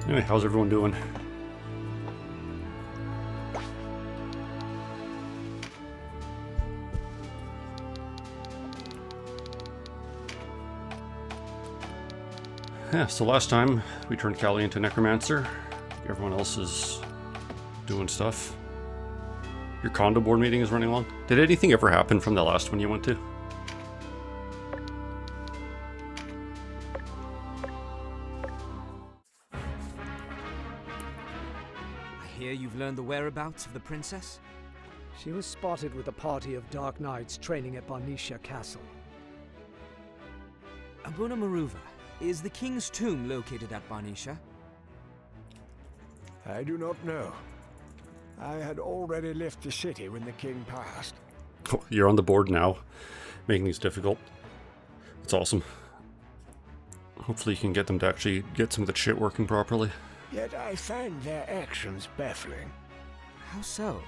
Anyway, how's everyone doing? Yeah, so last time we turned Callie into Necromancer. Everyone else is doing stuff. Your condo board meeting is running long. Did anything ever happen from the last one you went to? I hear you've learned the whereabouts of the princess? She was spotted with a party of Dark Knights training at Barnisha Castle. Abuna Maruva, is the king's tomb located at Barnisha? I do not know. I had already left the city when the king passed. Oh, you're on the board now, making these difficult. That's awesome. Hopefully you can get them to actually get some of the shit working properly. Yet I find their actions baffling. How so?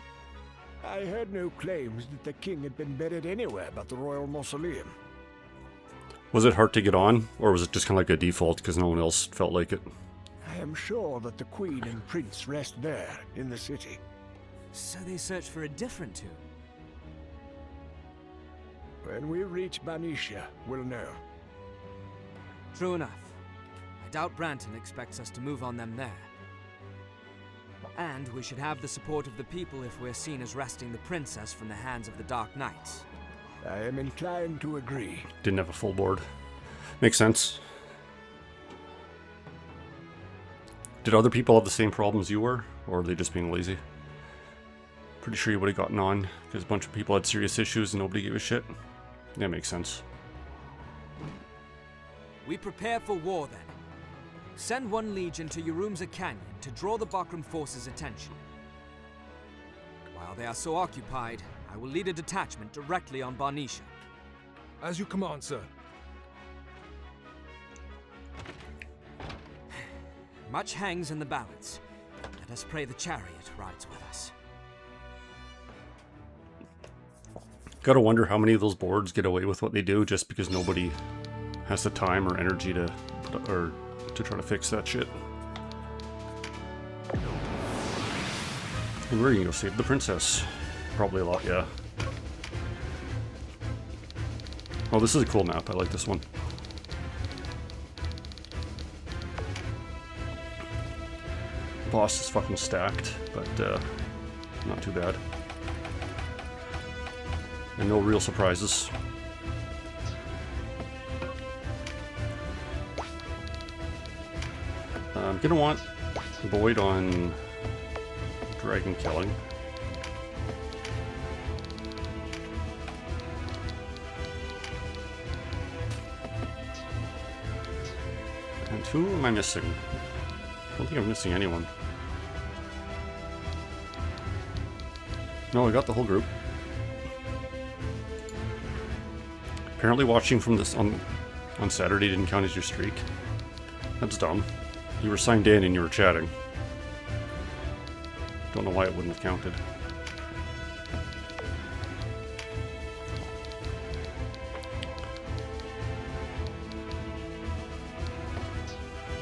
I heard no claims that the king had been buried anywhere but the royal mausoleum. Was it hard to get on, or was it just kind of like a default because no one else felt like it? I am sure that the queen and prince rest there, in the city. So they searched for a different tomb? When we reach Barnisha, we'll know. True enough. I doubt Branton expects us to move on them there. And we should have the support of the people if we're seen as wresting the princess from the hands of the Dark Knights. I am inclined to agree. Didn't have a full board. Makes sense. Did other people have the same problems you were, or are they just being lazy? Pretty sure you would have gotten on, because a bunch of people had serious issues and nobody gave a shit. That makes sense. We prepare for war then. Send one legion to Urumza Canyon to draw the Bakram forces' attention. While they are so occupied, I will lead a detachment directly on Barnisha. As you command, sir. Much hangs in the balance. Let us pray the chariot rides with us. Gotta wonder how many of those boards get away with what they do just because nobody has the time or energy to try to fix that shit. And where are you gonna go save the princess? Probably a lot, yeah. Oh, this is a cool map. I like this one. Boss is fucking stacked, but not too bad. And no real surprises. I'm gonna want Boyd on dragon killing. And who am I missing? I don't think I'm missing anyone. No, I got the whole group. Apparently watching from this on Saturday didn't count as your streak. That's dumb. You were signed in and you were chatting. Don't know why it wouldn't have counted.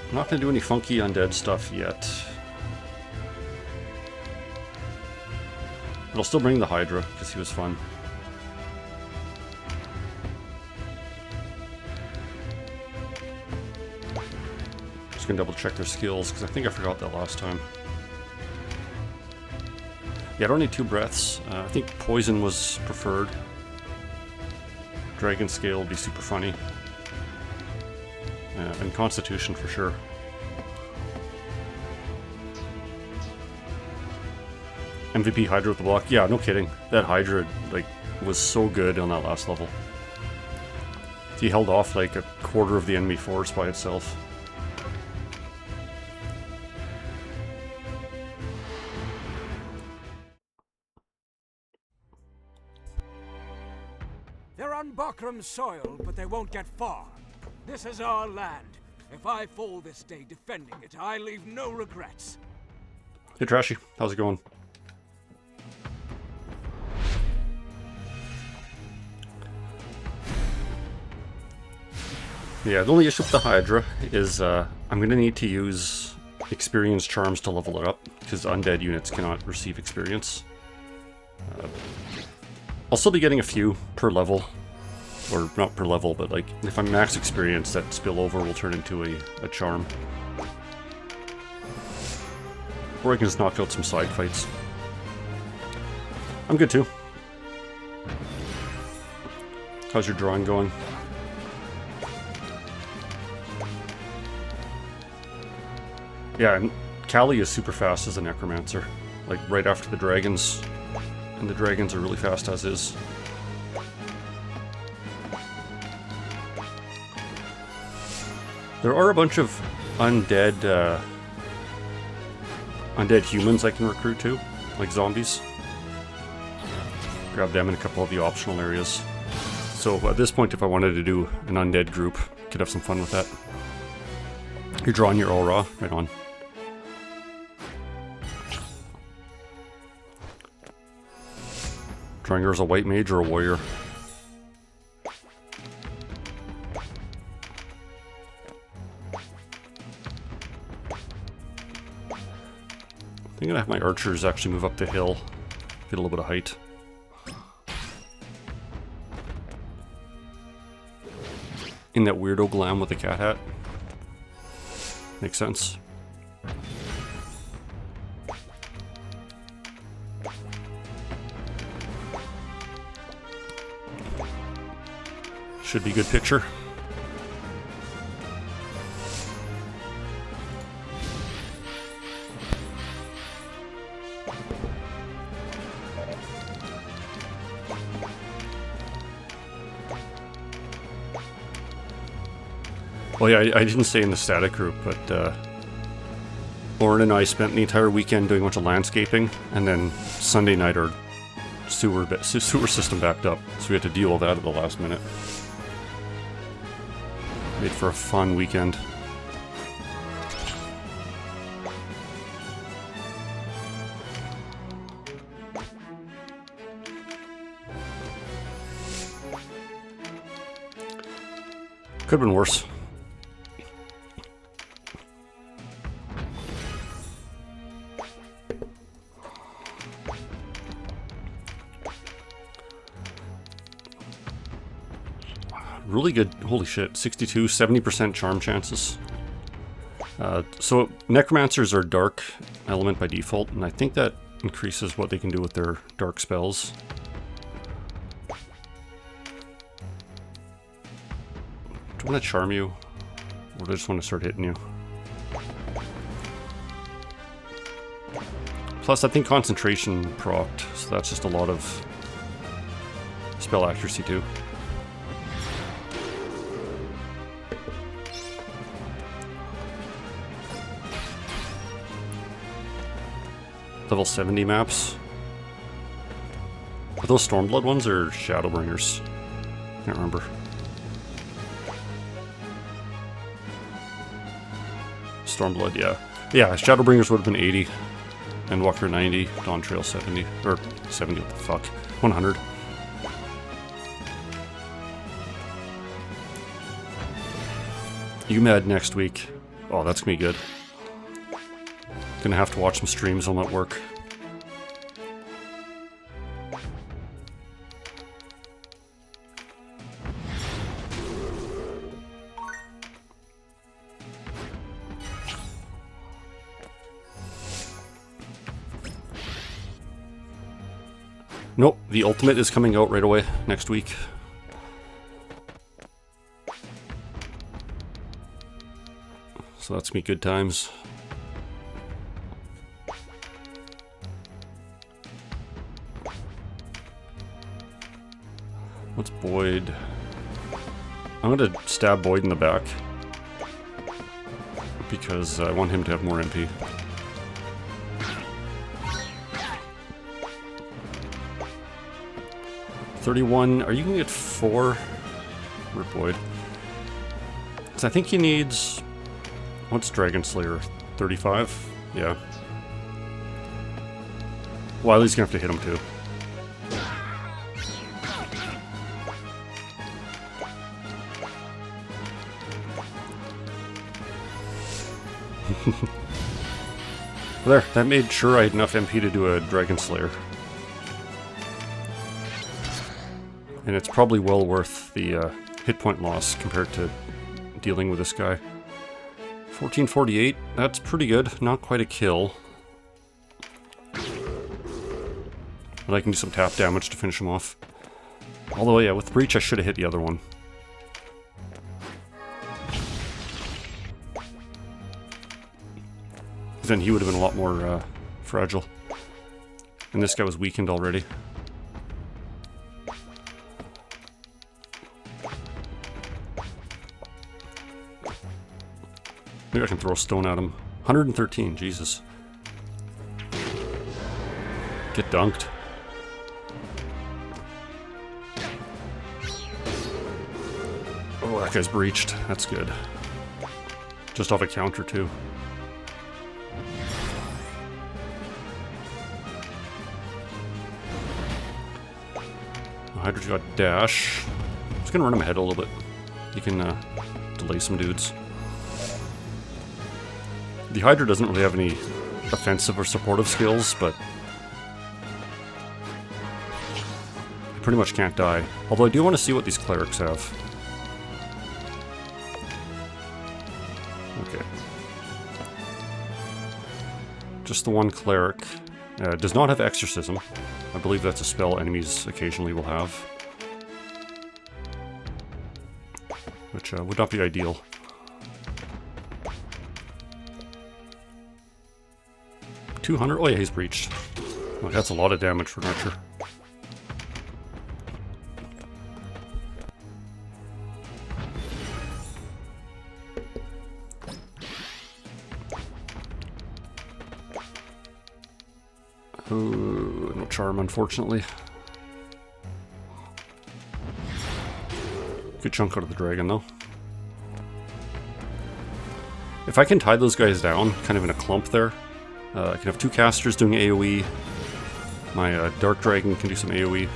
I'm not going to do any funky undead stuff yet. But I'll still bring the Hydra, because he was fun. Just going to double check their skills, because I think I forgot that last time. Yeah, I don't need 2 breaths. I think Poison was preferred. Dragon Scale would be super funny. And Constitution for sure. MVP Hydra with the block. Yeah, no kidding. That Hydra, like, was so good on that last level. He held off like a quarter of the enemy force by itself. They're on Bakram soil, but they won't get far. This is our land. If I fall this day defending it, I leave no regrets. Hey Trashy, how's it going? Yeah, the only issue with the Hydra is I'm going to need to use experience charms to level it up, because undead units cannot receive experience. I'll still be getting a few per level. Or not per level, but like if I'm max experience, that spillover will turn into a charm. Or I can just knock out some side fights. I'm good too. How's your drawing going? Yeah, and Callie is super fast as a necromancer. Like right after the dragons. And the dragons are really fast as is. There are a bunch of undead humans I can recruit too, like zombies. Grab them in a couple of the optional areas. So at this point, if I wanted to do an undead group, could have some fun with that. You're drawing your aura, right on. Drawing yours a white mage or a warrior. I think I'm gonna have my archers actually move up the hill, get a little bit of height. In that weirdo glam with the cat hat. Makes sense. Should be a good picture. Well, yeah, I didn't say in the static group, but Lauren and I spent the entire weekend doing a bunch of landscaping, and then Sunday night our sewer system backed up, so we had to deal with that at the last minute. Made for a fun weekend. Could have been worse. Really good, holy shit, 62, 70% charm chances. So necromancers are dark element by default, and I think that increases what they can do with their dark spells. Do I want to charm you, or do I just want to start hitting you? Plus, I think concentration procced, so that's just a lot of spell accuracy too. Level 70 maps. Are those Stormblood ones or Shadowbringers? Can't remember. Stormblood, yeah. Yeah, Shadowbringers would have been 80. Endwalker 90. Dawn Trail 70. Or 70, what the fuck. 100. UMAD next week. Oh, that's gonna be good. Gonna have to watch some streams while I'm at work. Nope, the ultimate is coming out right away next week. So that's gonna be good times. What's Boyd? I'm gonna stab Boyd in the back because I want him to have more MP. $31. Are you gonna get 4? Rip Boyd. Because I think he needs. What's Dragon Slayer? 35? Yeah. Wiley's gonna have to hit him too. There, that made sure I had enough MP to do a Dragon Slayer. And it's probably well worth the hit point loss compared to dealing with this guy. 1448, that's pretty good. Not quite a kill. But I can do some tap damage to finish him off. Although, yeah, with Breach I should have hit the other one. Then he would have been a lot more fragile. And this guy was weakened already. Maybe I can throw a stone at him. 113, Jesus. Get dunked. Oh, that guy's breached. That's good. Just off a counter, too. Hydra's got dash. I'm just gonna run him ahead a little bit. He can delay some dudes. The Hydra doesn't really have any offensive or supportive skills, but he pretty much can't die. Although I do want to see what these clerics have. Okay. Just the one cleric. Does not have exorcism. I believe that's a spell enemies occasionally will have. Which would not be ideal. $200? Oh yeah, he's breached. Oh, that's a lot of damage for an archer. Oh, no charm, unfortunately. Good chunk out of the dragon, though. If I can tie those guys down, kind of in a clump there, I can have two casters doing AoE. My Dark Dragon can do some AoE.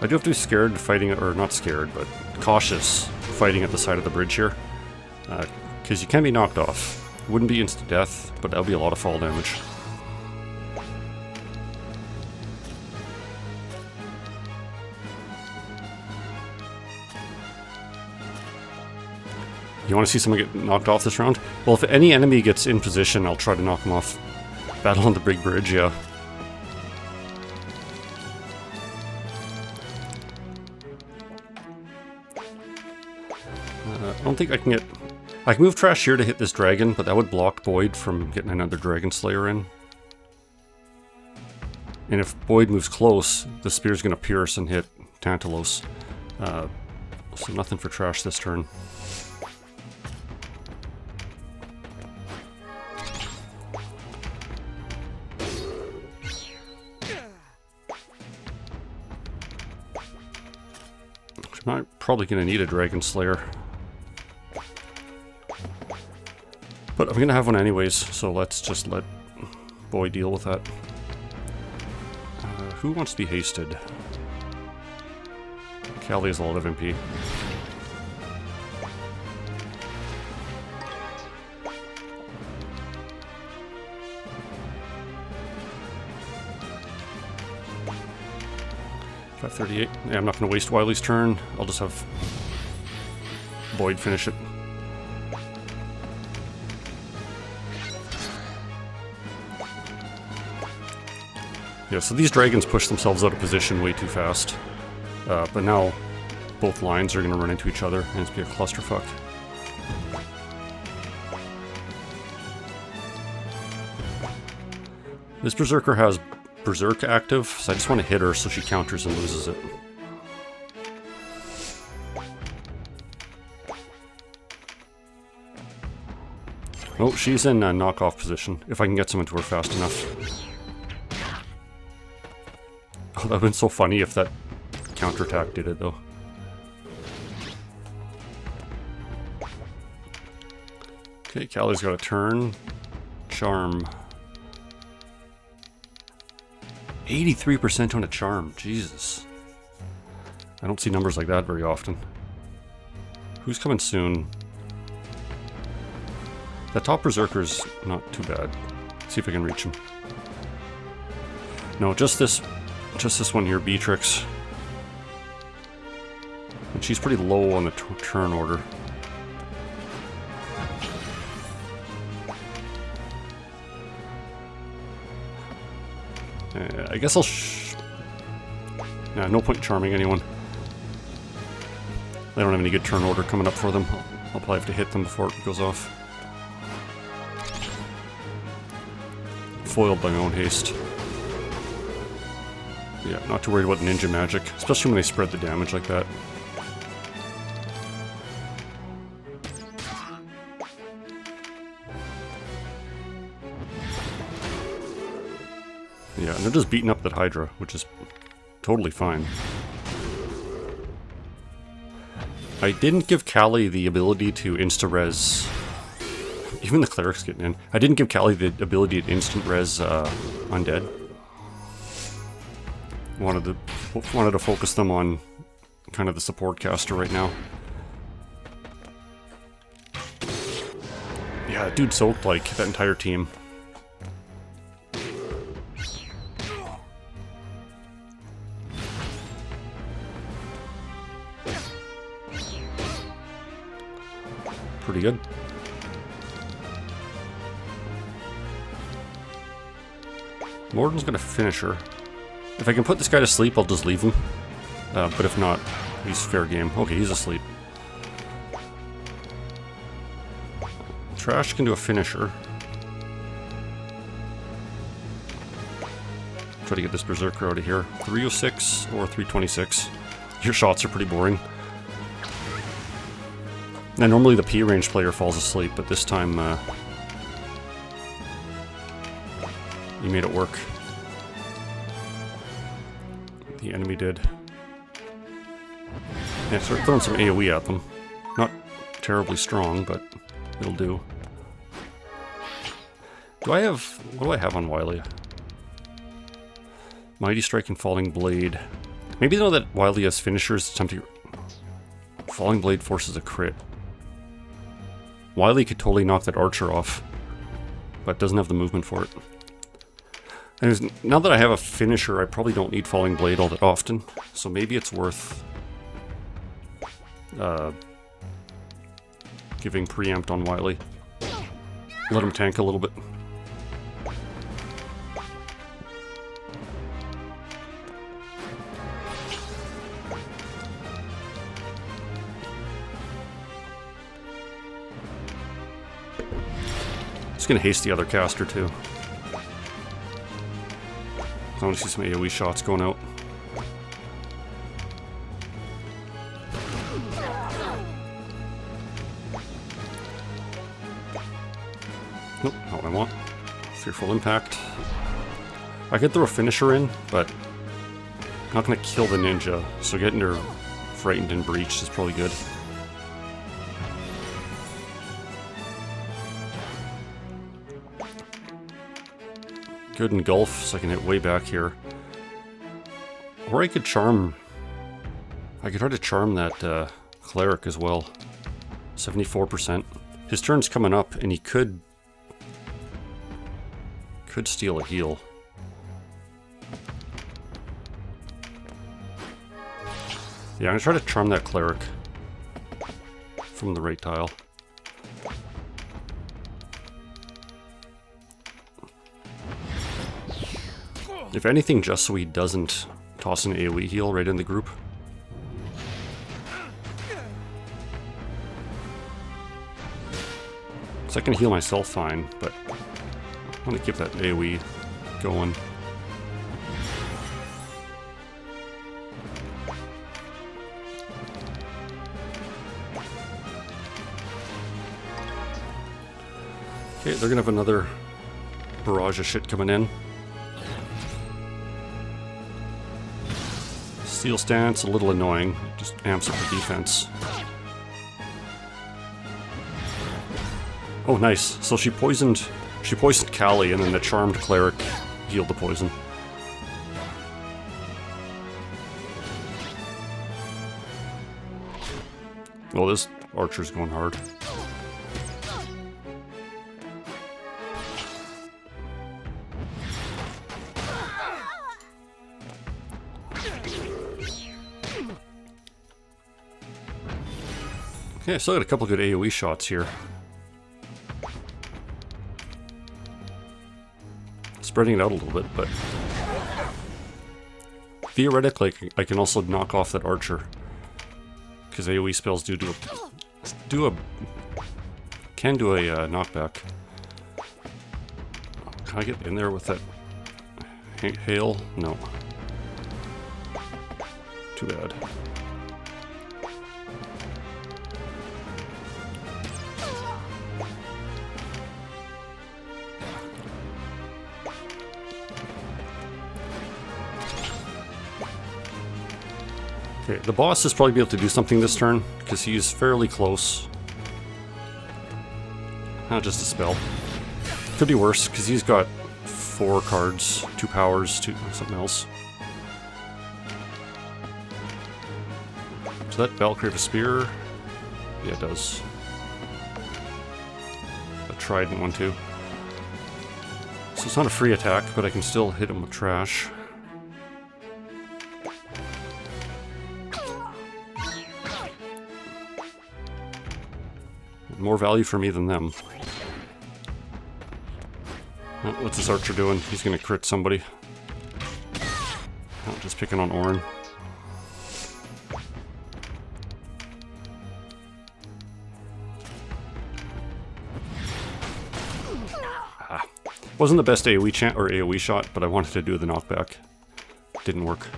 I do have to be scared fighting, or not scared, but cautious fighting at the side of the bridge here. Because you can be knocked off. It wouldn't be instant death, but that'll be a lot of fall damage. You want to see someone get knocked off this round? Well, if any enemy gets in position, I'll try to knock them off. Battle on the big bridge, yeah. I don't think I can get... I can move Trash here to hit this dragon, but that would block Boyd from getting another Dragon Slayer in. And if Boyd moves close, the spear's going to pierce and hit Tantalos. So nothing for Trash this turn. I'm probably going to need a Dragon Slayer. But I'm going to have one anyways, so let's just let Boyd deal with that. Who wants to be hasted? Callie has a lot of MP. $538. Yeah, I'm not going to waste Wiley's turn. I'll just have Boyd finish it. Yeah, so these dragons push themselves out of position way too fast. But now both lines are going to run into each other and it's be a clusterfuck. This Berserker has Berserk active, so I just want to hit her so she counters and loses it. Oh, she's in a knockoff position, if I can get someone to her fast enough. Oh, that would have been so funny if that counterattack did it, though. Okay, Callie's got a turn. Charm. 83% on a charm, Jesus. I don't see numbers like that very often. Who's coming soon? That top berserker's not too bad. See if I can reach him. No, just this one here, Beatrix. And she's pretty low on the turn order. I guess I'll nah, no point charming anyone. They don't have any good turn order coming up for them. I'll probably have to hit them before it goes off. Foiled by my own haste. Yeah, not too worried about ninja magic, especially when they spread the damage like that. Yeah, and they're just beating up that Hydra, which is totally fine. I didn't give Callie the ability to insta-res. Even the cleric's getting in. I didn't give Callie the ability to instant-res undead. Wanted to focus them on kind of the support caster right now. Yeah, dude soaked like that entire team. Pretty good. Morden's gonna finish her. If I can put this guy to sleep, I'll just leave him. But if not, he's fair game. Okay, he's asleep. Trash can do a finisher. Try to get this berserker out of here. 306 or 326. Your shots are pretty boring. Now, normally the P-range player falls asleep, but this time, you made it work. The enemy did. Yeah, start throwing some AoE at them. Not terribly strong, but it'll do. What do I have on Wily? Mighty Strike and Falling Blade. Maybe they know that Wily has finishers. Falling Blade forces a crit. Wily could totally knock that archer off, but doesn't have the movement for it. Anyways, now that I have a finisher, I probably don't need Falling Blade all that often, so maybe it's worth giving preempt on Wily. Let him tank a little bit. Just gonna haste the other caster too. I want to see some AoE shots going out. Nope, not what I want. Fearful Impact. I could throw a finisher in, but I'm not gonna kill the ninja, so getting her frightened and breached is probably good. Good engulf, so I can hit way back here. Or I could charm. I could try to charm that cleric as well. 74%. His turn's coming up, and he could steal a heal. Yeah, I'm gonna try to charm that cleric from the right tile. If anything, just so he doesn't toss an AoE heal right in the group. So I can heal myself fine, but I want to keep that AoE going. Okay, they're gonna have another barrage of shit coming in. Steel stance, a little annoying. Just amps up the defense. Oh, nice. So she poisoned Callie, and then the charmed cleric healed the poison. Oh, this archer's going hard. Okay, I still got a couple good AoE shots here. Spreading it out a little bit, but theoretically I can also knock off that archer. Because AoE spells can do a knockback. Can I get in there with that hail? No. Too bad. Okay, the boss is probably be able to do something this turn, because he's fairly close. Not just a spell. Could be worse, because he's got 4 cards, 2 powers, 2 something else. Does that Valkyrie have a spear? Yeah, it does. A trident one too. So it's not a free attack, but I can still hit him with trash. More value for me than them. Oh, what's this archer doing? He's gonna crit somebody. Oh, just picking on Orin. Ah. Wasn't the best AoE chant or AoE shot, but I wanted to do the knockback. Didn't work.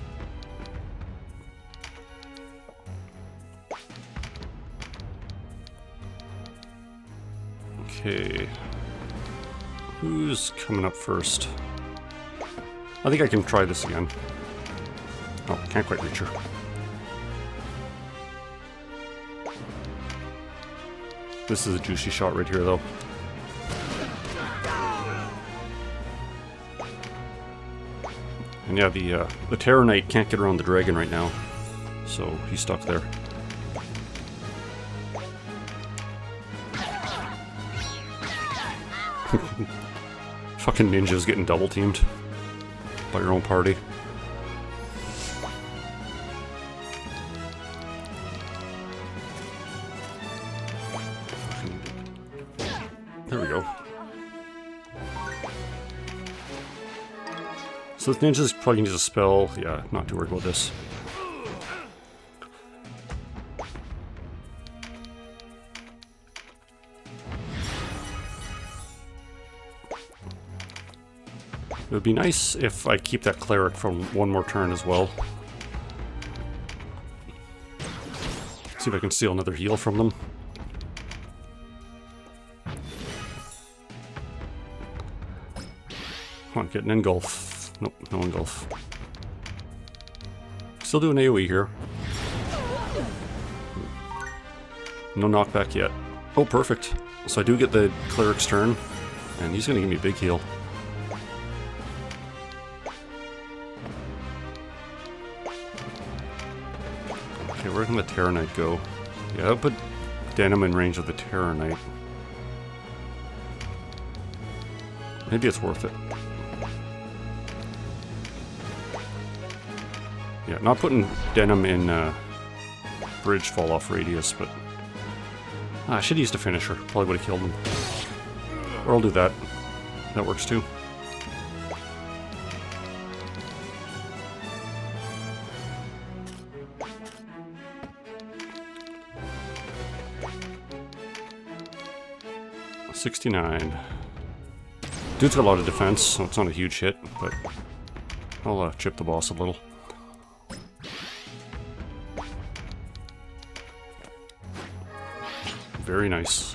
Okay. Who's coming up first? I think I can try this again. Oh, can't quite reach her. This is a juicy shot right here, though. And yeah, the Terror Knight can't get around the dragon right now, so he's stuck there. Fucking ninjas getting double teamed by your own party. There we go. So the ninjas probably needs a spell. Yeah, not too worried about this. It would be nice if I keep that cleric for one more turn as well. See if I can steal another heal from them. Come on, get an engulf. Nope, no engulf. Still doing AoE here. No knockback yet. Oh, perfect. So I do get the cleric's turn, and he's gonna give me a big heal. Okay, where can the Terror Knight go? Yeah, I'll put Denim in range of the Terror Knight. Maybe it's worth it. Yeah, not putting Denim in bridge fall off radius, but I should have used a finisher. Probably would have killed him. Or I'll do that. That works too. $69. Dude's got a lot of defense, so it's not a huge hit, but I'll chip the boss a little. Very nice.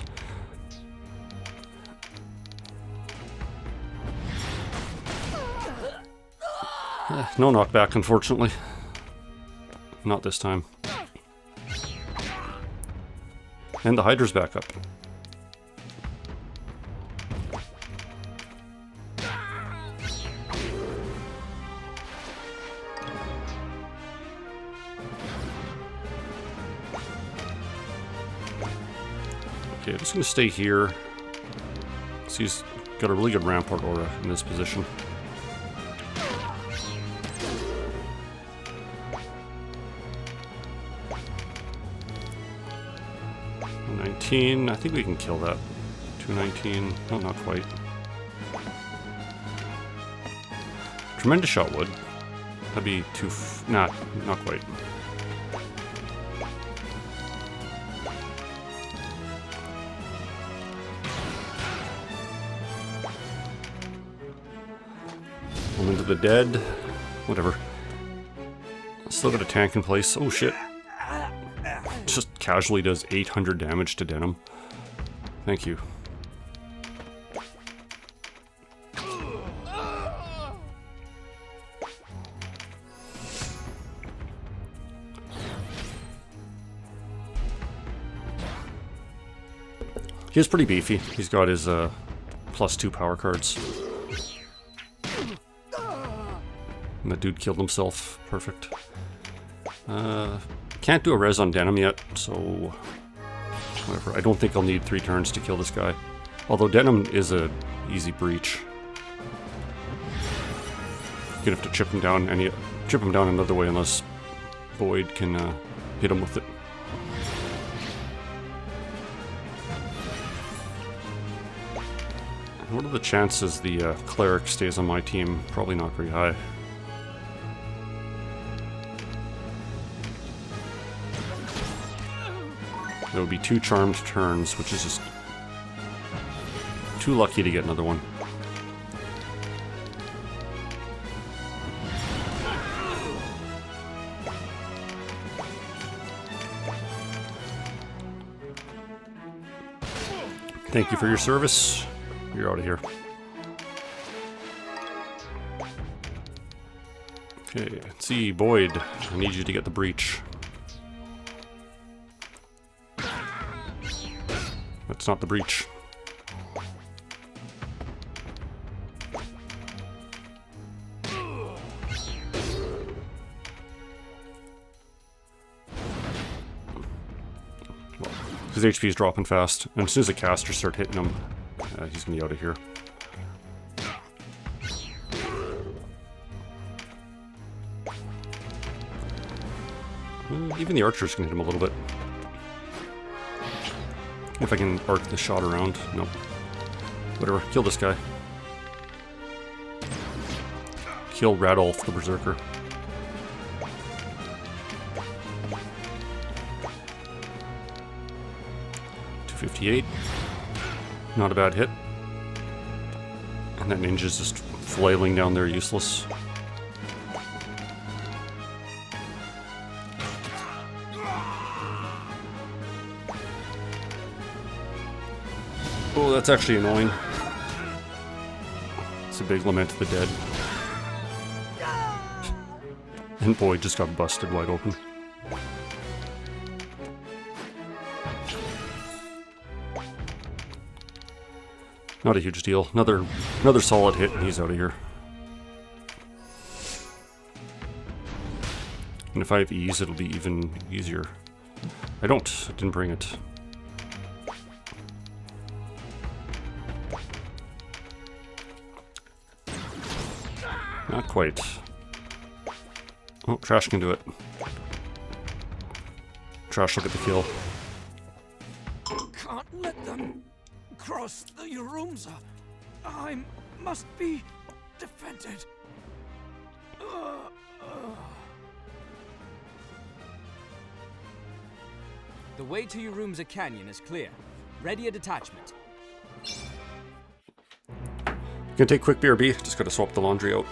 No knockback, unfortunately. Not this time. And the Hydra's back up. Okay, I'm just going to stay here. So he's got a really good rampart aura in this position. 219. I think we can kill that. 219. No, not quite. Tremendous shot would. That'd be too... not quite. I'm into the dead. Whatever. Still got a tank in place. Oh shit. Just casually does 800 damage to Denim. Thank you. He is pretty beefy. He's got his +2 power cards. And that dude killed himself. Perfect. Can't do a res on Denim yet, so whatever. I don't think I'll need 3 turns to kill this guy. Although Denim is a easy breach. You're gonna have to chip him down another way unless Boyd can hit him with it. What are the chances the cleric stays on my team? Probably not very high. There would be 2 charmed turns, which is just too lucky to get another one. Thank you for your service. You're out of here. Okay, let's see, Boyd. I need you to get the breach. That's not the breach. His HP is dropping fast, and as soon as the casters start hitting him, he's gonna be out of here. Even the archers can hit him a little bit. If I can arc the shot around. Nope. Whatever. Kill this guy. Kill Radolf the Berserker. .258. Not a bad hit. And that ninja's just flailing down there useless. Oh, that's actually annoying. It's a big lament to the dead. And Boyd just got busted wide open. Not a huge deal. Another solid hit and he's out of here. And if I have ease, it'll be even easier. I didn't bring it. Not quite. Oh, Trash can do it. Trash will get the kill. Can't let them cross the Urumza. I must be defended. The way to Urumza Canyon is clear. Ready a detachment. Gonna take quick BRB. Just gotta swap the laundry out.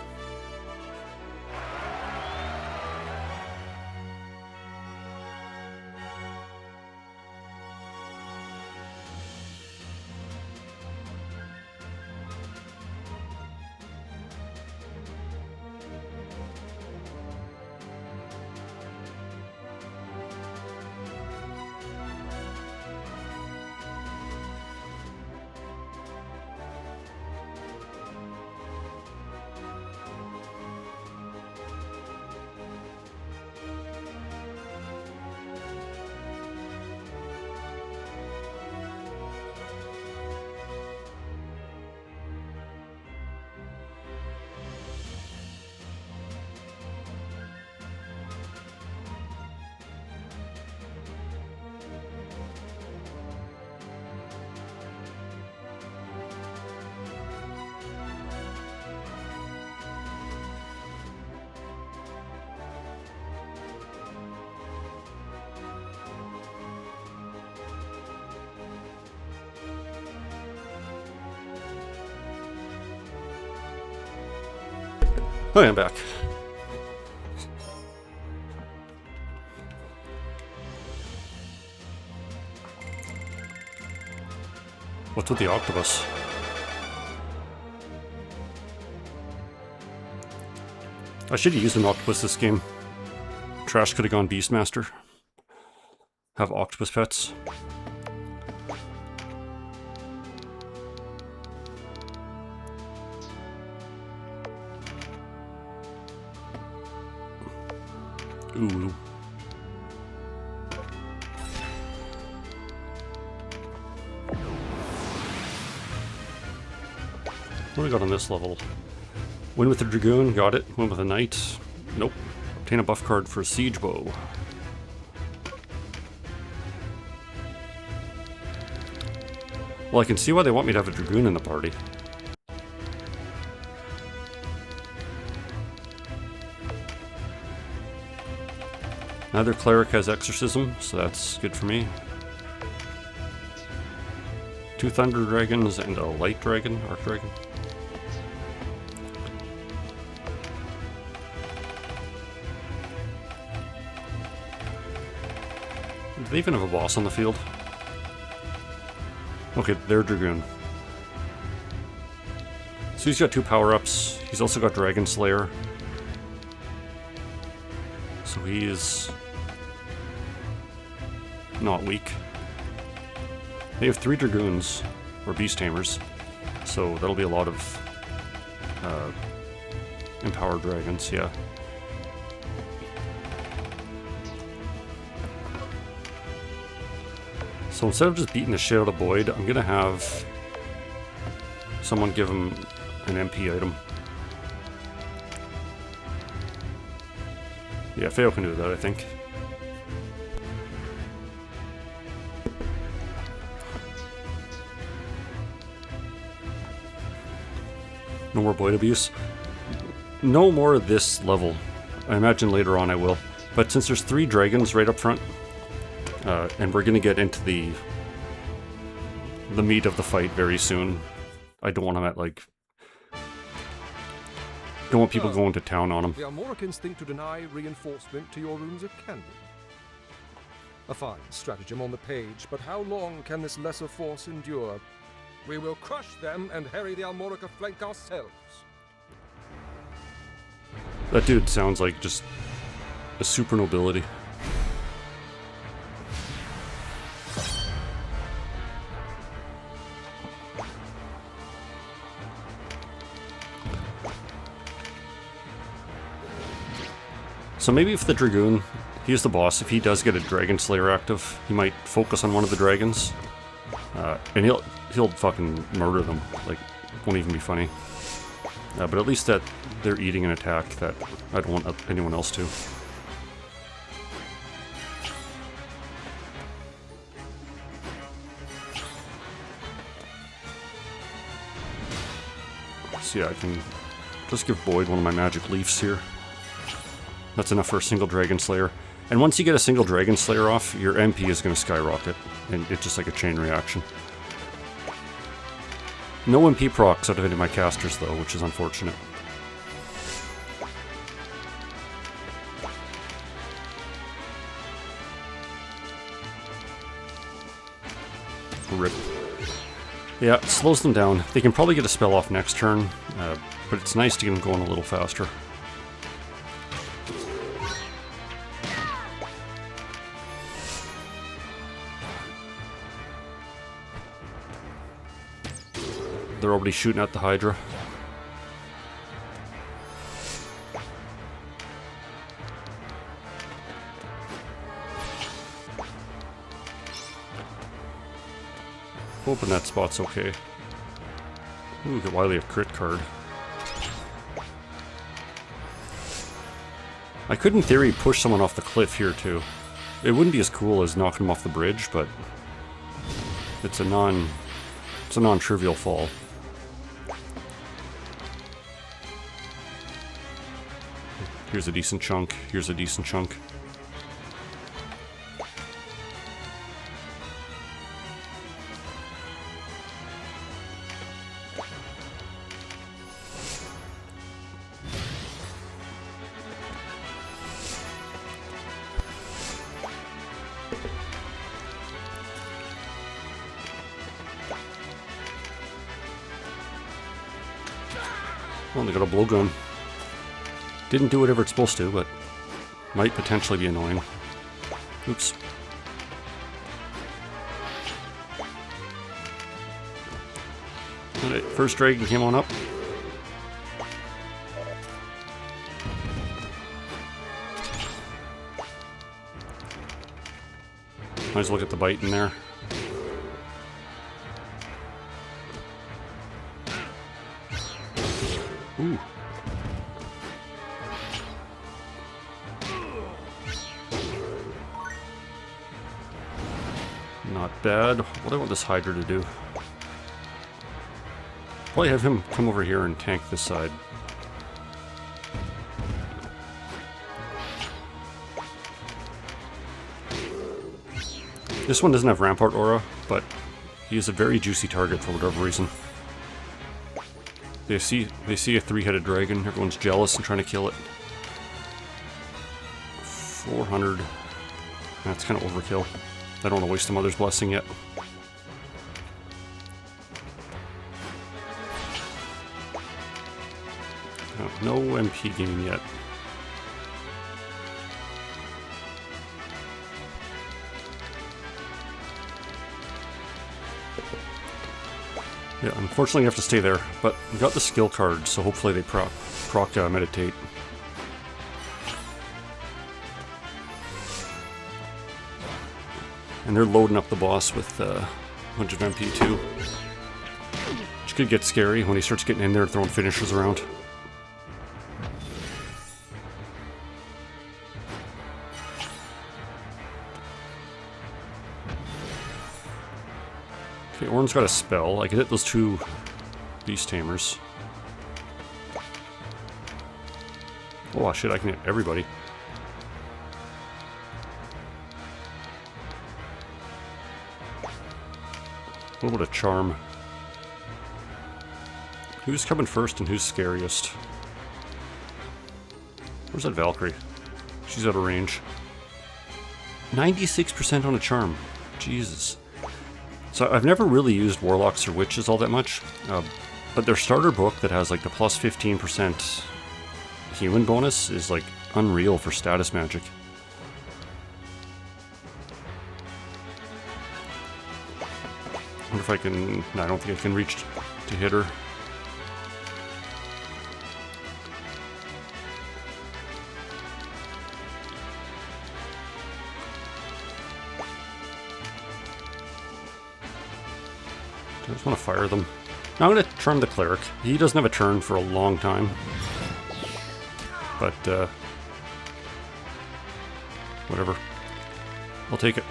Oh, yeah, I'm back. What's with the octopus? I should have used an octopus this game. Trash could have gone Beastmaster. Have octopus pets. Ooh. What do we got on this level? Win with the Dragoon, got it. Win with a Knight, nope. Obtain a buff card for a Siege Bow. Well, I can see why they want me to have a Dragoon in the party. Neither Cleric has Exorcism, so that's good for me. 2 Thunder Dragons and a Light Dragon, Arc Dragon. Do they even have a boss on the field? Okay, they're Dragoon. So he's got 2 power-ups. He's also got Dragon Slayer. So he is not weak. They have 3 Dragoons, or Beast Tamers, so that'll be a lot of empowered dragons, yeah. So instead of just beating the shit out of Boyd, I'm gonna have someone give him an MP item. Yeah, Feo can do that, I think. No more Boyd abuse. No more of this level. I imagine later on I will. But since there's 3 dragons right up front, and we're gonna get into the meat of the fight very soon. I don't want them at, like... Don't want people going to town on them. The Almoricans think to deny reinforcement to your rooms of cannon. A fine stratagem on the page, but how long can this lesser force endure? We will crush them and harry the Almorica flank ourselves. That dude sounds like just a super nobility. So maybe if the Dragoon, he's the boss, if he does get a Dragon Slayer active, he might focus on one of the dragons. And he'll fucking murder them. Like, won't even be funny. But at least that they're eating an attack that I don't want anyone else to. So yeah, I can just give Boyd one of my magic leaves here. That's enough for a single Dragon Slayer. And once you get a single Dragon Slayer off, your MP is going to skyrocket. And it's just like a chain reaction. No MP procs out of any of my casters though, which is unfortunate. Rip. Yeah, it slows them down. They can probably get a spell off next turn, but it's nice to get them going a little faster. They're already shooting at the Hydra. Hoping that spot's okay. Ooh, get Wily a crit card. I could, in theory, push someone off the cliff here, too. It wouldn't be as cool as knocking them off the bridge, but it's a non-trivial fall. Here's a decent chunk, here's a decent chunk. Well, they got a blowgun. Didn't do whatever it's supposed to, but might potentially be annoying. Oops. Alright, first dragon came on up. Might as well get the bite in there. Ooh. Not bad. What do I want this Hydra to do? Probably have him come over here and tank this side. This one doesn't have Rampart Aura, but he is a very juicy target for whatever reason. They see a three-headed dragon, everyone's jealous and trying to kill it. 400. That's kind of overkill. I don't want to waste the Mother's Blessing yet. No MP game yet. Yeah, unfortunately you have to stay there, but we got the skill card, so hopefully they proc meditate. And they're loading up the boss with a bunch of MP too. Which could get scary when he starts getting in there throwing finishers around. Okay, Ornn's got a spell. I can hit those two Beast Tamers. Oh shit, I can hit everybody. What about a charm? Who's coming first and who's scariest? Where's that Valkyrie? She's out of range. 96% on a charm. Jesus. So I've never really used Warlocks or Witches all that much, but their starter book that has like the plus 15% human bonus is like unreal for status magic. I wonder if I can... No, I don't think I can reach to hit her. I just want to fire them. Now I'm going to turn the Cleric. He doesn't have a turn for a long time. But, whatever. I'll take it.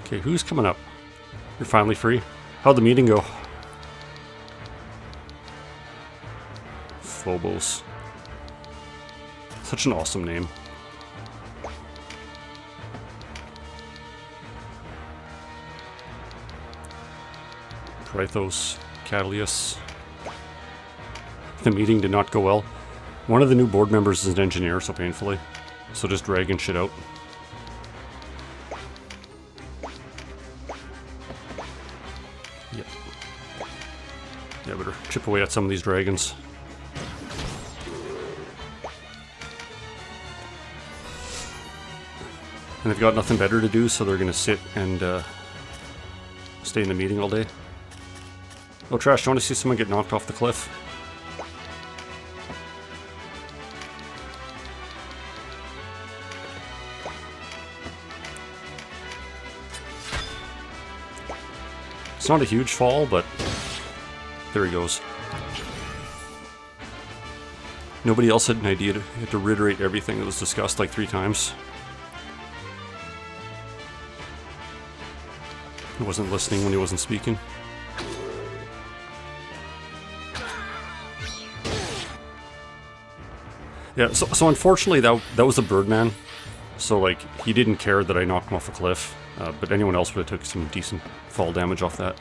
Okay, who's coming up? You're finally free. How'd the meeting go? Phobos. Such an awesome name. Krythos, Catalius. The meeting did not go well. One of the new board members is an engineer, so painfully. So just dragging shit out. Yep. Yeah, better chip away at some of these dragons. And they've got nothing better to do, so they're gonna sit and stay in the meeting all day. Oh, Trash, do you want to see someone get knocked off the cliff? It's not a huge fall, but there he goes. Nobody else had an idea to reiterate everything that was discussed like 3 times. He wasn't listening when he wasn't speaking. Yeah, so unfortunately that was a Birdman, so like he didn't care that I knocked him off a cliff, but anyone else would have took some decent fall damage off that.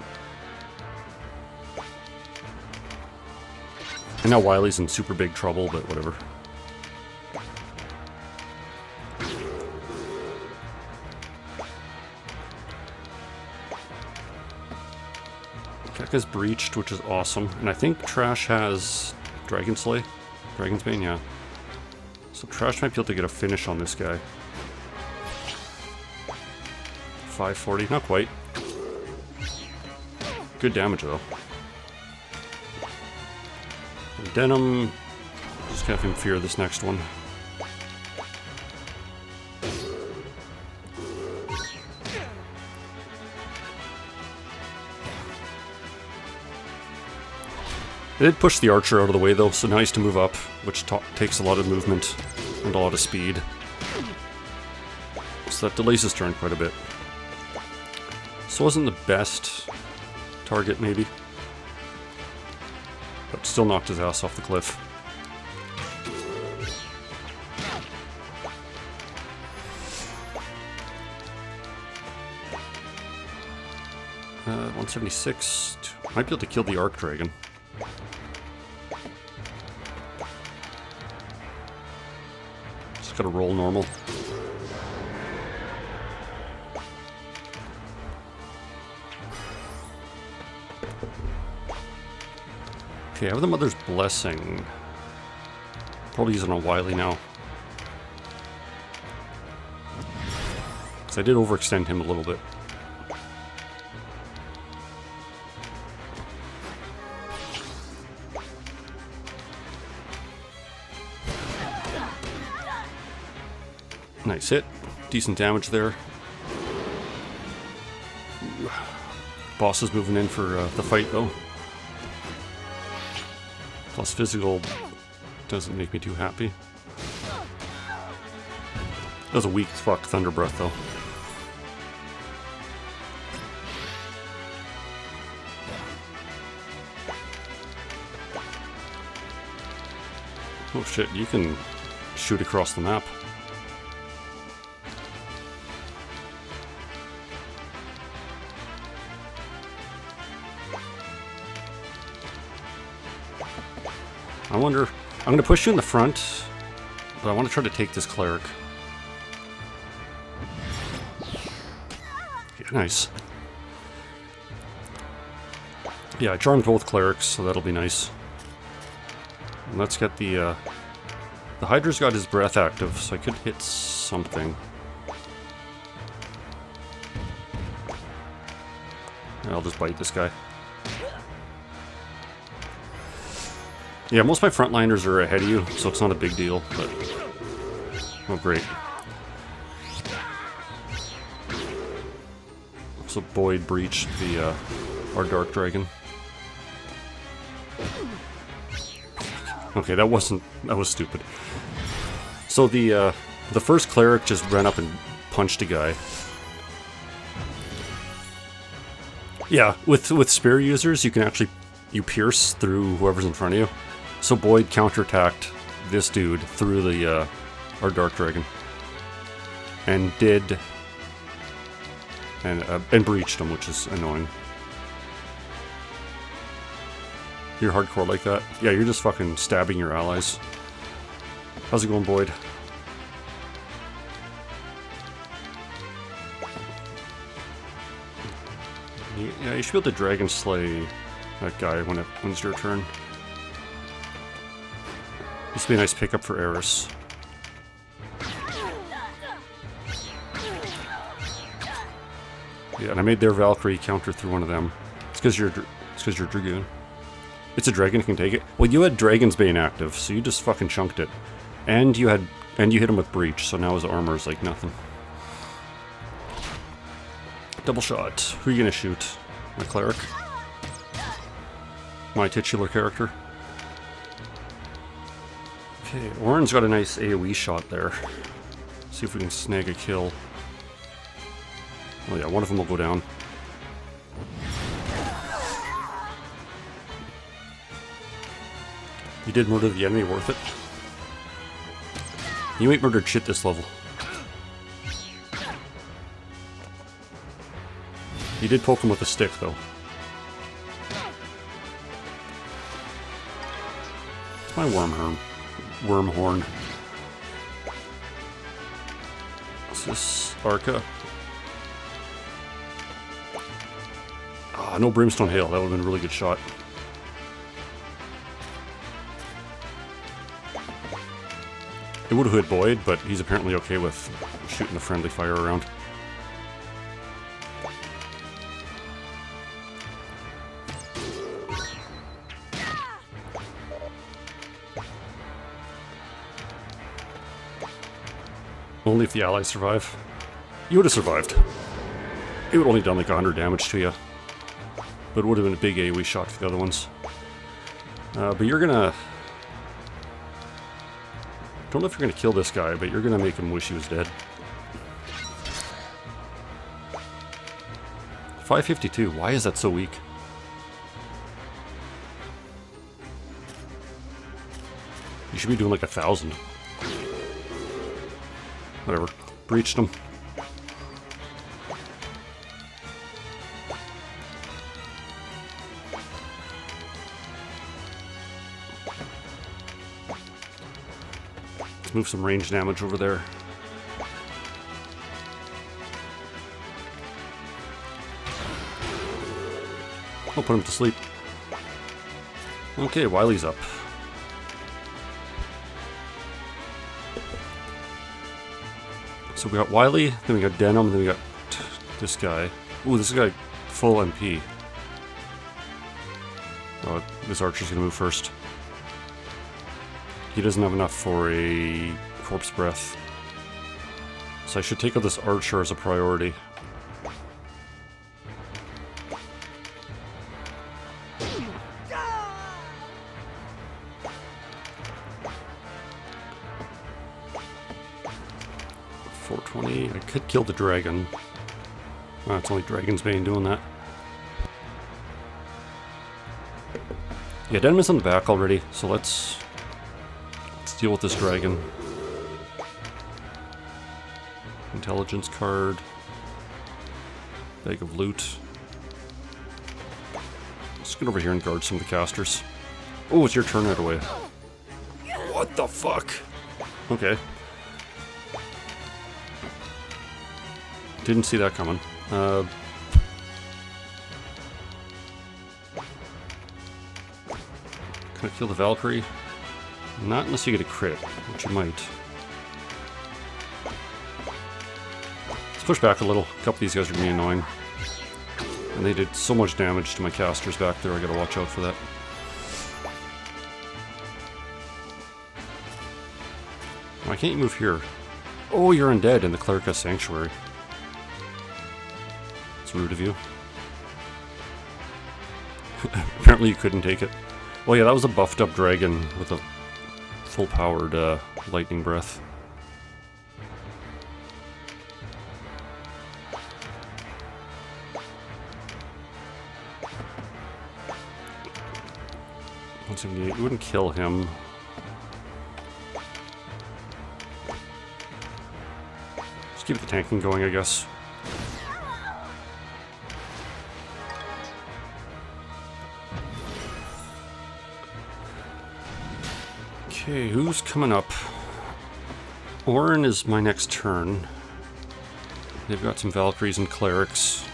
And now Wily's in super big trouble, but whatever. Keka's breached, which is awesome. And I think Trash has Dragon Slay? Dragon's Bane, yeah. So Trash might be able to get a finish on this guy. 540, not quite. Good damage though. And Denim, just have him fear this next one. They did push the archer out of the way though, so nice to move up, which takes a lot of movement and a lot of speed. So that delays his turn quite a bit. So wasn't the best target maybe, but still knocked his ass off the cliff. Uh, 176, might be able to kill the Arc Dragon. Gotta roll normal. Okay, I have the Mother's Blessing. Probably using a Wily now. Because I did overextend him a little bit. Nice hit. Decent damage there. Ooh. Boss is moving in for the fight though. Plus physical doesn't make me too happy. That was a weak fuck Thunder Breath though. Oh shit, you can shoot across the map. I wonder, I'm going to push you in the front, but I want to try to take this cleric. Yeah, nice. Yeah, I charmed both clerics, so that'll be nice. And let's get the Hydra's got his breath active, so I could hit something. I'll just bite this guy. Yeah, most of my frontliners are ahead of you, so it's not a big deal, but... Oh, great. So Boyd breached the, our Dark Dragon. Okay, that was stupid. So the first cleric just ran up and punched a guy. Yeah, with spear users, you can actually... You pierce through whoever's in front of you. So Boyd counterattacked this dude through the our Dark Dragon, and breached him, which is annoying. You're hardcore like that? Yeah, you're just fucking stabbing your allies. How's it going, Boyd? Yeah, you should be able to Dragon Slay that guy when it's your turn. This would be a nice pickup for Eris. Yeah, and I made their Valkyrie counter through one of them. It's because you're Dragoon. It's a dragon, can take it. Well, you had Dragon's Bane active, so you just fucking chunked it. And you hit him with Breach, so now his armor is like nothing. Double shot. Who are you gonna shoot? My cleric? My titular character? Okay, Oren's got a nice AoE shot there. See if we can snag a kill. Oh yeah, one of them will go down. You did murder the enemy, worth it. You ain't murdered shit this level. You did poke him with a stick, though. It's my Wormhorn. Is this Arca? Ah, no Brimstone Hail. That would have been a really good shot. It would have hit Boyd, but he's apparently okay with shooting the friendly fire around. Only if the allies survive. You would have survived. It would have only done like 100 damage to you. But it would have been a big AoE shot for the other ones. But you're gonna... Don't know if you're gonna kill this guy, but you're gonna make him wish he was dead. 552, why is that so weak? You should be doing like 1,000. Whatever. Breached him. Let's move some range damage over there. I'll put him to sleep. Okay, Wiley's up. So we got Wiley, then we got Denim, then we got this guy. Ooh, this guy full MP. Oh, this archer's gonna move first. He doesn't have enough for a corpse breath. So I should take out this archer as a priority. I could kill the dragon. Oh, it's only Dragon's Bane doing that. Yeah, Denman's on the back already, so let's deal with this dragon. Intelligence card. Bag of loot. Let's get over here and guard some of the casters. Oh, it's your turn right away. What the fuck? Okay. Didn't see that coming. Can I kill the Valkyrie? Not unless you get a crit, which you might. Let's push back a little. A couple of these guys are going to be annoying. And they did so much damage to my casters back there, I gotta watch out for that. Why can't you move here? Oh, you're undead in the Cleric has Sanctuary. It's rude of you. Apparently you couldn't take it. Well, yeah, that was a buffed up dragon with a full powered lightning breath. You wouldn't kill him. Just keep the tanking going, I guess. Okay, who's coming up? Orin is my next turn. They've got some Valkyries and Clerics.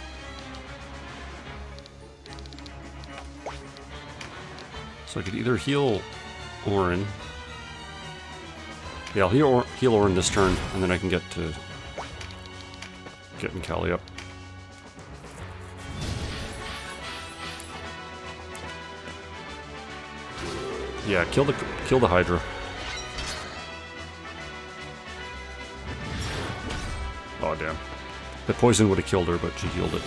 So I could either heal Orin. Yeah, I'll heal Orin this turn, and then I can get to getting Callie up. Yeah, kill the Hydra. Oh damn. The poison would have killed her, but she healed it.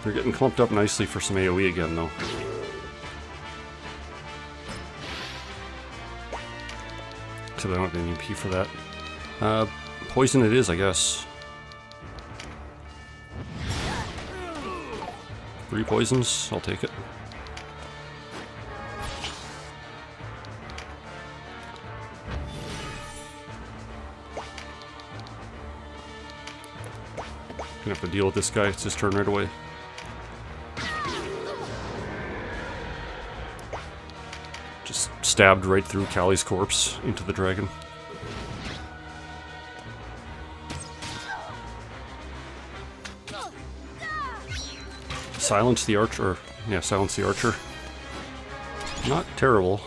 They're getting clumped up nicely for some AoE again, though. So they don't have any MP for that. Poison it is, I guess. 3 poisons, I'll take it. Gonna have to deal with this guy, it's his turn right away. Just stabbed right through Callie's corpse into the dragon. Silence the archer. Yeah, silence the archer. Not terrible.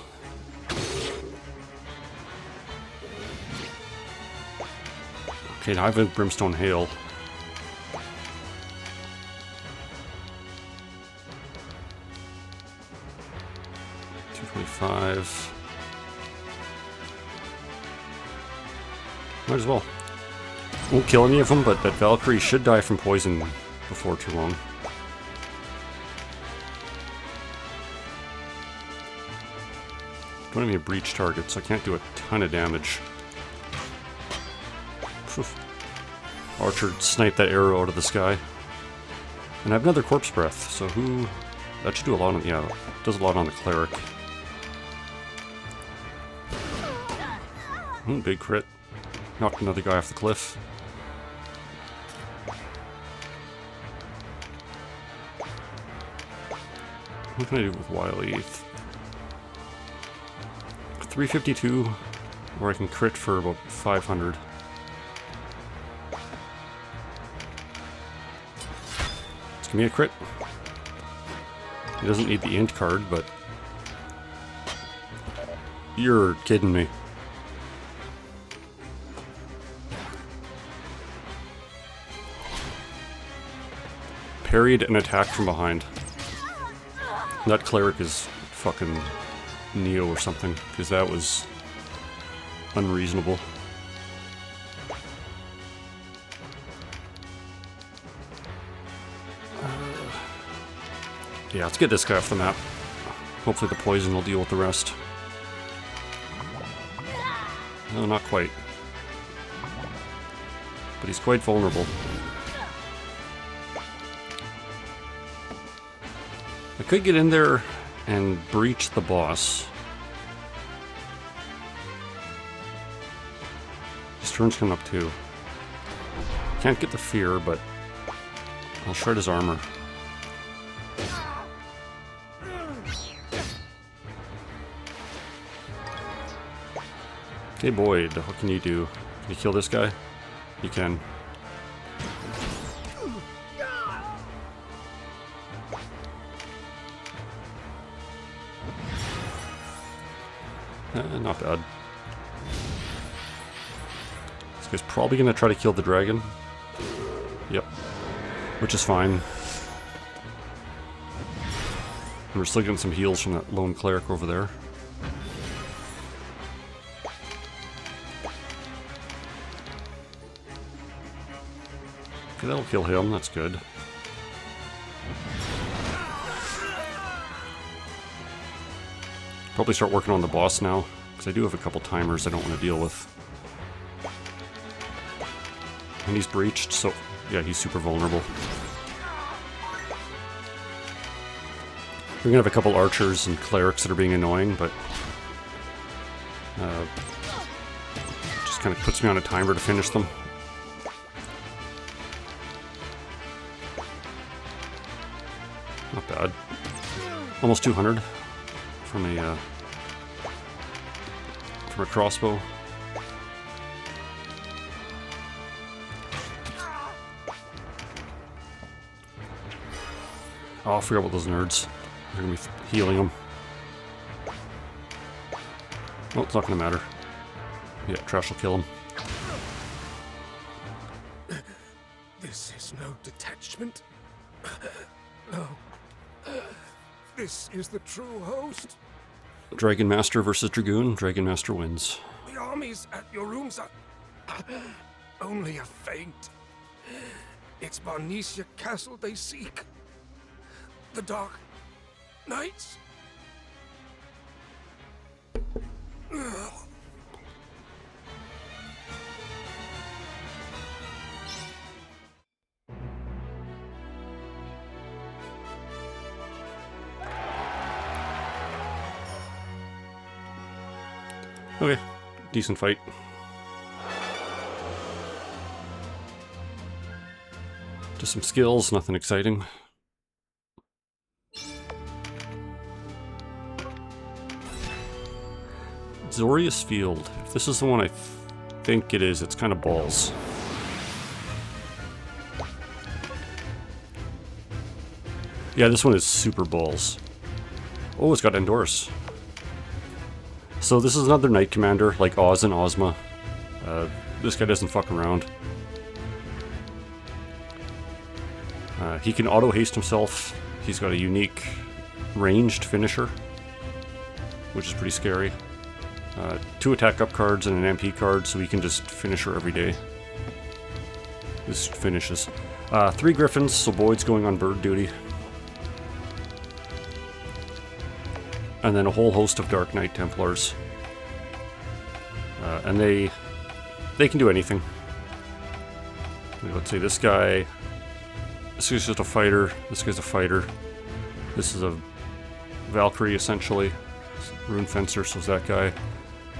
Okay, now I have a Brimstone Hail. 225. Might as well. Won't kill any of them, but that Valkyrie should die from poison before too long. Don't have any breach targets, so I can't do a ton of damage. Oof. Archer sniped that arrow out of the sky. And I have another Corpse Breath, so who... That should do a lot on... Yeah, it does a lot on the Cleric. Big crit. Knocked another guy off the cliff. What can I do with Wily? 352, or I can crit for about 500. Let's give me a crit. He doesn't need the int card, but... You're kidding me. Parried an attack from behind. That cleric is fucking Neo or something, because that was unreasonable. Yeah, let's get this guy off the map. Hopefully the poison will deal with the rest. No, not quite. But he's quite vulnerable. I could get in there and breach the boss. His turn's coming up too. Can't get the fear, but I'll shred his armor. Okay, Boyd, what can you do? Can you kill this guy? You can. Not bad. This guy's probably gonna try to kill the dragon. Yep. Which is fine. And we're still getting some heals from that lone cleric over there. Okay, that'll kill him, that's good. Probably start working on the boss now, because I do have a couple timers I don't want to deal with. And he's breached, so yeah, he's super vulnerable. We're gonna have a couple archers and clerics that are being annoying, but just kind of puts me on a timer to finish them. Not bad. Almost 200 from a crossbow. Oh, I forgot about those nerds. They're gonna be healing them. Well, it's not gonna matter. Yeah, trash will kill him. This is no detachment. No. This is the true host. Dragon Master versus Dragoon. Dragon Master wins. The armies at your rooms are only a feint. It's Barnicia Castle they seek. The Dark Knights. Okay, decent fight. Just some skills, nothing exciting. Zorius Field. If this is the one I think it is, it's kind of balls. Yeah, this one is super balls. Oh, it's got endorse. So this is another Knight Commander, like Oz and Ozma. This guy doesn't fuck around. He can auto-haste himself. He's got a unique ranged finisher, which is pretty scary. 2 attack up cards and an MP card, so he can just finish her every day. This finishes. 3 Griffins, so Boyd's going on bird duty. And then a whole host of Dark Knight Templars. And they can do anything. Let's say this guy's just a fighter, this guy's a fighter. This is a Valkyrie, essentially. Rune Fencer, so is that guy.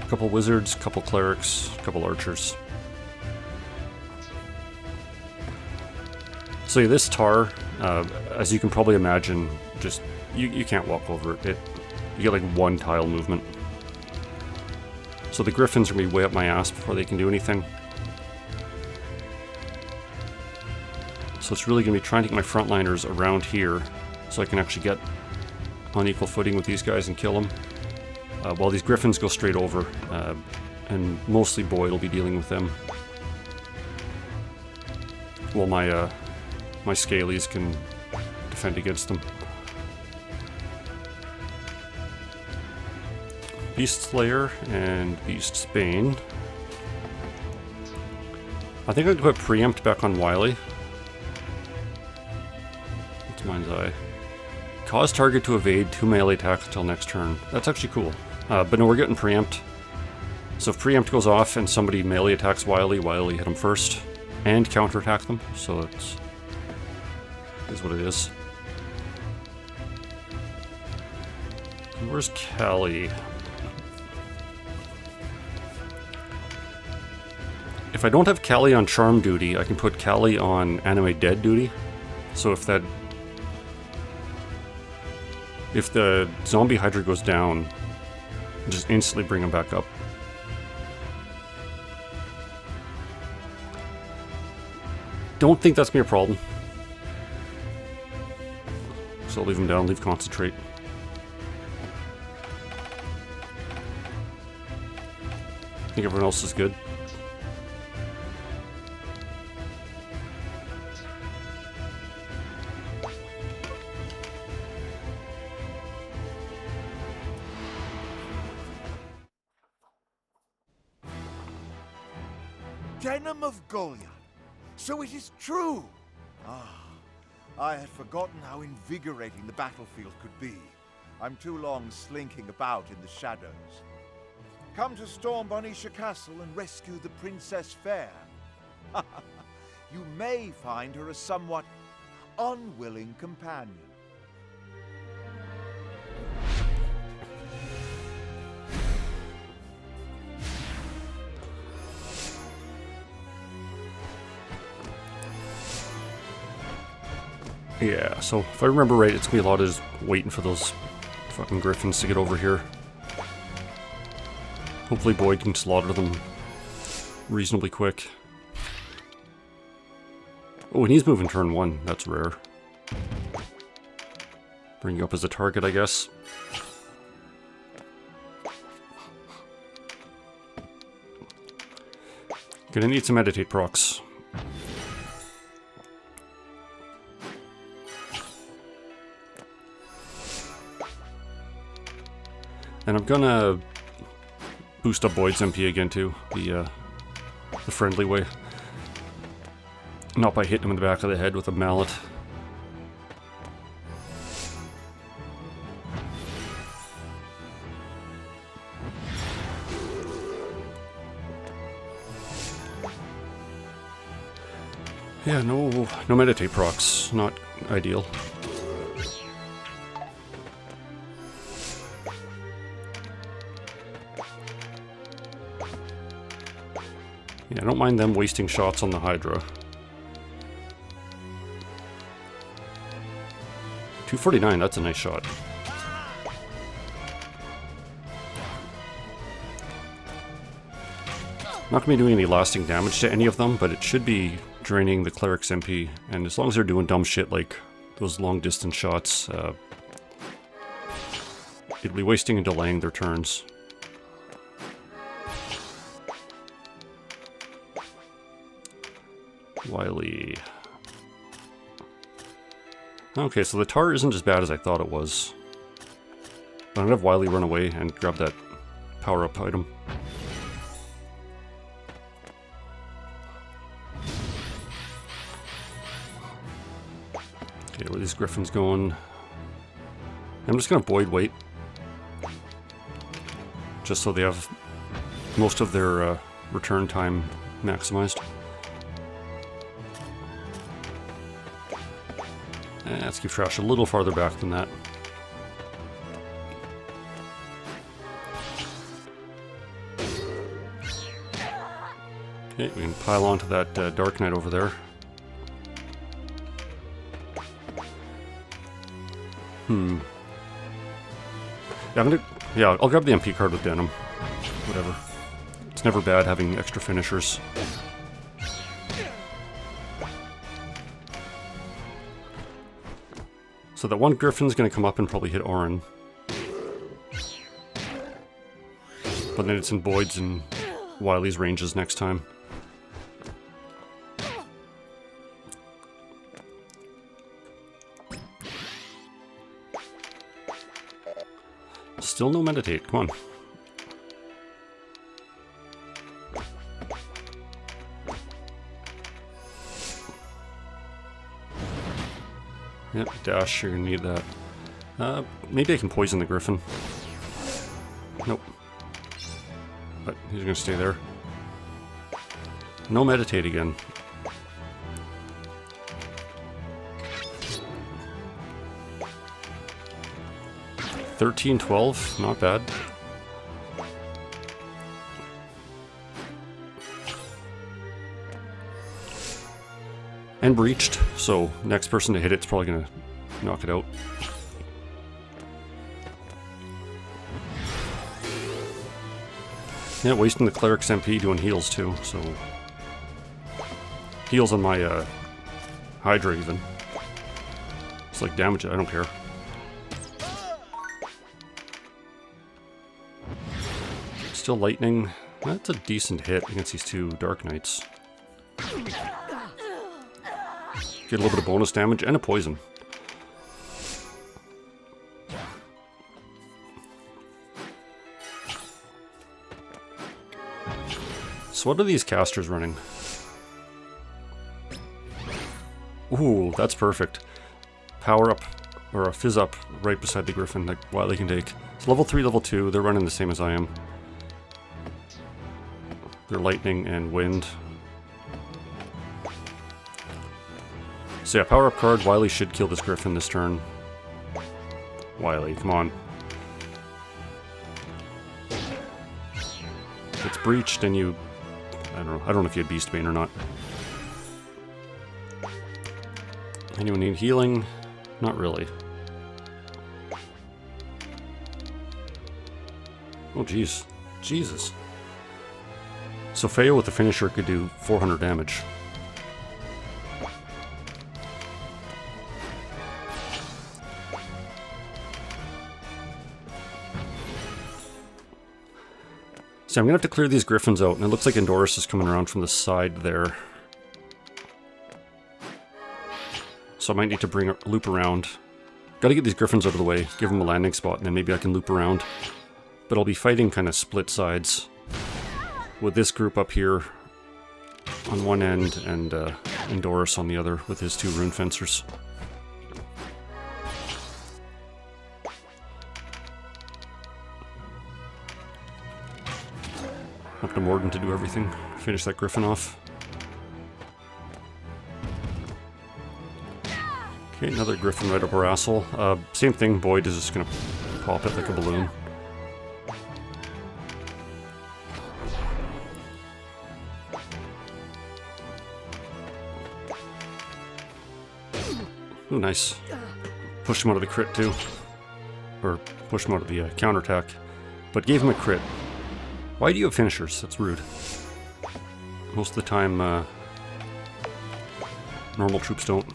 A couple wizards, a couple clerics, a couple archers. So this tar, as you can probably imagine, just you can't walk over it. You get like 1 tile movement. So the Griffins are gonna be way up my ass before they can do anything. So it's really gonna be trying to get my frontliners around here so I can actually get on equal footing with these guys and kill them. While these Griffins go straight over, and mostly Boyd will be dealing with them. While my Scalies can defend against them. Beast Slayer and Beast's Bane. I think I could put Preempt back on Wily. What's Mind's Eye? Cause target to evade 2 melee attacks until next turn. That's actually cool. But no, we're getting Preempt. So if Preempt goes off and somebody melee attacks Wily hit them first. And counterattack them. So it is what it is. Where's Callie? If I don't have Callie on Charm duty, I can put Callie on Animate Dead duty. So if the zombie Hydra goes down, just instantly bring him back up. Don't think that's gonna be a problem. So I'll leave him down, leave Concentrate. I think everyone else is good. Denim of Goliath. So it is true. Ah, I had forgotten how invigorating the battlefield could be. I'm too long slinking about in the shadows. Come to storm Bonisha Castle and rescue the Princess Fair. You may find her a somewhat unwilling companion. Yeah, so if I remember right, it's gonna be a lot of just waiting for those fucking Griffins to get over here. Hopefully Boyd can slaughter them reasonably quick. Oh, and he's moving turn 1. That's rare. Bring you up as a target, I guess. Gonna need some meditate procs. And I'm gonna boost up Boyd's MP again too, the friendly way. Not by hitting him in the back of the head with a mallet. Yeah, no meditate procs, not ideal. Yeah, I don't mind them wasting shots on the Hydra. 249, that's a nice shot. Not going to be doing any lasting damage to any of them, but it should be draining the Cleric's MP. And as long as they're doing dumb shit like those long distance shots. It'll be wasting and delaying their turns. Wily. Okay, so the tar isn't as bad as I thought it was. But I'm gonna have Wily run away and grab that power-up item. Okay, where are these griffins going? I'm just gonna void wait. Just so they have most of their return time maximized. Let's keep trash a little farther back than that. Okay, we can pile onto that Dark Knight over there. Yeah, I'll grab the MP card with Denim. Whatever. It's never bad having extra finishers. So that one Griffin's gonna come up and probably hit Orin. But then it's in Boyd's and Wily's ranges next time. Still no meditate, come on. Yep, dash, you're gonna need that. Maybe I can poison the Griffin. Nope. But he's gonna stay there. No meditate again. $13.12, not bad. And breached, so next person to hit it's probably gonna knock it out. Yeah, wasting the Cleric's MP doing heals too, so... Heals on my Hydra even. It's like damage it, I don't care. Still lightning. That's a decent hit against these two Dark Knights. Get a little bit of bonus damage and a poison. So what are these casters running? Ooh, that's perfect. Power up, or a fizz up right beside the Griffin that Wily can take. It's level 3, level 2, they're running the same as I am. They're lightning and wind. So yeah, power up card, Wily should kill this Griffin this turn. Wily, come on. If it's breached and you... I don't know if you had Beastbane or not. Anyone need healing? Not really. Oh jeez. Jesus. So Feo with the finisher could do 400 damage. So I'm gonna have to clear these Griffins out, and it looks like Endorus is coming around from the side there. So I might need to bring a loop around. Gotta get these Griffins out of the way, give them a landing spot, and then maybe I can loop around. But I'll be fighting kind of split sides. With this group up here on one end, and Endorus on the other with his two Rune Fencers. Up to Morden to do everything. Finish that Griffin off. Okay, another Griffin right up our asshole. Same thing, Boyd is just gonna pop it like a balloon. Ooh, nice. Pushed him out of the crit too. Or pushed him out of the counterattack. But gave him a crit. Why do you have finishers? That's rude. Most of the time, normal troops don't.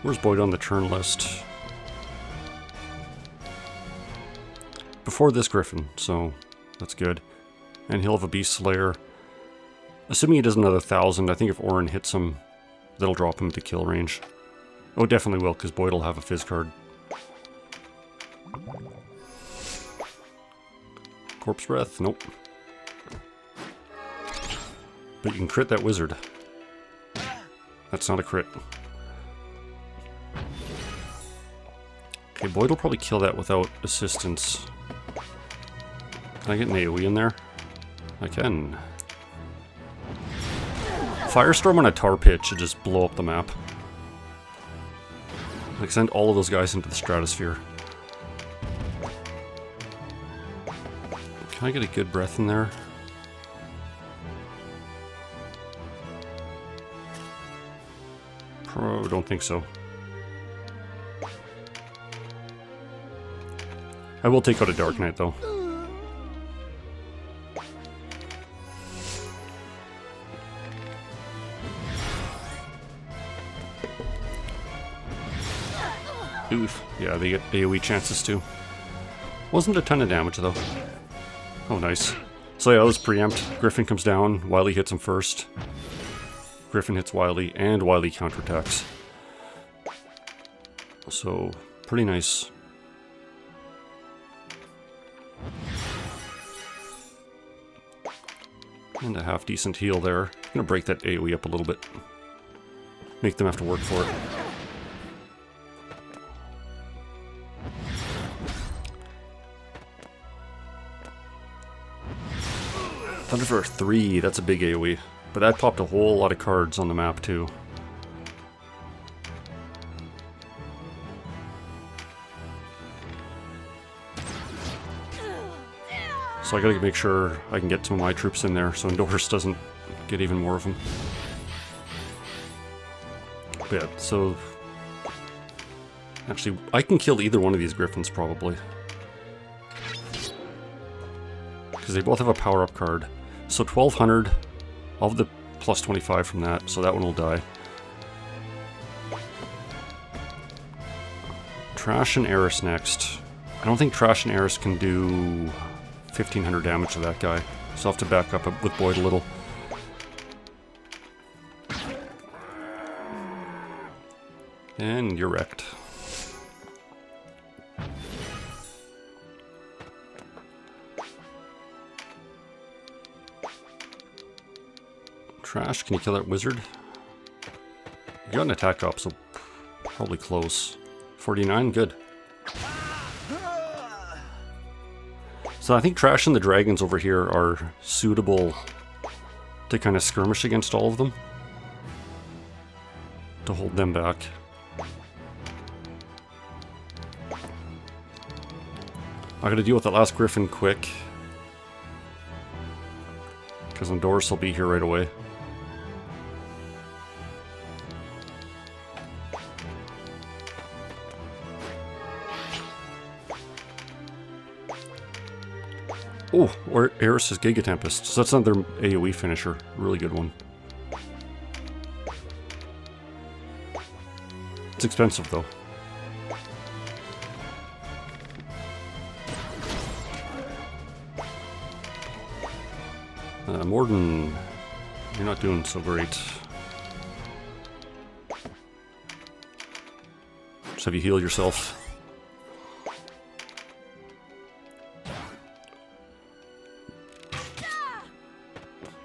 Where's Boyd on the turn list? Before this Griffin, so that's good. And he'll have a Beast Slayer. Assuming he does another 1,000, I think if Orin hits him, that'll drop him to kill range. Oh, definitely will, because Boyd will have a Fizz card. Corpse Breath? Nope. But you can crit that wizard. That's not a crit. Okay, Boyd will probably kill that without assistance. Can I get an AoE in there? I can. Firestorm on a tar pit should just blow up the map. Like, send all of those guys into the stratosphere. Can I get a good breath in there? Don't think so. I will take out a Dark Knight though. Oof. Yeah, they get AoE chances too. Wasn't a ton of damage though. Oh, nice. So yeah, that was preempt. Griffin comes down, Wily hits him first. Griffin hits Wily, and Wily counterattacks. So, pretty nice. And a half decent heal there. I'm gonna break that AoE up a little bit. Make them have to work for it. Thunder for 3, that's a big AoE. But that popped a whole lot of cards on the map too. So I gotta make sure I can get some of my troops in there so Endorse doesn't get even more of them. But yeah, so... Actually, I can kill either one of these Griffins probably. Because they both have a power-up card. So 1200, I'll have the plus 25 from that, so that one will die. Trash and Eris next. I don't think Trash and Eris can do 1500 damage to that guy, so I'll have to back up with Boyd a little. And you're wrecked. Trash, can you kill that wizard? You got an attack up, so probably close. 49, good. So I think Trash and the dragons over here are suitable to kind of skirmish against all of them. To hold them back. I gotta deal with that last Griffin quick. Because Endorse will be here right away. Oh, or Eris's Giga Tempest. So that's another AoE finisher. Really good one. It's expensive though. Morden, you're not doing so great. Just have you heal yourself.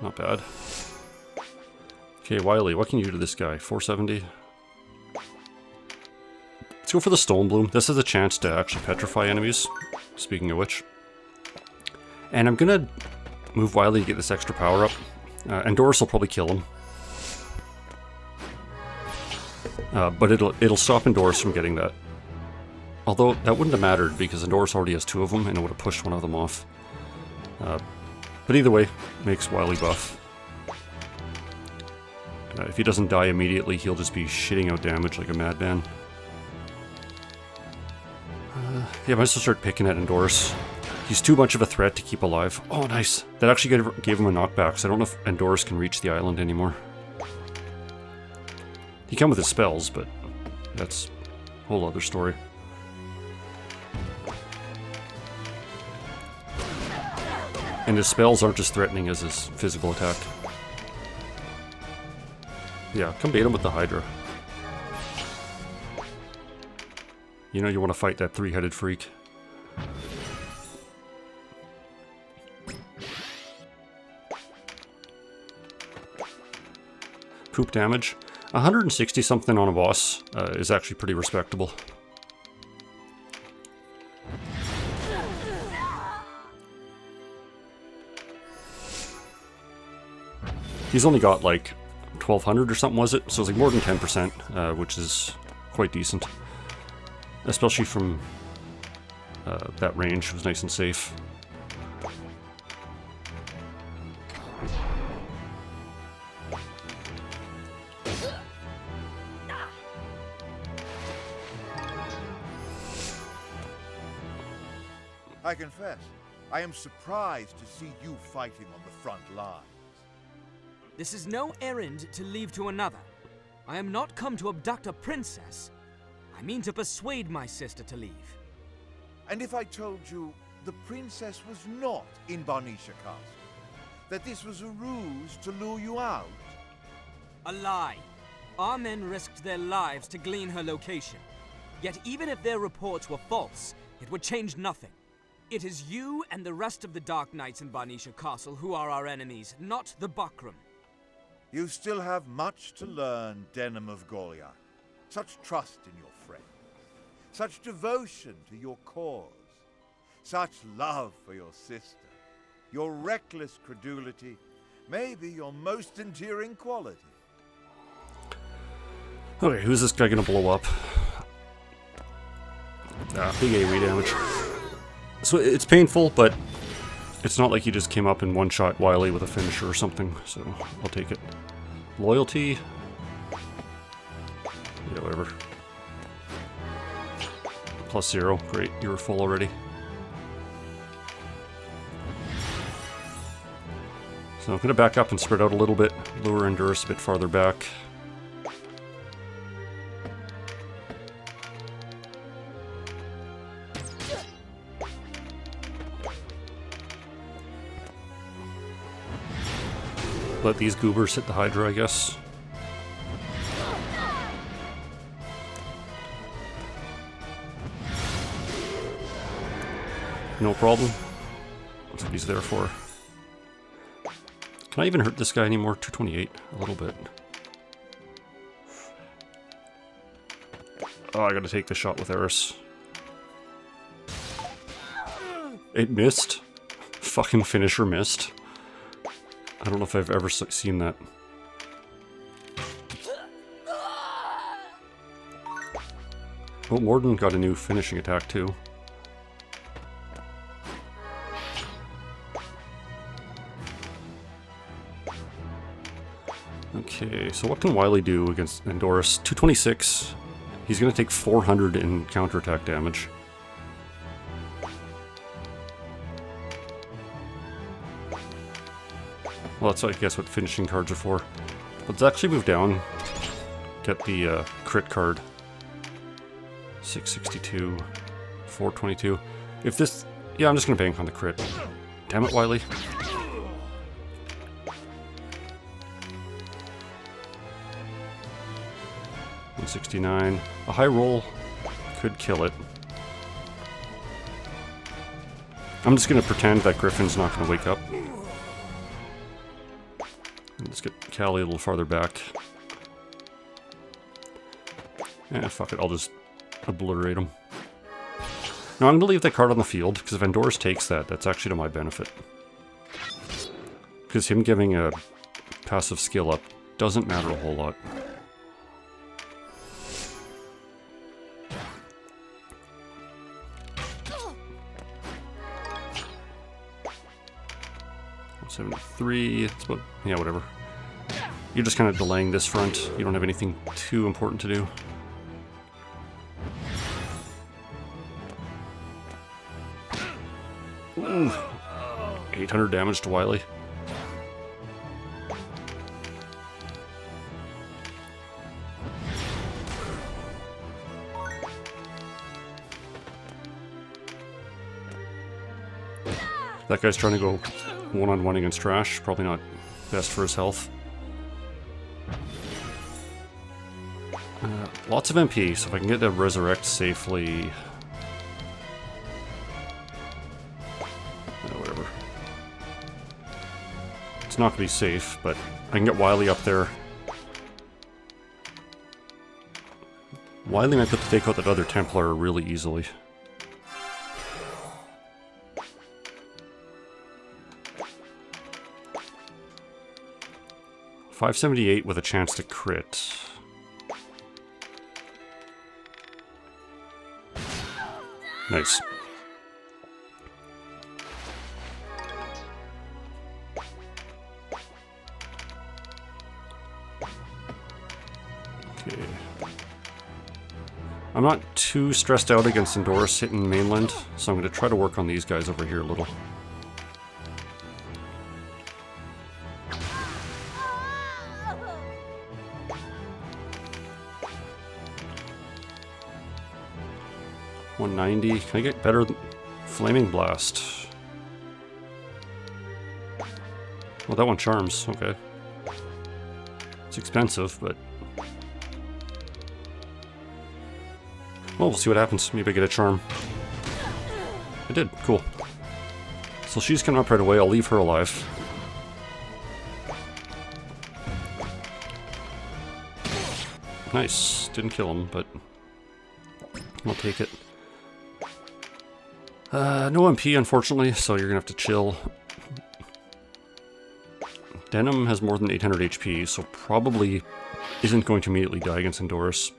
Not bad. Okay, Wily, what can you do to this guy? 470? Let's go for the Stone Bloom. This is a chance to actually petrify enemies, speaking of which. And I'm gonna move Wily to get this extra power up. Endorse will probably kill him. But it'll stop Endorse from getting that. Although, that wouldn't have mattered because Endorse already has 2 of them and it would have pushed one of them off. But either way, makes Wily buff. If he doesn't die immediately, he'll just be shitting out damage like a madman. Yeah, I might as well start picking at Endorse. He's too much of a threat to keep alive. Oh, nice. That actually gave him a knockback, so I don't know if Endorse can reach the island anymore. He can with his spells, but that's a whole other story. And his spells aren't as threatening as his physical attack. Yeah, come bait him with the Hydra. You know you want to fight that three-headed freak. Poop damage. 160 something on a boss is actually pretty respectable. He's only got like 1200 or something, was it? So it's like more than 10%, which is quite decent. Especially from that range, it was nice and safe. I confess, I am surprised to see you fighting on the front line. This is no errand to leave to another. I am not come to abduct a princess. I mean to persuade my sister to leave. And if I told you the princess was not in Barnisha Castle, that this was a ruse to lure you out? A lie. Our men risked their lives to glean her location. Yet even if their reports were false, it would change nothing. It is you and the rest of the Dark Knights in Barnisha Castle who are our enemies, not the Bakram. You still have much to learn, Denim of Goliath. Such trust in your friend, such devotion to your cause, such love for your sister. Your reckless credulity may be your most endearing quality. Okay, who's this guy gonna blow up? Big AoE damage. So it's painful, but it's not like he just came up and one-shot Wily with a finisher or something, so I'll take it. Loyalty. Yeah, whatever. +0. Great, you were full already. So I'm going to back up and spread out a little bit. Lure Endurance a bit farther back. Let these goobers hit the Hydra, I guess. No problem. That's what he's there for. Can I even hurt this guy anymore? 228, a little bit. Oh, I gotta take the shot with Eris. It missed. Fucking finisher missed. I don't know if I've ever seen that. Oh, Morden got a new finishing attack too. Okay, so what can Wily do against Endorus? 226. He's going to take 400 in counterattack damage. Well, that's, I guess, what finishing cards are for. Let's actually move down. Get the crit card. 662. 422. If this... Yeah, I'm just going to bank on the crit. Damn it, Wily. 169. A high roll could kill it. I'm just going to pretend that Griffin's not going to wake up. Let's get Callie a little farther back. Fuck it, I'll just obliterate him. No, I'm going to leave that card on the field, because if Endorus takes that, that's actually to my benefit. Because him giving a passive skill up doesn't matter a whole lot. $73, it's about, yeah, whatever. You're just kind of delaying this front. You don't have anything too important to do. Ooh. 800 damage to Wily. That guy's trying to go one-on-one against Trash. Probably not best for his health. Lots of MP, so if I can get to Resurrect safely... whatever. It's not going to be safe, but I can get Wily up there. Wily might be able to take out that other Templar really easily. $578 with a chance to crit. Nice. Okay. I'm not too stressed out against Endorus hitting mainland, so I'm going to try to work on these guys over here a little. $190. Can I get better Flaming Blast? Well, that one charms. Okay. It's expensive, but... well, we'll see what happens. Maybe I get a charm. I did. Cool. So she's coming up right away. I'll leave her alive. Nice. Didn't kill him, but... I'll take it. No MP, unfortunately, so you're gonna have to chill. Denim has more than 800 HP, so probably isn't going to immediately die against Endorus.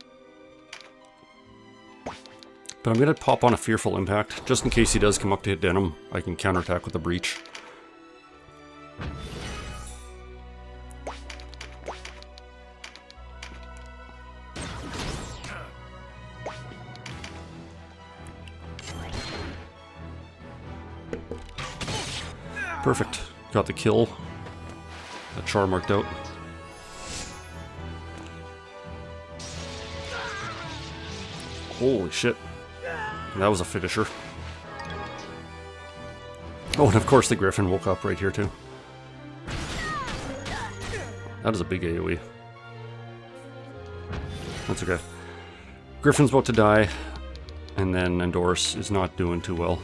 But I'm gonna pop on a Fearful Impact, just in case he does come up to hit Denim. I can counterattack with a Breach. Perfect. Got the kill. That charm worked out. Holy shit. That was a finisher. Oh, and of course the Griffin woke up right here too. That is a big AoE. That's okay. Griffin's about to die, and then Endorus is not doing too well.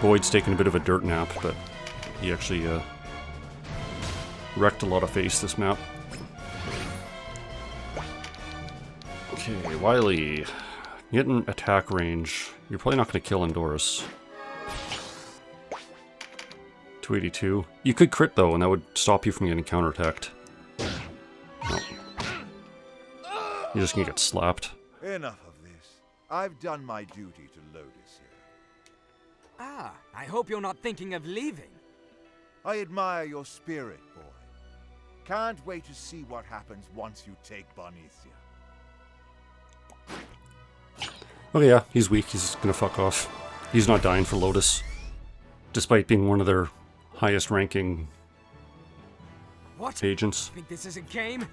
Boyd's taking a bit of a dirt nap, but he actually wrecked a lot of face this map. Okay, Wily. Getting attack range. You're probably not going to kill Endorus. 282. You could crit though, and that would stop you from getting counterattacked. No. You're just going to get slapped. Enough of this. I've done my duty to Lotus here. Ah, I hope you're not thinking of leaving. I admire your spirit, boy. Can't wait to see what happens once you take Barnicia. Okay, yeah, he's weak. He's gonna fuck off. He's not dying for Lotus, despite being one of their highest ranking What? agents. Think this is a game?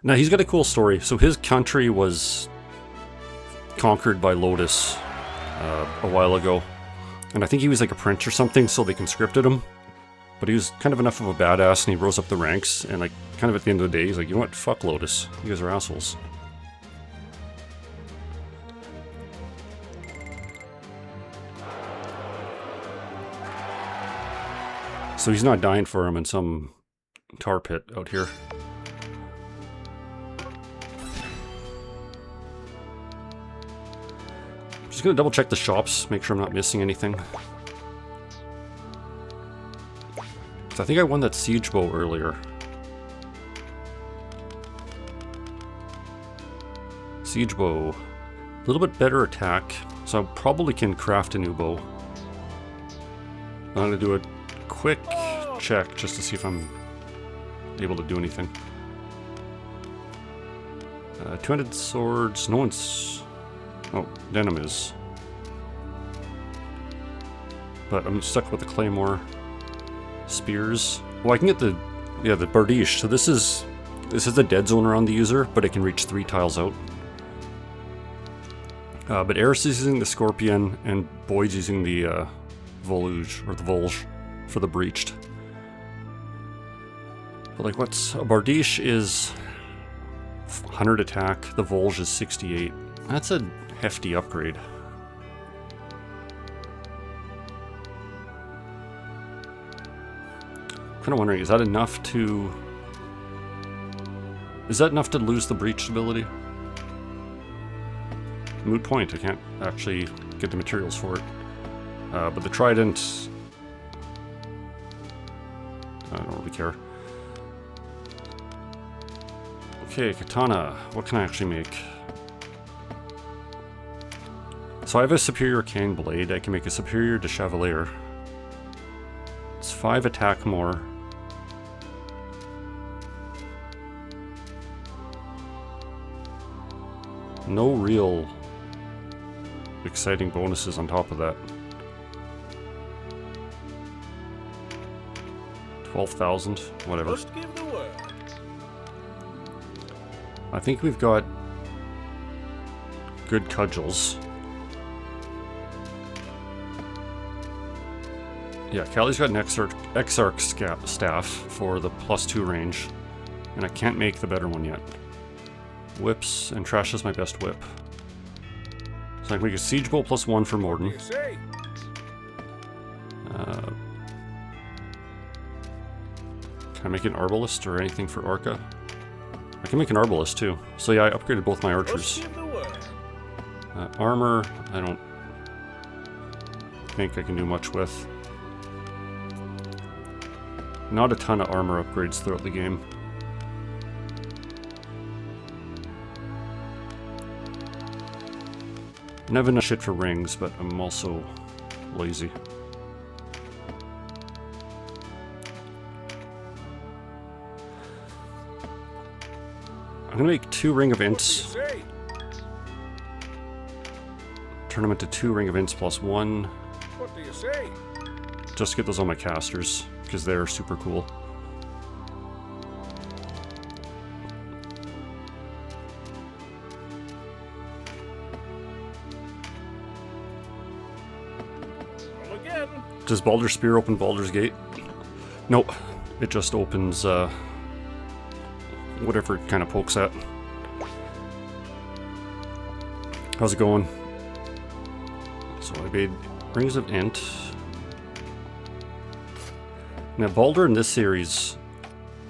Now, he's got a cool story. So his country was conquered by Lotus a while ago. And I think he was like a prince or something, so they conscripted him. But he was kind of enough of a badass, and he rose up the ranks, and like, kind of at the end of the day, he's like, you know what, fuck Lotus. You guys are assholes. So he's not dying for him in some tar pit out here. Just gonna double check the shops, make sure I'm not missing anything. 'Cause I think I won that siege bow earlier. Siege bow. A little bit better attack, so I probably can craft a new bow. I'm gonna do a quick check just to see if I'm able to do anything. 200 swords, no one's... oh, Denim is. But I'm stuck with the Claymore. Spears. Well, I can get the... yeah, the Bardiche. So this is the dead zone around the user, but it can reach 3 tiles out. But Eris is using the Scorpion, and Boyd's using the Volage, or the Volge, for the Breached. But like, what's... a Bardiche is 100 attack, the Volge is 68. That's a hefty upgrade. Kind of wondering, is that enough to... is that enough to lose the Breached ability? Moot point, I can't actually get the materials for it. But the Trident... I don't really care. Okay, Katana. What can I actually make? So I have a Superior Cane Blade. I can make a Superior de Chevalier. It's 5 attack more. No real exciting bonuses on top of that. 12,000, whatever. Just give the word. I think we've got good cudgels. Yeah, Callie's got an Exarch staff for the +2 range, and I can't make the better one yet. Whips, and Trash is my best whip. So I can make a Siege Bolt +1 for Morden. Can I make an Arbalist or anything for Orca? I can make an Arbalist too. So yeah, I upgraded both my archers. Armor, I don't think I can do much with. Not a ton of armor upgrades throughout the game. I have enough shit for rings, but I'm also lazy. I'm gonna make 2 Ring of Ints. Turn them into 2 Ring of Ints +1. What do you say? Just to get those on my casters, because they're super cool. Does Baldur's Spear open Baldur's Gate? Nope. It just opens whatever it kind of pokes at. How's it going? So I made Rings of Int. Now Baldur in this series,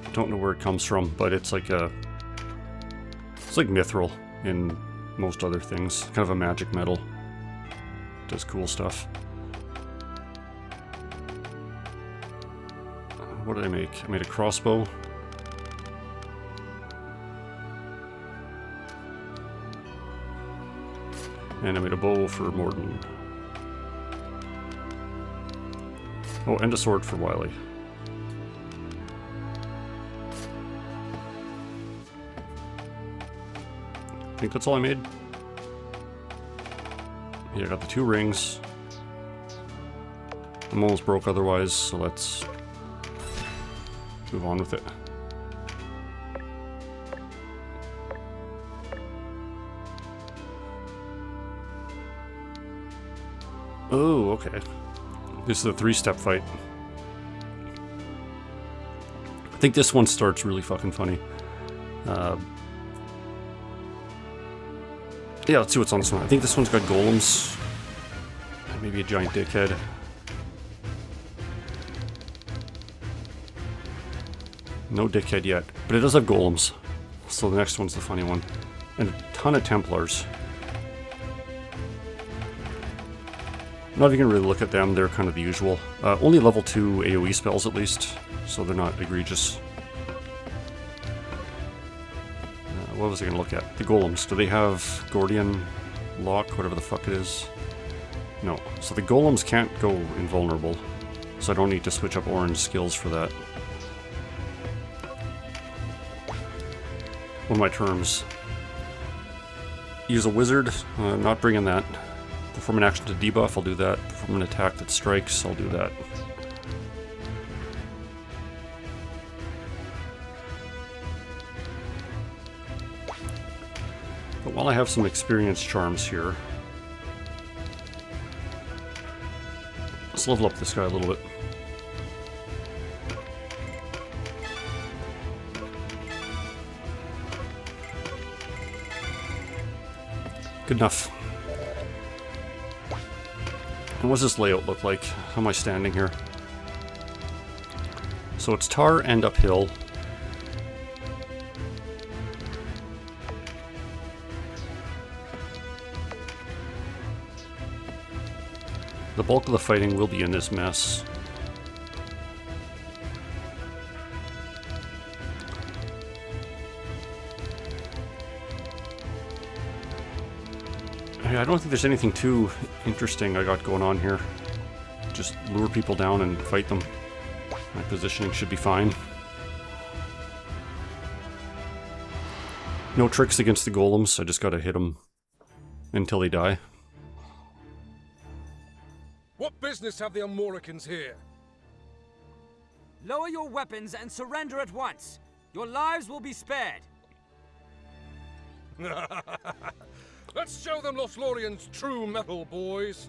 I don't know where it comes from, but it's like it's like Mithril in most other things. Kind of a magic metal. Does cool stuff. What did I make? I made a crossbow. And I made a bow for Morden. Oh, and a sword for Wily. I think that's all I made. Yeah, I got the 2 rings. I'm almost broke otherwise, so let's move on with it. Oh, okay. This is a 3-step fight. I think this one starts really fucking funny. Yeah, let's see what's on this one. I think this one's got golems. And maybe a giant dickhead. No dickhead yet, but it does have golems. So the next one's the funny one. And a ton of Templars. I'm not even gonna really look at them, they're kind of the usual. Only level 2 AoE spells at least, so they're not egregious. What was I gonna look at? The golems. Do they have Gordian Lock, whatever the fuck it is? No. So the golems can't go invulnerable, so I don't need to switch up orange skills for that. One of my terms. Use a wizard, not bringing that. Perform an action to debuff, I'll do that. Perform an attack that strikes, I'll do that. But while I have some experience charms here, Let's level up this guy a little bit. Good enough. And what does this layout look like? How am I standing here? So it's tar and uphill. The bulk of the fighting will be in this mess. I don't think there's anything too interesting I got going on here. Just lure people down and fight them. My positioning should be fine. No tricks against the golems, I just gotta hit them until they die. What business have the Amoricans here? Lower your weapons and surrender at once. Your lives will be spared. Let's show them Lothlorien's true metal, boys.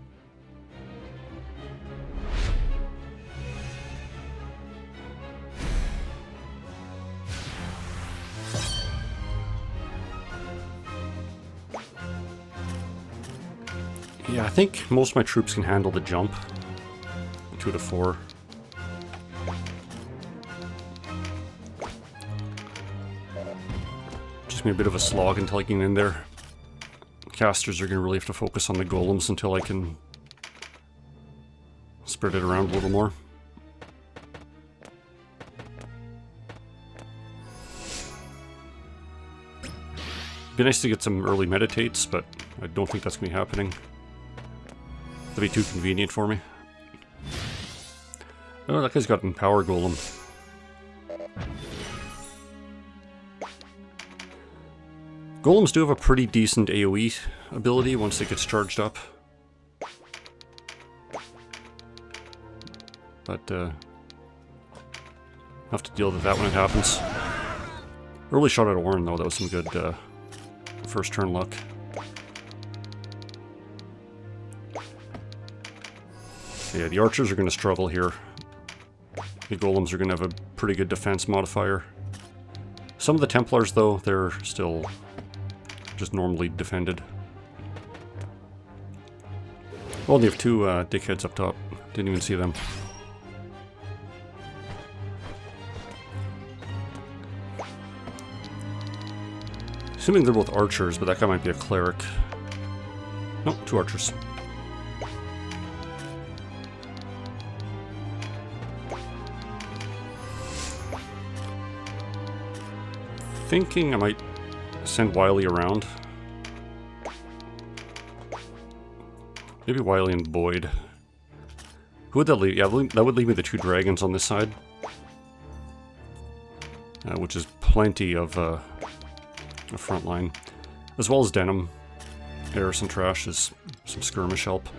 Yeah, I think most of my troops can handle the jump. 2 to 4. Just me a bit of a slog until I can get in there. Casters are going to really have to focus on the golems until I can spread it around a little more. Be nice to get some early meditates, but I don't think that's going to be happening. That'd be too convenient for me. Oh, that guy's got an power golem. Golems do have a pretty decent AoE ability once it gets charged up. But, I'll have to deal with that when it happens. Early shot at Orin, though, that was some good, first turn luck. Yeah, the archers are going to struggle here. The golems are going to have a pretty good defense modifier. Some of the Templars, though, they're still just normally defended. Oh, they have 2 dickheads up top. Didn't even see them. Assuming they're both archers, but that guy might be a cleric. Nope, 2 archers. Thinking I might send Wily around. Maybe Wily and Boyd. Who would that leave? Yeah, that would leave me the 2 dragons on this side. Which is plenty of a front line. As well as Denim. Eris and Trash is some skirmish help.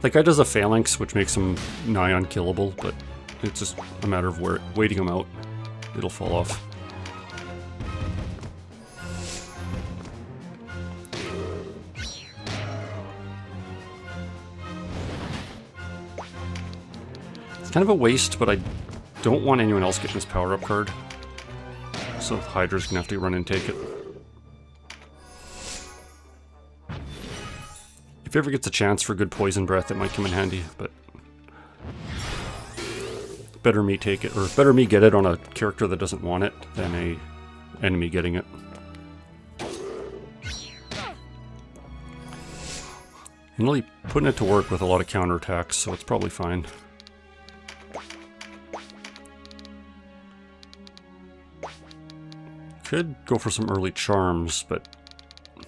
That guy does a phalanx, which makes him nigh unkillable, but it's just a matter of waiting him out. It'll fall off. It's kind of a waste, but I don't want anyone else getting this power-up card. So Hydra's gonna have to run and take it. If he ever gets a chance for good poison breath, it might come in handy, but better me take it, or better me get it on a character that doesn't want it than a enemy getting it. And really putting it to work with a lot of counterattacks, so it's probably fine. Could go for some early charms, but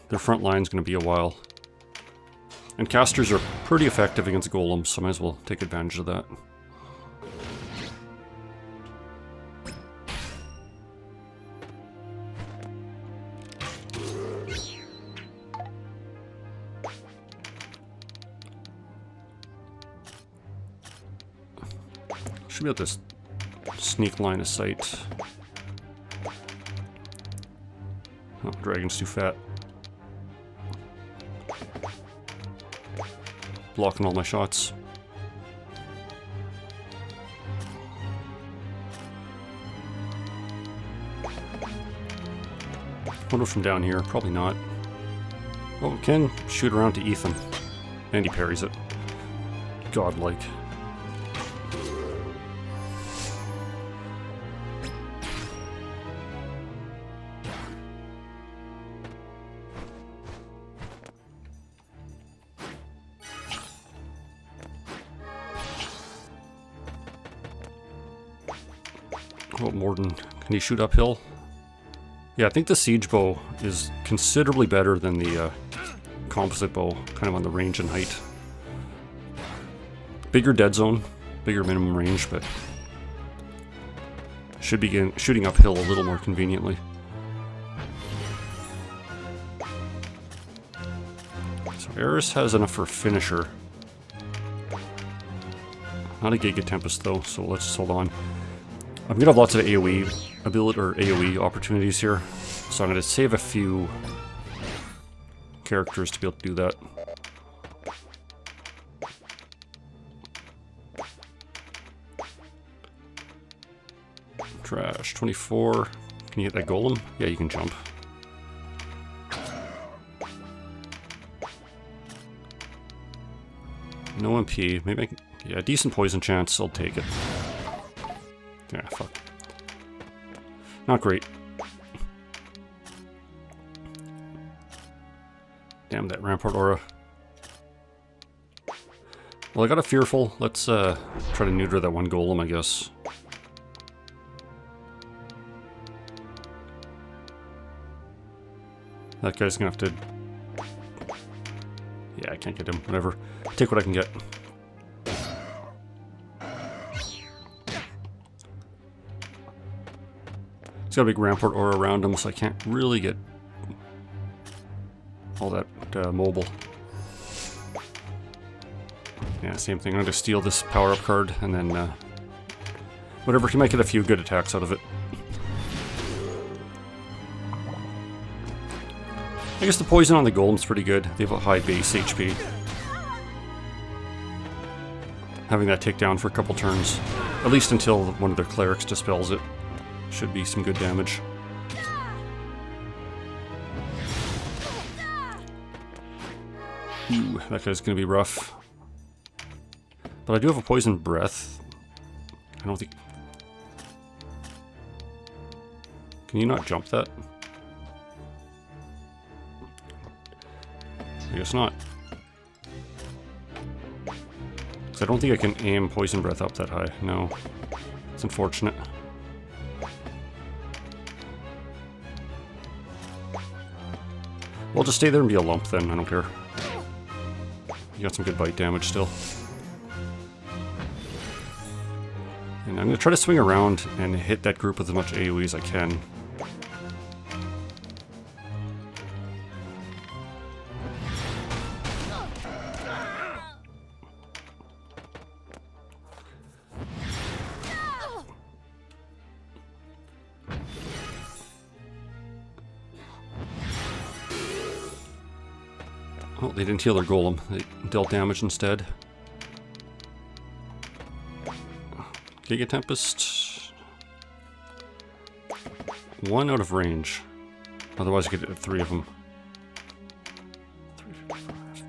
their front line's going to be a while. And casters are pretty effective against golems, so I might as well take advantage of that. Should be able to sneak line of sight. Oh, dragon's too fat. blocking all my shots. Wonder from down here. Probably not. Oh, we can shoot around to Ethan. And he parries it. Godlike. Oh, Morden. Can he shoot uphill? Yeah, I think the siege bow is considerably better than the composite bow, kind of on the range and height. Bigger dead zone, bigger minimum range, but should be shooting uphill a little more conveniently. So Eris has enough for finisher. Not a Giga Tempest though, so let's just hold on. I'm gonna have lots of AoE ability or AoE opportunities here, so I'm gonna save a few characters to be able to do that. Trash 24. Can you hit that golem? Yeah, you can jump. No MP. Maybe I can. Yeah, decent poison chance. I'll take it. Yeah, fuck. Not great. Damn that Rampart Aura. Well, I got a Fearful. Let's try to neuter that one golem, I guess. That guy's gonna have to... Yeah, I can't get him. Whatever. Take what I can get. He's got a big Rampart Aura around him, so I can't really get all that mobile. Yeah, same thing. I'm going to steal this power-up card, and then whatever, he might get a few good attacks out of it. I guess the poison on the golem's pretty good. They have a high base HP. Having that take down for a couple turns, at least until one of their clerics dispels it. Should be some good damage. Ooh, that guy's gonna be rough. But I do have a poison breath. I don't think... Can you not jump that? I guess not. Because I don't think I can aim poison breath up that high. No. It's unfortunate. Well, just stay there and be a lump then, I don't care. You got some good bite damage still. And I'm going to try to swing around and hit that group with as much AoE as I can. Oh, they didn't heal their golem. They dealt damage instead. Giga Tempest. 1 out of range. Otherwise I could hit 3 of them. 355.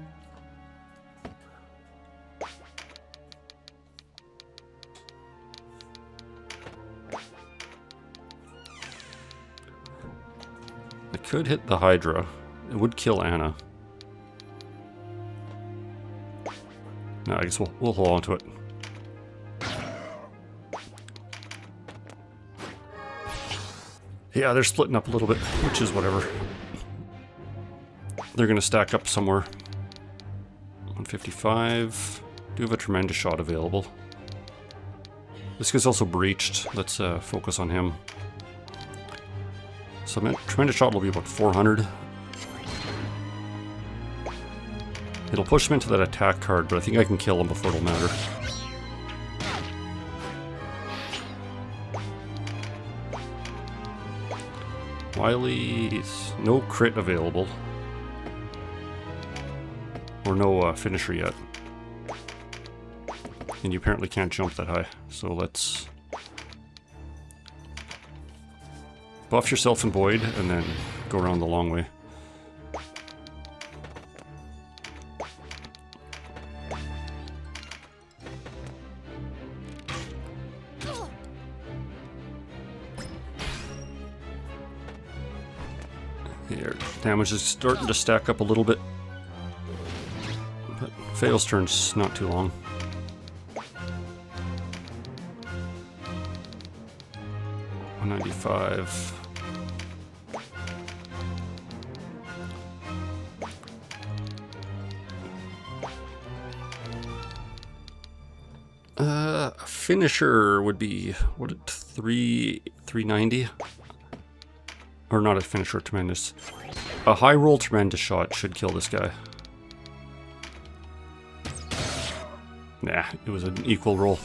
I could hit the Hydra. It would kill Anna. No, I guess we'll hold on to it. Yeah, they're splitting up a little bit, which is whatever. They're going to stack up somewhere. 155. Do have a tremendous shot available. This guy's also breached. Let's focus on him. So tremendous shot will be about 400. It'll push him into that attack card, but I think I can kill him before it'll matter. Wily's no crit available. Or no finisher yet. And you apparently can't jump that high. So let's buff yourself in Void and then go around the long way. Here, damage is starting to stack up a little bit. But Fail's turn's not too long. $195. A finisher would be what, 390? Or not a finisher, tremendous. A high roll tremendous shot should kill this guy. Nah, it was an equal roll.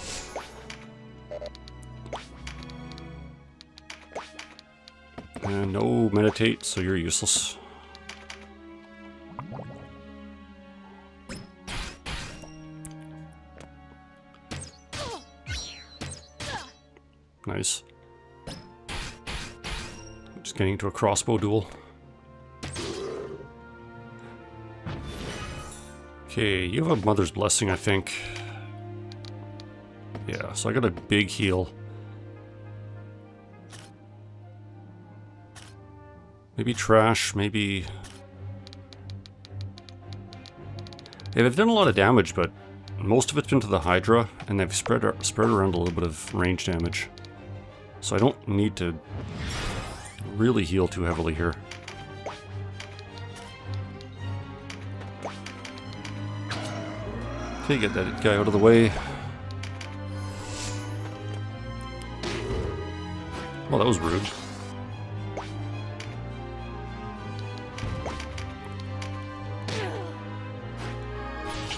And no meditate, so you're useless. Nice. Just getting into a crossbow duel. Okay, you have a Mother's Blessing, I think. Yeah, so I got a big heal. Maybe trash, maybe... Yeah, they've done a lot of damage, but most of it's been to the Hydra, and they've spread around a little bit of range damage. So I don't need to really heal too heavily here. Okay, get that guy out of the way. Well, that was rude.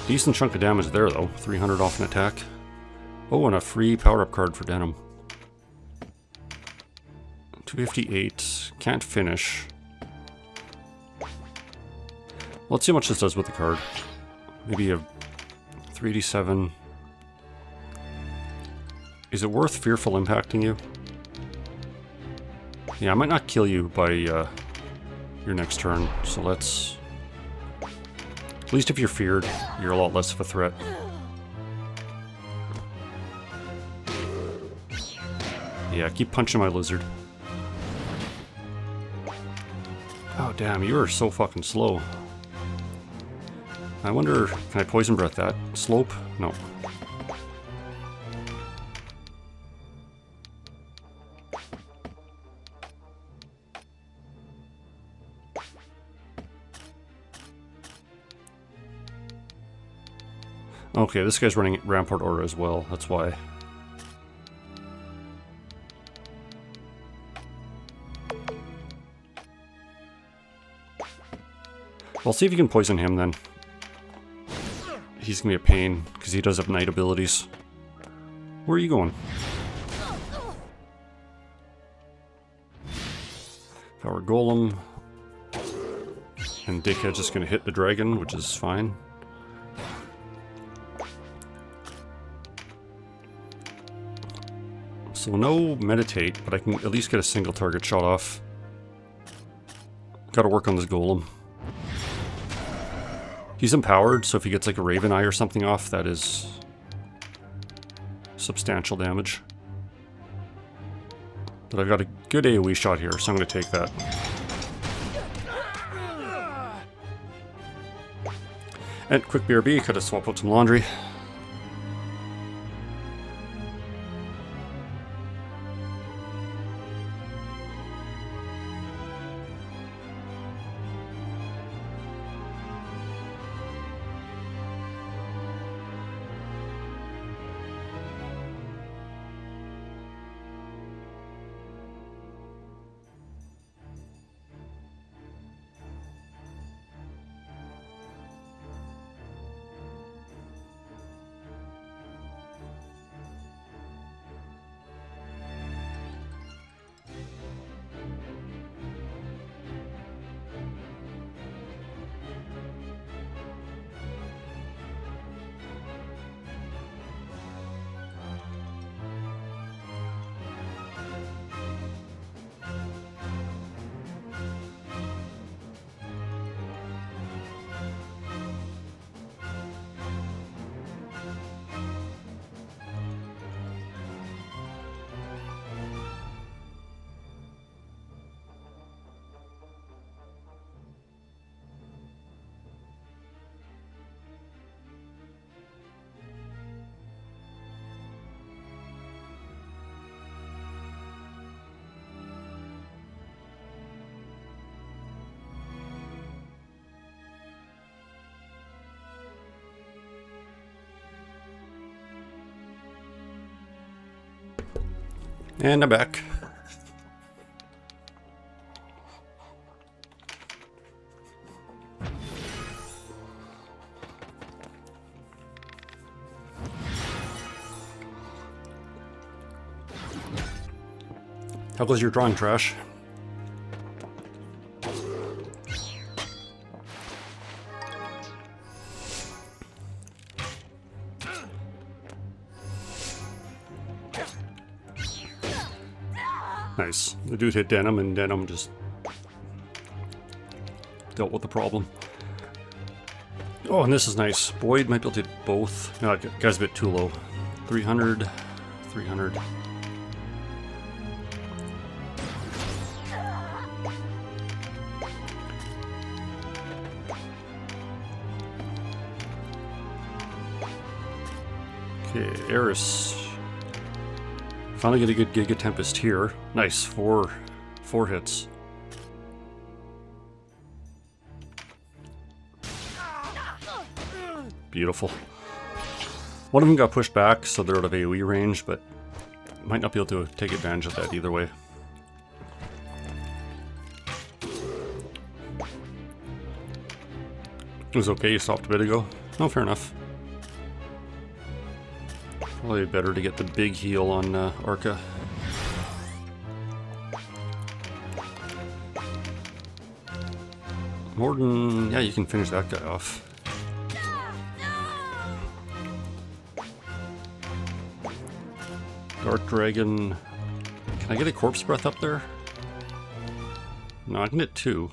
Decent chunk of damage there, though. 300 off an attack. Oh, and a free power-up card for Denim. 258. Can't finish. Let's see how much this does with the card. Maybe a 3d7. Is it worth Fearful impacting you? Yeah, I might not kill you by your next turn, so let's... At least if you're feared, you're a lot less of a threat. Yeah, keep punching my lizard. Oh damn, you are so fucking slow. I wonder, can I Poison Breath that? Slope? No. Okay, this guy's running Rampart Aura as well, that's why. I'll see if you can poison him then. He's gonna be a pain, because he does have night abilities. Where are you going? Power Golem. And Dickhead's just gonna hit the dragon, which is fine. So no meditate, but I can at least get a single target shot off. Gotta work on this golem. He's empowered, so if he gets like a Raven Eye or something off, that is substantial damage. But I've got a good AoE shot here, so I'm gonna take that. And quick BRB, could have swapped out some laundry. And I'm back. How goes your drawing, Trash? Nice. The dude hit Denim, and Denim just dealt with the problem. Oh, and this is nice. Boyd might be able to hit both. No, guy's a bit too low. 300, 300. Okay, Eris. Finally get a good Giga Tempest here. Nice, four hits. Beautiful. One of them got pushed back, so they're out of AoE range, but might not be able to take advantage of that either way. It was okay, you stopped a bit ago. No, fair enough. Probably better to get the big heal on Arca. Morden, yeah, you can finish that guy off. Dark Dragon. Can I get a Corpse Breath up there? No, I can hit 2.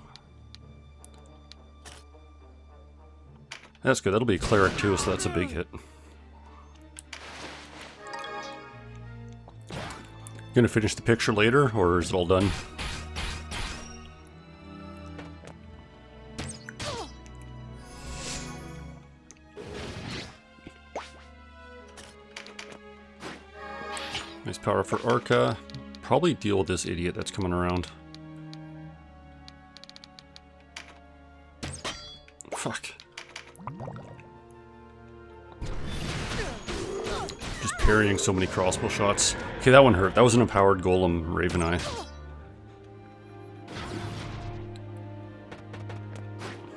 That's good, that'll be a Cleric too, so that's a big hit. Gonna finish the picture later, or is it all done? Nice power for Arca. Probably deal with this idiot that's coming around. Fuck. Just parrying so many crossbow shots. Okay, that one hurt. That was an empowered Golem Raven Eye.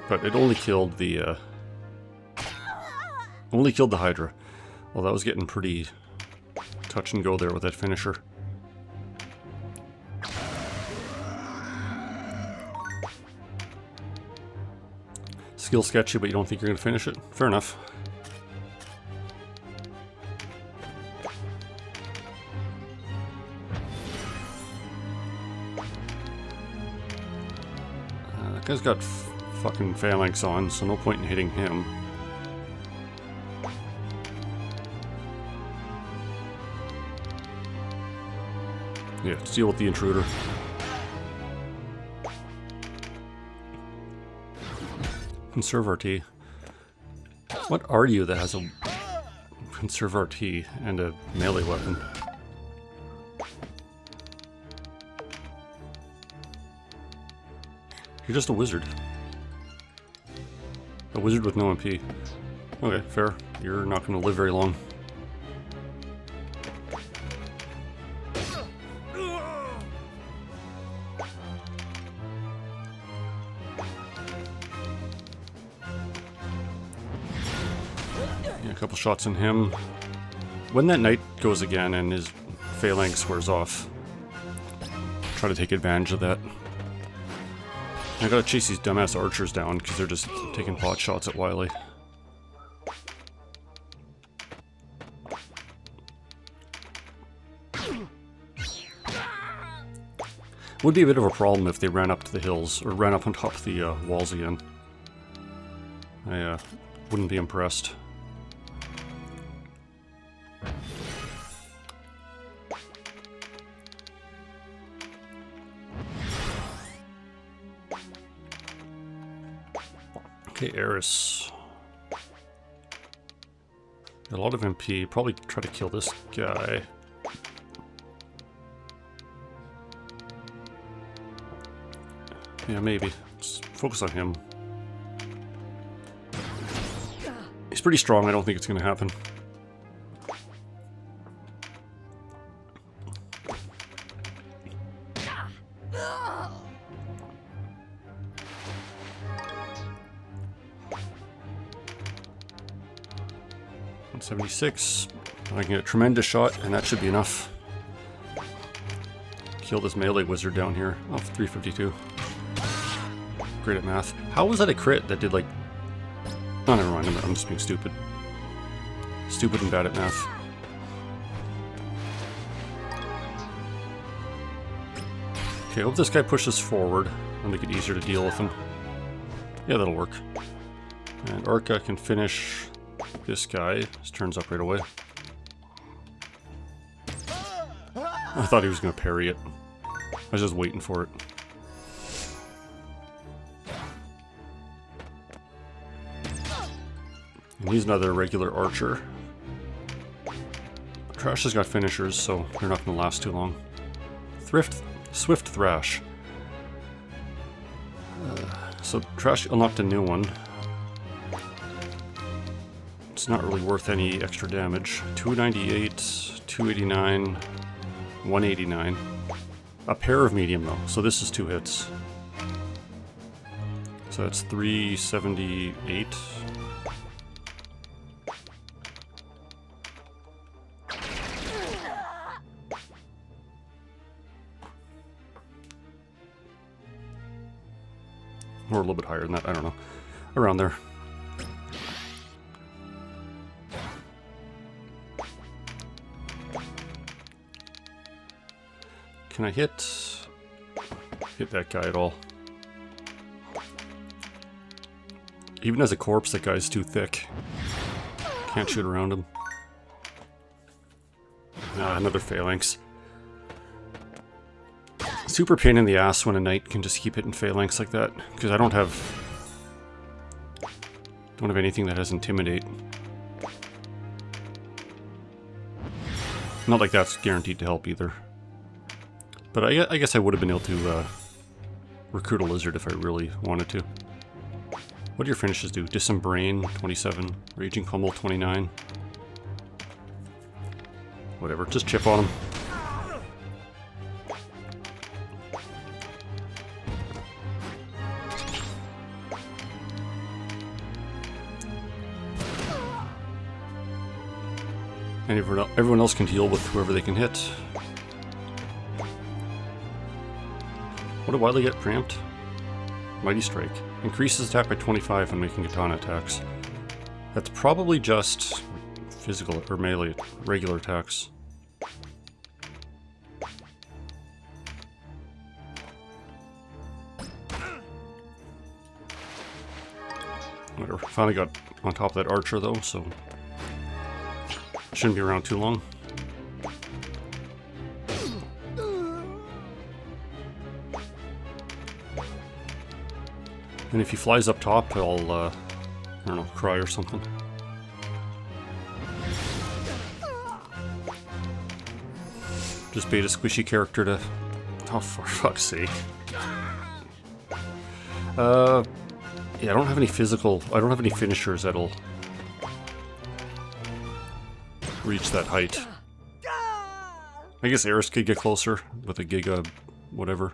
But it only killed the Hydra. Well, that was getting pretty touch and go there with that finisher. Skill sketchy, but you don't think you're going to finish it? Fair enough. That guy's got fucking phalanx on, so no point in hitting him. Yeah, let's deal with the intruder. Conserve RT. What are you that has a Conserve RT and a melee weapon? You're just a wizard. A wizard with no MP. Okay, fair. You're not going to live very long. Yeah, a couple shots on him. When that knight goes again and his phalanx wears off, try to take advantage of that. I gotta chase these dumbass archers down because they're just taking pot shots at Wily. Would be a bit of a problem if they ran up to the hills, or ran up on top of the walls again. I wouldn't be impressed. Okay, Eris. A lot of MP. Probably try to kill this guy. Yeah, maybe. Just focus on him. He's pretty strong. I don't think it's going to happen. 176. I can get a tremendous shot, and that should be enough. Kill this melee wizard down here. Oh, 352. Great at math. How was that a crit that did like... Oh, never mind. I'm just being stupid. Stupid and bad at math. Okay, I hope this guy pushes forward. I'll make it easier to deal with him. Yeah, that'll work. And Orca can finish this guy. Just turns up right away. I thought he was going to parry it. I was just waiting for it. And he's another regular archer. Trash has got finishers, so they're not going to last too long. Swift Thrash. So Trash unlocked a new one. It's not really worth any extra damage. 298, 289, 189. A pair of medium though, so this is 2 hits. So that's 378. Or a little bit higher than that, I don't know. Around there. Can I hit that guy at all? Even as a corpse, that guy's too thick. Can't shoot around him. Another phalanx. Super pain in the ass when a knight can just keep hitting phalanx like that, because I don't have anything that has intimidate. Not like that's guaranteed to help either. But I guess I would have been able to recruit a lizard if I really wanted to. What do your finishes do? Dismembrain, 27. Raging Pummel, 29. Whatever, just chip on him. And everyone else can deal with whoever they can hit. What did Wildly get cramped? Mighty Strike. Increases attack by 25 when making katana attacks. That's probably just physical or melee, regular attacks. Whatever. Finally got on top of that archer though, so shouldn't be around too long. And if he flies up top, I'll, I don't know, cry or something. Just bait a squishy character to... Oh, for fuck's sake. Yeah, I don't have any physical... I don't have any finishers that'll reach that height. I guess Eris could get closer with a Giga... whatever.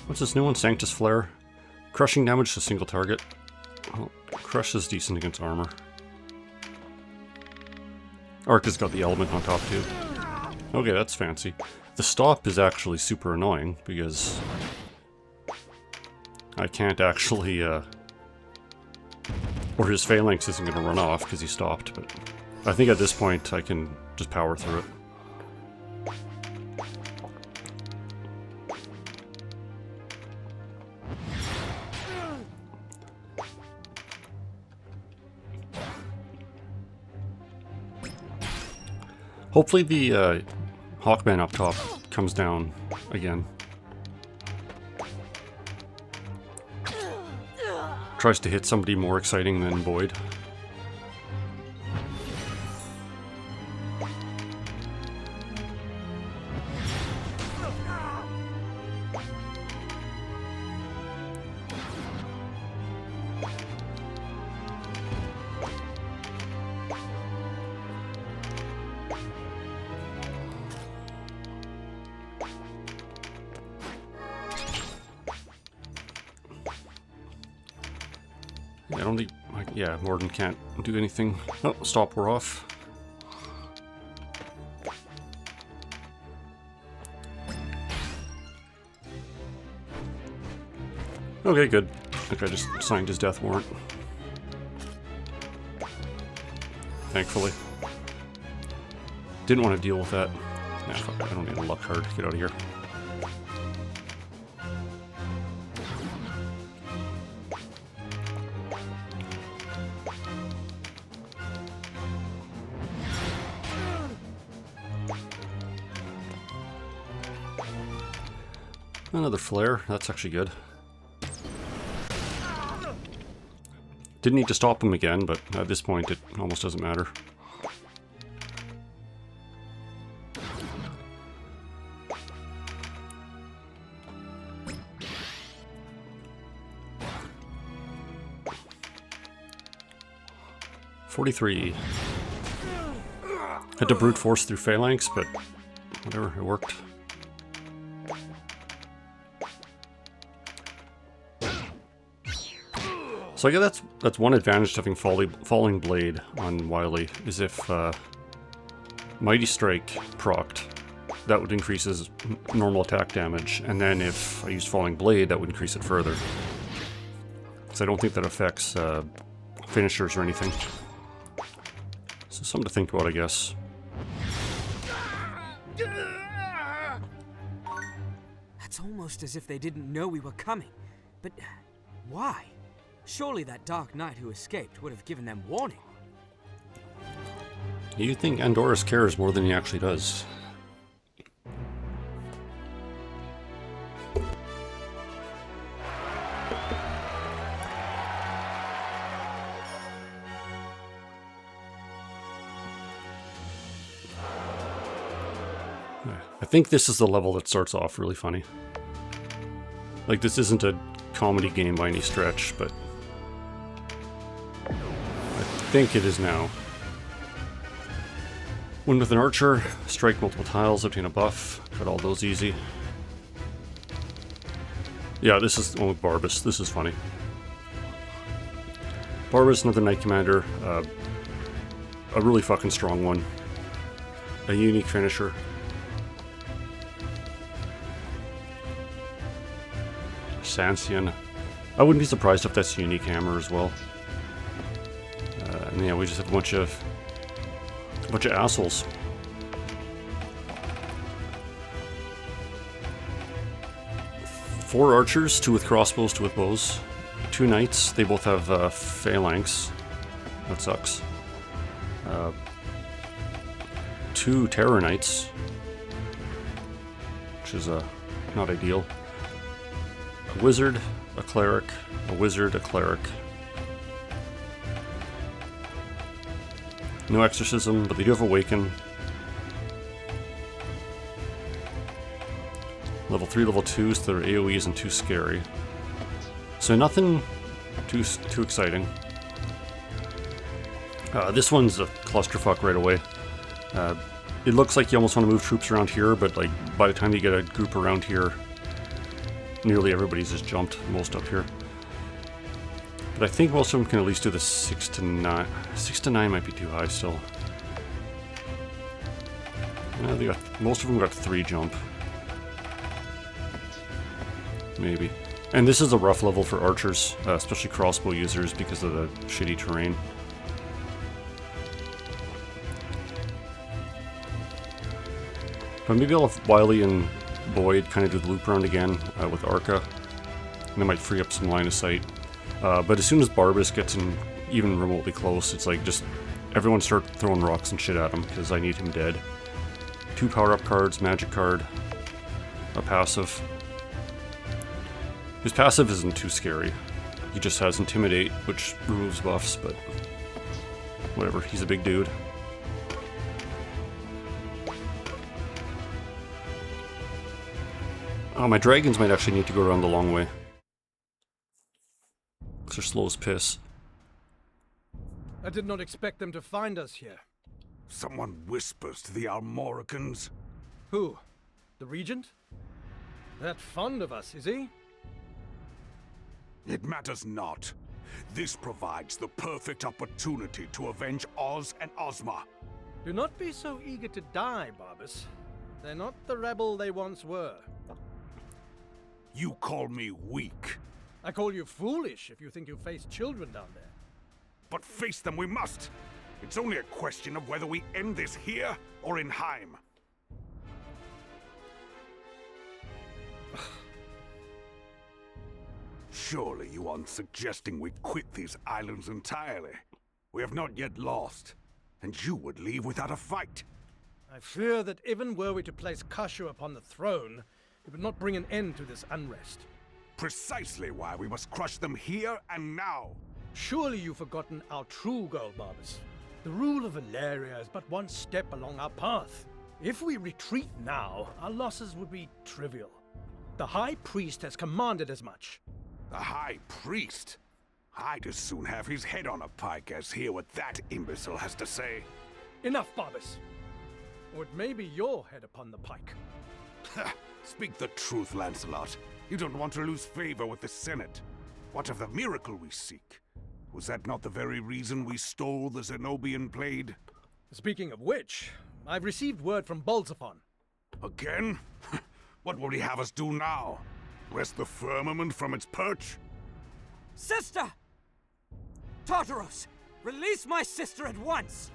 What's this new one? Sanctus Flare. Crushing damage to single target. Well, Crush is decent against armor. Arc has got the element on top too. Okay, that's fancy. The stop is actually super annoying because I can't actually, or his phalanx isn't going to run off because he stopped, but I think at this point I can just power through it. Hopefully the Hawkman up top comes down again. Tries to hit somebody more exciting than Boyd. I don't think... Yeah, Morden can't do anything. Oh, stop, we're off. Okay, good. Okay, I just signed his death warrant. Thankfully. Didn't want to deal with that. Nah, fuck it, I don't need a luck card. Get out of here. Another flare. That's actually good. Didn't need to stop him again, but at this point it almost doesn't matter. .43. Had to brute force through phalanx, but whatever, it worked. So I guess that's one advantage to having Falling Blade on Wily, is if Mighty Strike procced, that would increase his normal attack damage, and then if I used Falling Blade, that would increase it further. So I don't think that affects finishers or anything. So something to think about, I guess. That's almost as if they didn't know we were coming. But why? Surely that Dark Knight who escaped would have given them warning. You think Andorus cares more than he actually does. I think this is the level that starts off really funny. Like, this isn't a comedy game by any stretch, but I think it is now. Win with an archer, strike multiple tiles, obtain a buff, got all those easy. Yeah, this is the one with Barbas. This is funny. Barbas, another Knight Commander, a really fucking strong one. A unique finisher. Sancian. I wouldn't be surprised if that's a unique hammer as well. And yeah, we just have a bunch of assholes. Four archers, two with crossbows, two with bows. Two knights, they both have phalanx. That sucks. Two terror knights, which is not ideal. A wizard, a cleric, a wizard, a cleric. No exorcism, but they do have awaken. Level 3, level 2, so their AoE isn't too scary. So nothing too exciting. This one's a clusterfuck right away. It looks like you almost want to move troops around here, but like by the time you get a group around here, nearly everybody's just jumped, most up here. But I think most of them can at least do the 6 to 9. 6 to 9 might be too high still. Most of them got 3 jump. Maybe. And this is a rough level for archers, especially crossbow users, because of the shitty terrain. But maybe I'll have Wily and Boyd kind of do the loop around again with Arca. And that might free up some line of sight. But as soon as Barbas gets in even remotely close, it's like just everyone start throwing rocks and shit at him, because I need him dead. 2 power-up cards, magic card, a passive. His passive isn't too scary. He just has Intimidate, which removes buffs, but whatever, he's a big dude. Oh, my dragons might actually need to go around the long way. Because they're slow as piss. I did not expect them to find us here. Someone whispers to the Almoricans. Who? The Regent? That fond of us, is he? It matters not. This provides the perfect opportunity to avenge Oz and Ozma. Do not be so eager to die, Barbas. They're not the rebel they once were. You call me weak, I call you foolish if you think you face children down there. but face them we must. It's only a question of whether we end this here or in Heim. Surely you aren't suggesting we quit these islands entirely. We have not yet lost, and you would leave without a fight. I fear that even were we to place Kashu upon the throne, it would not bring an end to this unrest. Precisely why we must crush them here and now. Surely you've forgotten our true goal, Barbas. The rule of Valeria is but one step along our path. If we retreat now, our losses would be trivial. The High Priest has commanded as much. The High Priest? I'd as soon have his head on a pike as hear what that imbecile has to say. Enough, Barbas. Or it may be your head upon the pike. Speak the truth, Lancelot. You don't want to lose favor with the Senate. What of the miracle we seek? Was that not the very reason we stole the Zenobian blade? Speaking of which, I've received word from Bolzaphon. Again? What will he have us do now? Wrest the firmament from its perch? Sister! Tartaros, release my sister at once!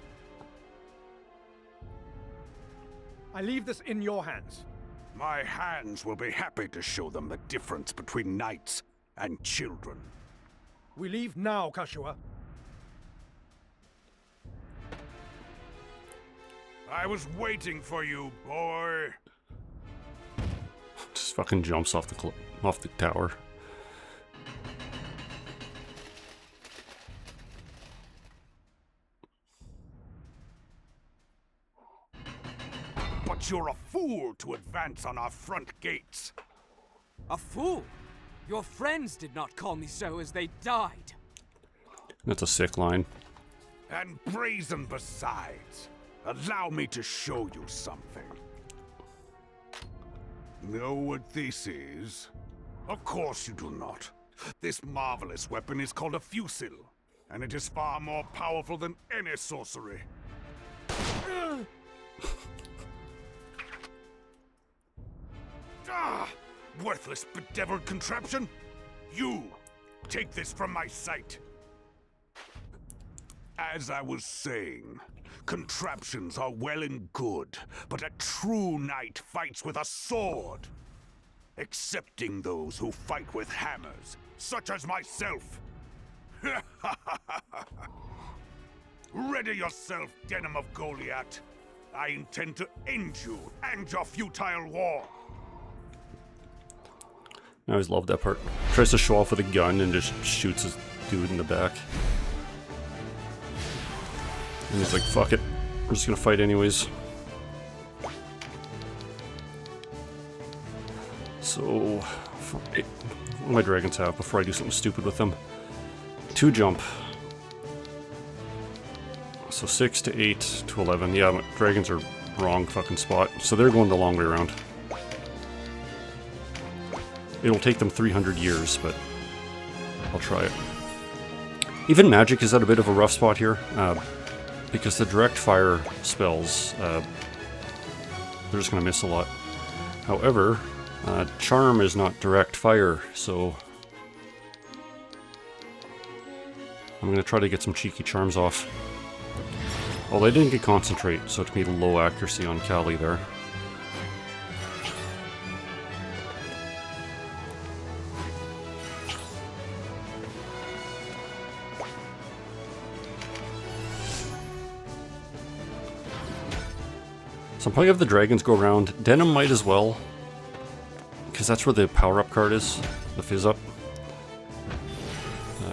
I leave this in your hands. My hands will be happy to show them the difference between knights and children. We leave now, Kashua. I was waiting for you, boy. Just fucking jumps off the tower. But you're a fool to advance on our front gates. A fool? Your friends did not call me so as they died. That's a sick line. And brazen besides. Allow me to show you something. Know what this is? Of course you do not. This marvelous weapon is called a fusil, and it is far more powerful than any sorcery. Ah! Worthless, bedeviled contraption! You! Take this from my sight! As I was saying, contraptions are well and good, but a true knight fights with a sword. Excepting those who fight with hammers, such as myself. Ready yourself, Denim of Goliath. I intend to end you and your futile war. I always love that part. Tries to show off with a gun and just shoots his dude in the back. And he's like, fuck it. We're just gonna fight anyways. So, what do my dragons have before I do something stupid with them? 2 jump. So 6 to 8 to 11. Yeah, my dragons are wrong fucking spot. So they're going the long way around. It'll take them 300 years, but I'll try it. Even magic is at a bit of a rough spot here, because the direct fire spells, they're just going to miss a lot. However, charm is not direct fire, so I'm going to try to get some cheeky charms off. Well, I didn't get concentrate, so it made a low accuracy on Callie there. So I'll probably have the dragons go around. Denim might as well, because that's where the power-up card is, the fizz-up.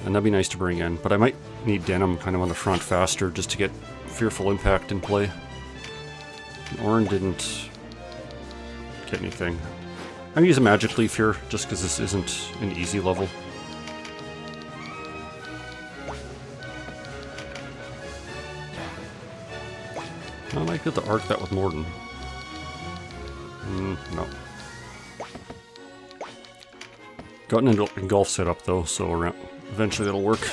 And that'd be nice to bring in, but I might need Denim kind of on the front faster just to get Fearful Impact in play. And Orin didn't get anything. I'm gonna use a Magic Leaf here, just because this isn't an easy level. I might get to arc that with Morden. No. Got an engulf set up though, so Eventually that'll work.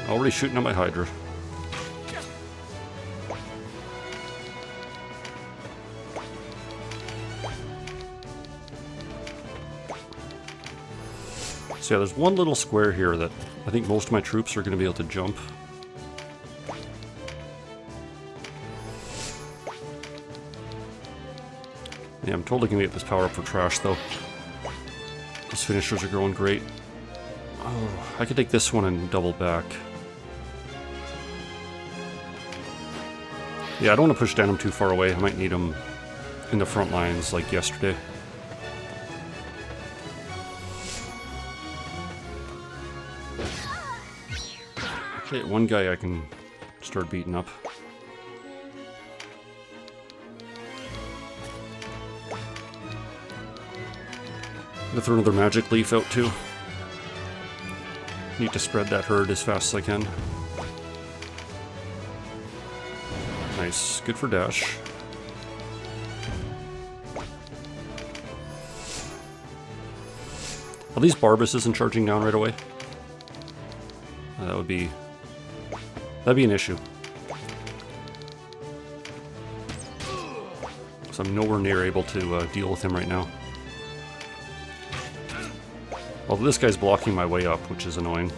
Already shooting at my Hydra. So yeah, there's one little square here that I think most of my troops are going to be able to jump. Yeah, I'm totally going to get this power up for trash, though. Those finishers are growing great. Oh, I could take this one and double back. Yeah, I don't want to push Denim too far away. I might need him in the front lines like yesterday. Okay, one guy I can start beating up. I'm gonna throw another magic leaf out too. Need to spread that herd as fast as I can. Nice, good for dash. At least Barbas isn't charging down right away. That'd be an issue. So I'm nowhere near able to deal with him right now. Although this guy's blocking my way up, which is annoying.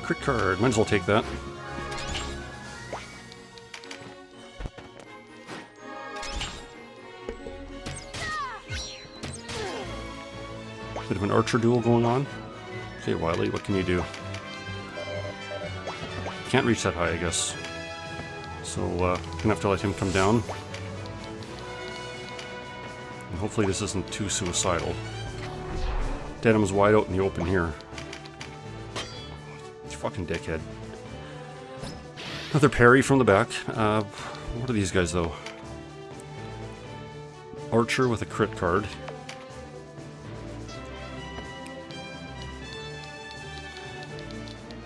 Crit card, might as well take that. Bit of an archer duel going on. Okay, Wily, what can you do? Can't reach that high, I guess. So, gonna have to let him come down. And hopefully this isn't too suicidal. Denim's wide out in the open here. It's fucking dickhead. Another parry from the back. What are these guys, though? Archer with a crit card.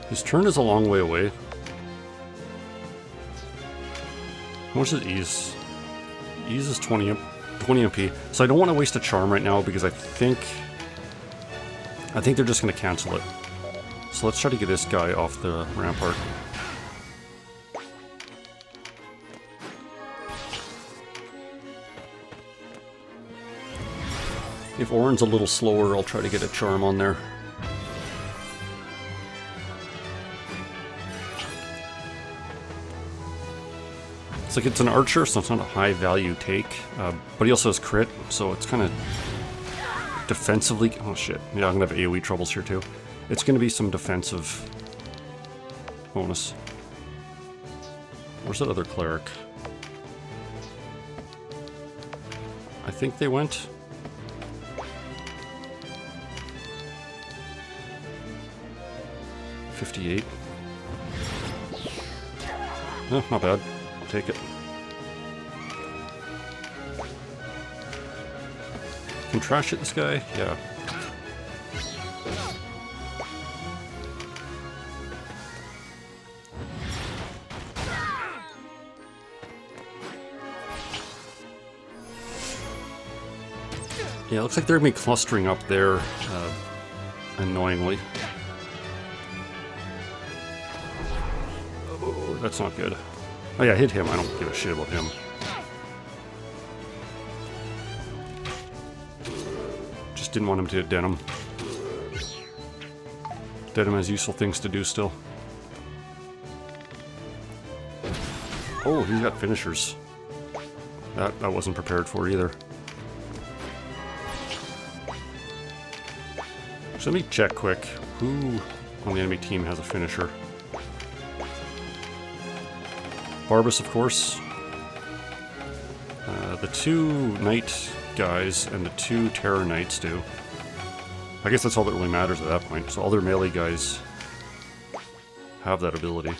His turn is a long way away. How much is ease? Ease is 20 MP. So I don't want to waste a charm right now because I think they're just going to cancel it. So let's try to get this guy off the rampart. If Orin's a little slower, I'll try to get a charm on there. It's like it's an archer, so it's not a high value take, but he also has crit, so it's kind of defensively. Oh shit! Yeah, I'm gonna have AoE troubles here too. It's gonna be some defensive bonus. Where's that other cleric? I think they went. $58. Oh, not bad. Take it. Can trash hit this guy? Yeah. Yeah, it looks like they're gonna be clustering up there, annoyingly. Oh, that's not good. Oh yeah, hit him. I don't give a shit about him. Just didn't want him to hit Denim. Denim has useful things to do still. Oh, he's got finishers. That I wasn't prepared for either. So let me check quick. Who on the enemy team has a finisher? Barbas, of course. The two Knight guys and the two Terror Knights do. I guess that's all that really matters at that point. So all their melee guys have that ability.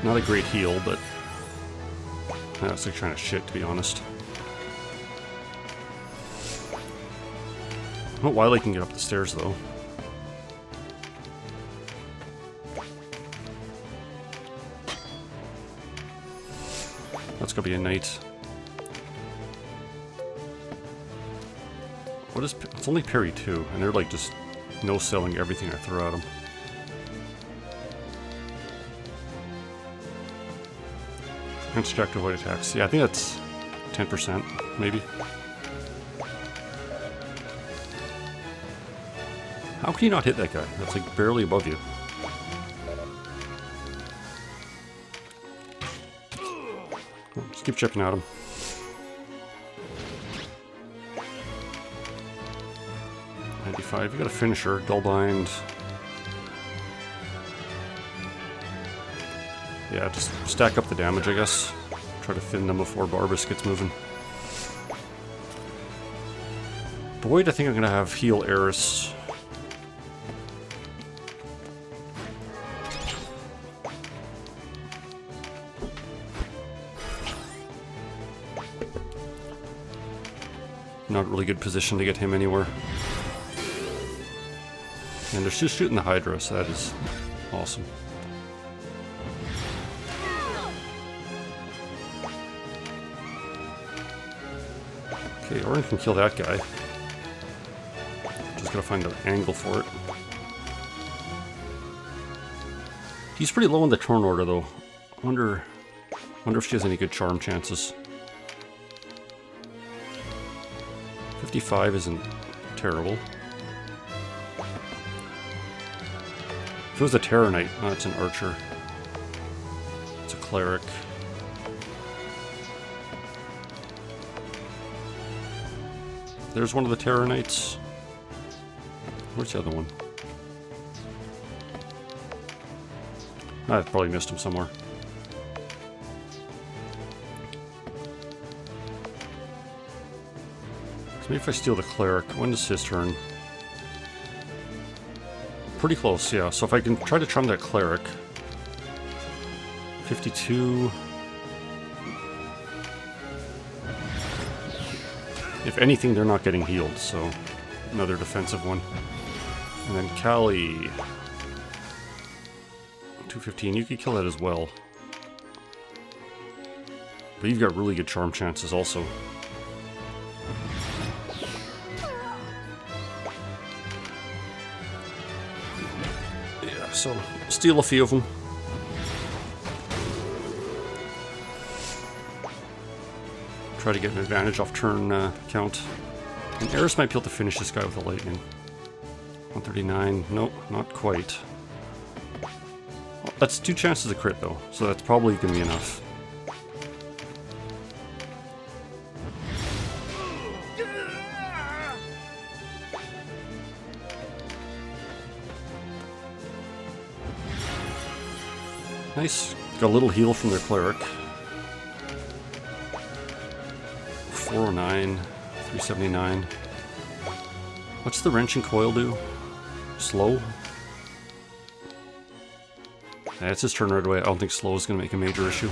Not a great heal, but that's like trying to shit, to be honest. I don't know why they can get up the stairs, though. That's gonna be a knight. What is... It's only parry 2, and they're like just no-selling everything I throw at them. Construct avoid attacks. Yeah, I think that's 10%, maybe. How can you not hit that guy? That's like barely above you. Just keep chipping at him. You got a finisher, Dullbind. Yeah, just stack up the damage, I guess. Try to thin them before Barbas gets moving. Boyd, I think I'm gonna have heal Eris. Not a really good position to get him anywhere. And they're just shooting the Hydra, so that is awesome. Okay, Orin can kill that guy. Just gotta find the angle for it. He's pretty low in the turn order, though. Wonder if she has any good charm chances. 55 isn't terrible. If it was a Terror Knight, oh, it's an archer. It's a cleric. There's one of the Terror Knights. Where's the other one? I probably missed him somewhere. So maybe if I steal the cleric, when is his turn? Pretty close, yeah. So if I can try to charm that cleric. 52. If anything, they're not getting healed, so another defensive one. And then Callie. 215, you could kill that as well. But you've got really good charm chances also. Yeah, so steal a few of them. Try to get an advantage off turn count. And Eris might be able to finish this guy with a lightning. 139, nope, not quite. Well, that's 2 chances of crit though, so that's probably going to be enough. Nice. Got a little heal from their cleric. 409, 379. What's the wrenching coil do? Slow? Yeah, it's his turn right away. I don't think slow is going to make a major issue.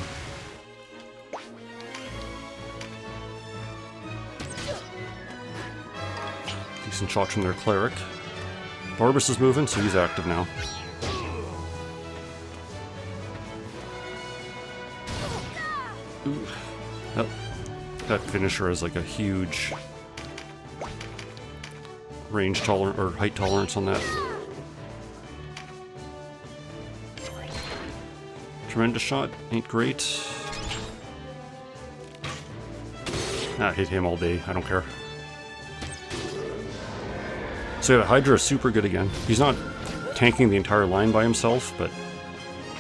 Decent shot from their cleric. Barbas is moving, so he's active now. Ooh. That finisher has like a huge range tolerance or height tolerance on that. Tremendous shot, ain't great. Ah, hit him all day, I don't care. So yeah, Hydra is super good again. He's not tanking the entire line by himself, but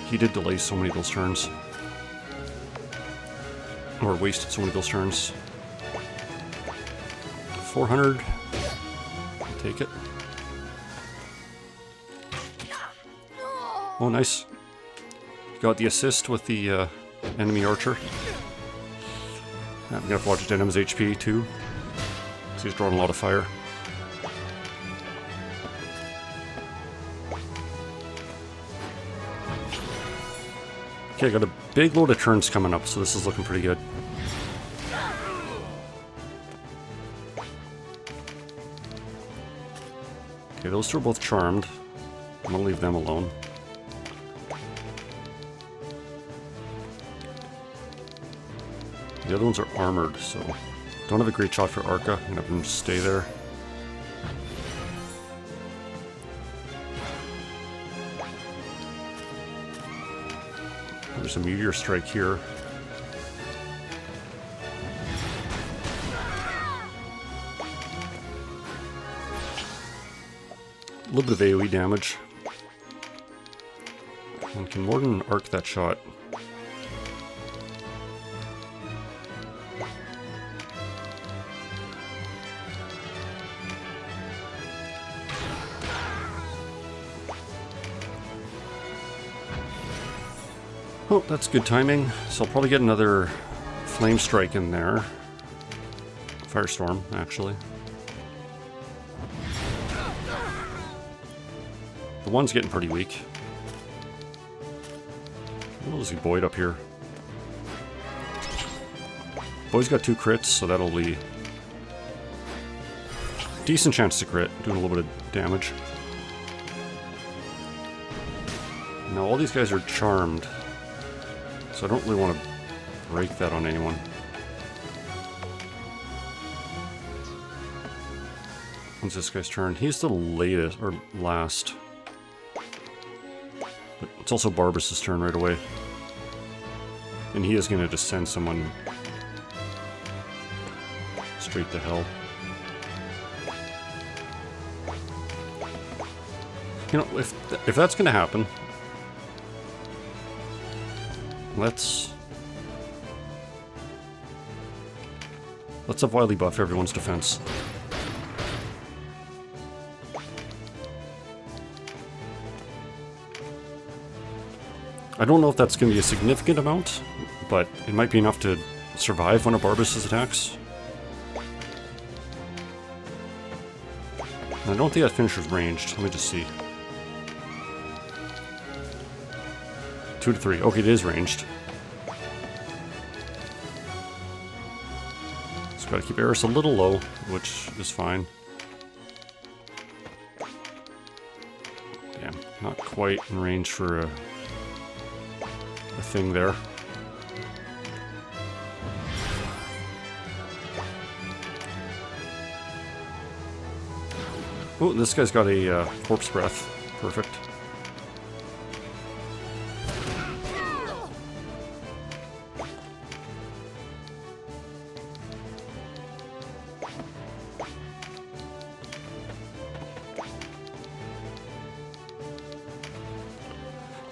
he did delay so many of those turns. Or wasted so many of those turns. 400. Take it. Oh, nice. Got the assist with the enemy archer. I'm gonna have to watch Denim's HP too. So he's drawing a lot of fire. Okay, I got a big load of turns coming up, so this is looking pretty good. Okay, those two are both charmed. I'm gonna leave them alone. The other ones are armored, so don't have a great shot for Arca. I'm gonna have them stay there. There's a meteor strike here. A little bit of AoE damage. And can Morden arc that shot? Oh, that's good timing. So I'll probably get another flame strike in there. Firestorm, actually. The one's getting pretty weak. We'll see Boyd up here. Boyd's got 2 crits, so that'll be decent chance to crit, doing a little bit of damage. Now all these guys are charmed, so I don't really want to break that on anyone. When's this guy's turn? He's the latest, or last. But it's also Barbas's turn right away. And he is going to just send someone straight to hell. You know, if that's going to happen, let's have Wily buff everyone's defense. I don't know if that's going to be a significant amount, but it might be enough to survive one of Barbas's attacks. And I don't think that finisher's ranged. Let me just see. 2 to 3. Okay, it is ranged. Just gotta keep Eris a little low, which is fine. Damn, not quite in range for a thing there. Oh, this guy's got a corpse breath. Perfect.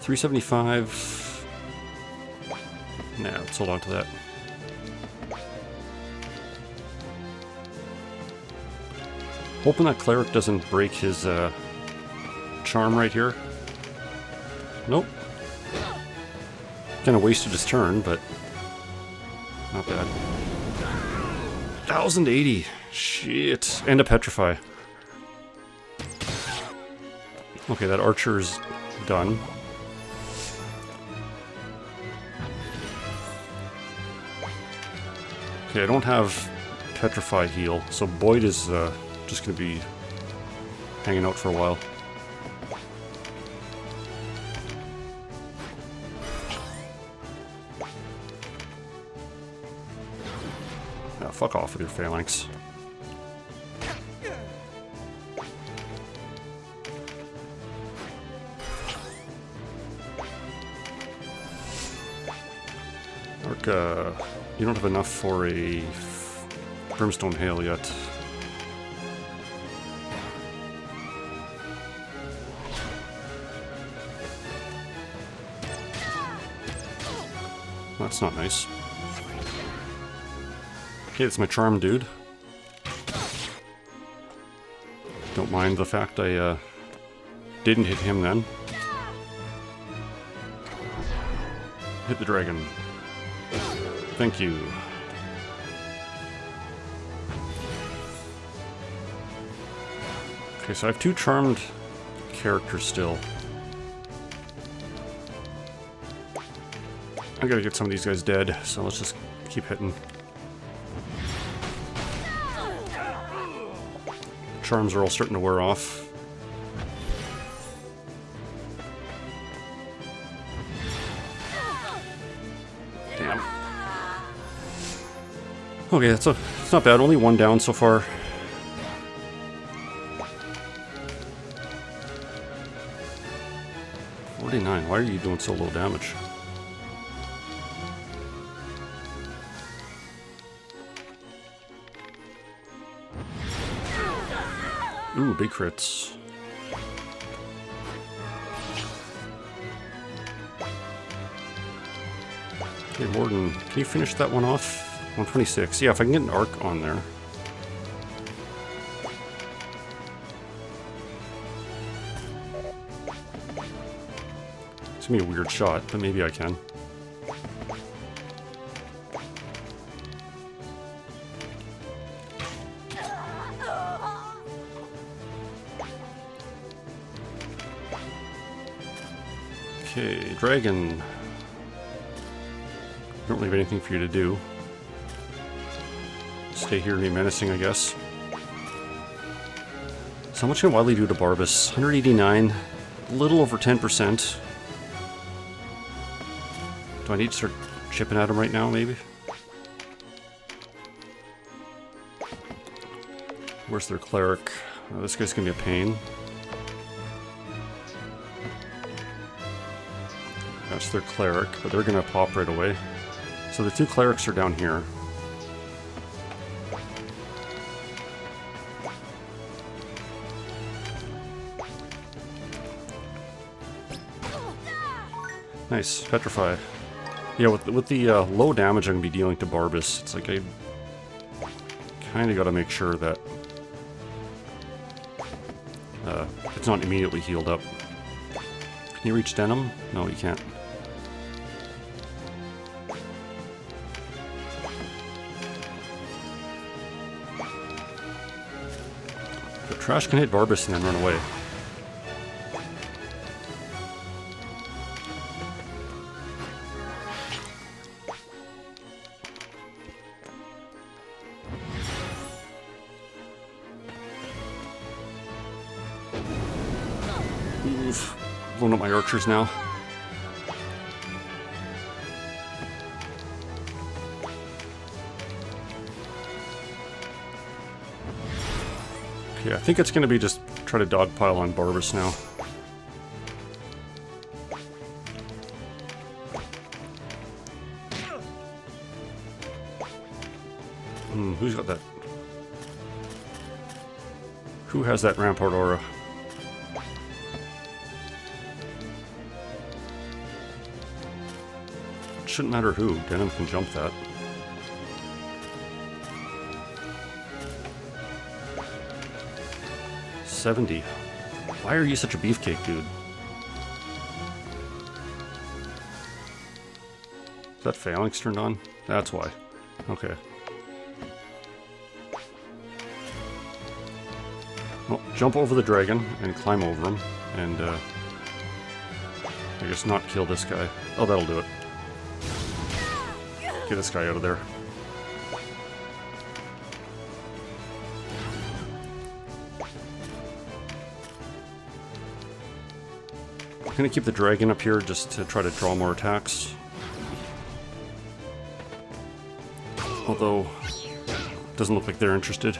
$375. Nah, let's hold on to that. Hoping that cleric doesn't break his charm right here. Nope. Kind of wasted his turn, but not bad. 1080. Shit. And a petrify. Okay, that archer's done. Okay, I don't have petrify heal, so Boyd is just going to be hanging out for a while. Now, fuck off with your phalanx. Arca, you don't have enough for a Brimstone Hail yet. That's not nice. Okay, it's my charm dude. Don't mind the fact I didn't hit him then. Hit the dragon. Thank you. Okay, so I have 2 charmed characters still. I gotta get some of these guys dead, so let's just keep hitting. Charms are all starting to wear off. Damn. Okay, it's not bad. Only one down so far. $49. Why are you doing so low damage? Ooh, big crits. Okay, Morden, can you finish that one off? 126. Yeah, if I can get an arc on there. It's gonna be a weird shot, but maybe I can. Okay, Dragon. Don't really have anything for you to do. Stay here and be menacing, I guess. So how much can Wily do to Barbas? 189, a little over 10%. Do I need to start chipping at him right now, maybe? Where's their cleric? Oh, this guy's gonna be a pain. That's their cleric, but they're gonna pop right away. So the two clerics are down here. Nice, petrify. Yeah, with the low damage I'm gonna be dealing to Barbas, it's like I kind of got to make sure that it's not immediately healed up. Can you reach Denim? No, you can't. The trash can hit Barbas and then run away. Oof. Blowing up my archers now. Okay, I think it's going to be just try to dogpile on Barbas now. Who's got that? Who has that Rampart aura? Shouldn't matter who. Denim can jump that. $70. Why are you such a beefcake, dude? Is that phalanx turned on? That's why. Okay. Well, jump over the dragon and climb over him, and I guess not kill this guy. Oh, that'll do it. Get this guy out of there. I'm gonna keep the dragon up here just to try to draw more attacks. Although, doesn't look like they're interested.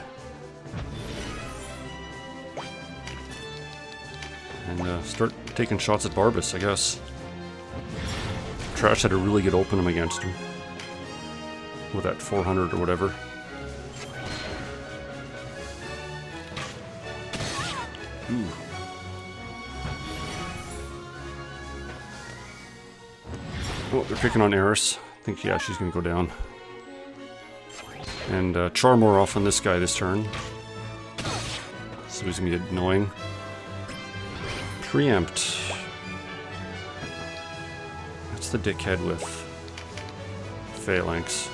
And start taking shots at Barbas, I guess. Trash had a really good opening against him. With that 400 or whatever. Ooh. Oh, they're picking on Eris. I think, yeah, she's gonna go down. And Char more off on this guy this turn. So he's gonna be annoying. Preempt. That's the dickhead with Phalanx.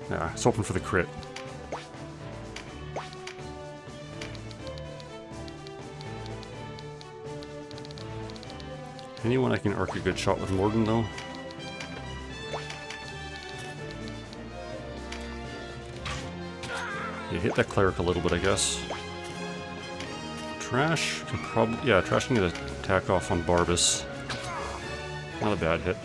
Yeah, it's hoping for the crit. Anyone I can arc a good shot with Morden, though? Yeah, hit that cleric a little bit, I guess. Trash can probably... Yeah, Trash can get an attack off on Barbas. Not a bad hit.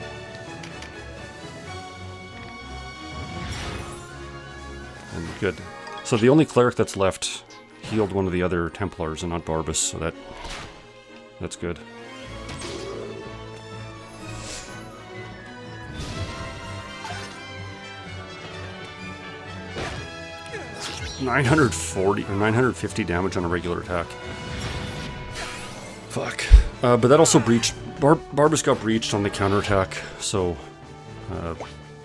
And good. So the only cleric that's left healed one of the other Templars and not Barbas, so that's good. $940 or 950 damage on a regular attack. Fuck. But that also breached. Barbas got breached on the counterattack, so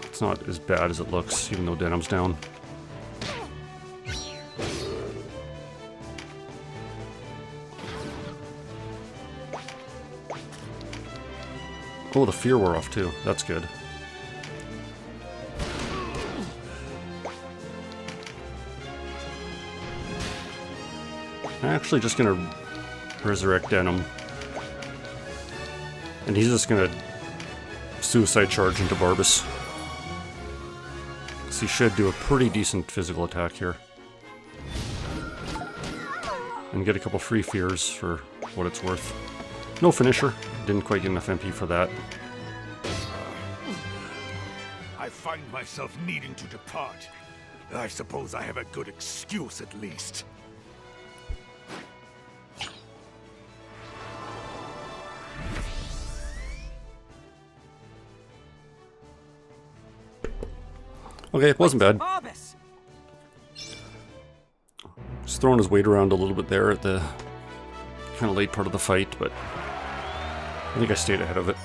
it's not as bad as it looks, even though Denim's down. Oh, the fear wore off too. That's good. I'm actually just gonna resurrect Denim. And he's just gonna suicide charge into Barbas. So he should do a pretty decent physical attack here. And get a couple free fears for what it's worth. No finisher. Didn't quite get enough MP for that. I find myself needing to depart. I suppose I have a good excuse at least. Okay, it wasn't bad. Barbas! Just throwing his weight around a little bit there at the kind of late part of the fight, but I think I stayed ahead of it.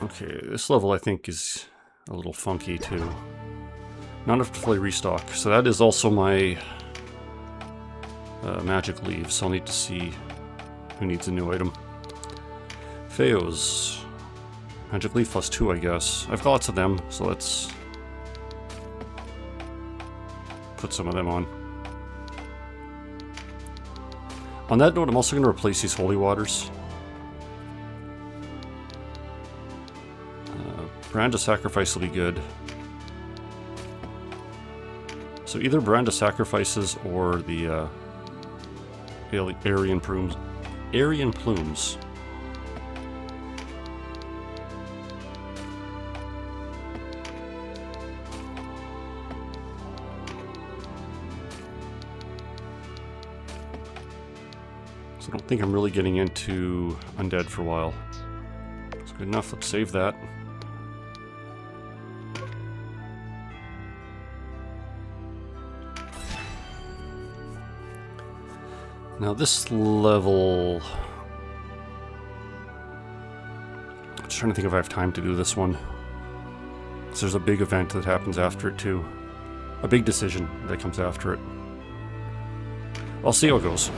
Okay, this level I think is a little funky too. Not enough to fully restock, so that is also my magic leave, so I'll need to see who needs a new item. Feos. Magic leaf +2, I guess. I've got lots of them, so let's put some of them on. On that note, I'm also going to replace these holy waters. Brand of Sacrifice will be good. So either Brand of Sacrifices or the Aryan Plumes. Aryan Plumes. So I don't think I'm really getting into undead for a while. That's good enough. Let's save that. Now this level... I'm just trying to think if I have time to do this one. So there's a big event that happens after it too. A big decision that comes after it. I'll see how it goes.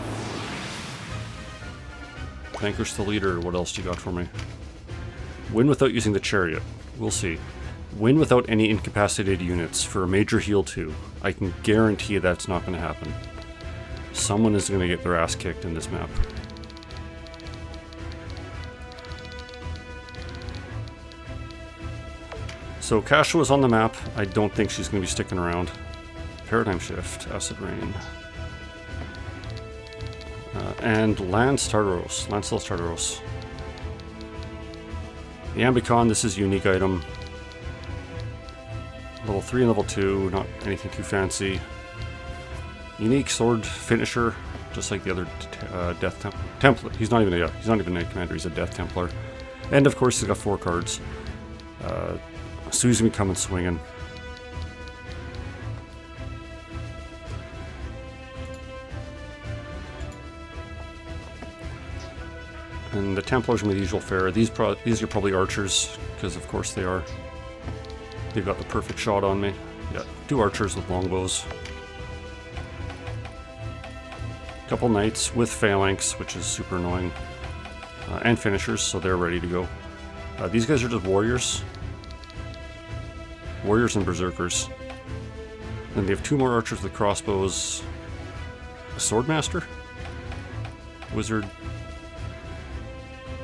Vanquish the leader. What else do you got for me? Win without using the chariot. We'll see. Win without any incapacitated units for a major heal 2. I can guarantee that's not going to happen. Someone is going to get their ass kicked in this map. So Kasha was on the map. I don't think she's going to be sticking around. Paradigm Shift, Acid Rain. And Lance Tartaros. Lancelot Tartaros. The Ambicon, this is a unique item. Level 3 and level 2, not anything too fancy. Unique sword finisher, just like the other Death Templar. He's not even a Knight Commander, he's a Death Templar. And of course he's got 4 cards. Susan coming swinging. And the Templars with the usual fare. These are probably archers, because of course they are. They've got the perfect shot on me. Yeah, 2 archers with longbows. Couple knights with phalanx, which is super annoying. And finishers, so they're ready to go. These guys are just warriors. Warriors and berserkers. Then they have 2 more archers with crossbows. A swordmaster? Wizard.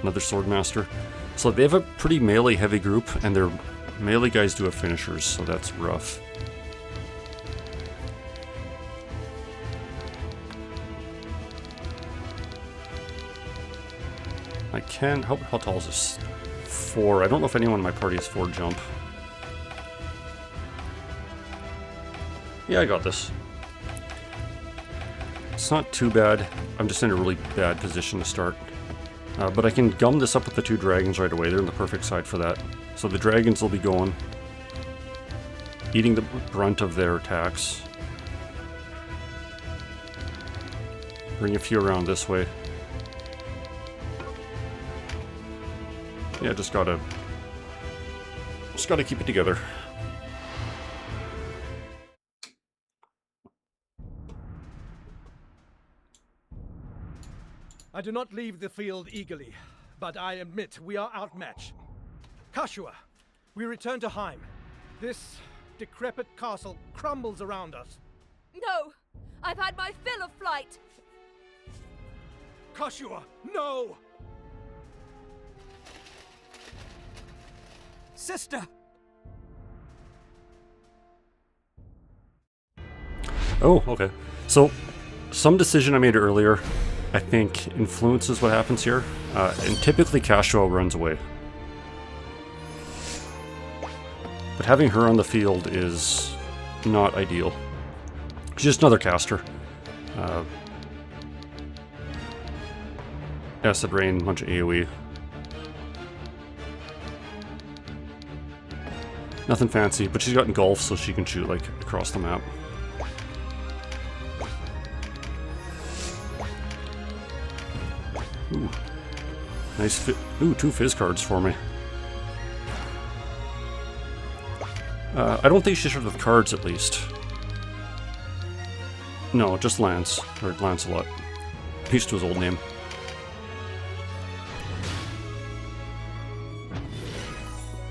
Another swordmaster. So they have a pretty melee heavy group, and their melee guys do have finishers, so that's rough. I can... How tall is this? 4. I don't know if anyone in my party has 4 jump. Yeah, I got this. It's not too bad. I'm just in a really bad position to start. But I can gum this up with the 2 dragons right away. They're in the perfect side for that. So the dragons will be going, eating the brunt of their attacks. Bring a few around this way. Yeah, just gotta keep it together. I do not leave the field eagerly, but I admit we are outmatched. Kashua, we return to Heim. This decrepit castle crumbles around us. No! I've had my fill of flight! Kashua, no! Sister! Oh, okay. So, some decision I made earlier, I think, influences what happens here. And typically Kashua runs away. But having her on the field is not ideal. She's just another caster. Acid Rain, a bunch of AoE. Nothing fancy, but she's got Engulf, so she can shoot, like, across the map. Ooh. Nice ooh, 2 Fizz cards for me. I don't think she should have cards, at least. No, just Lance. Or Lancelot. Used to his old name.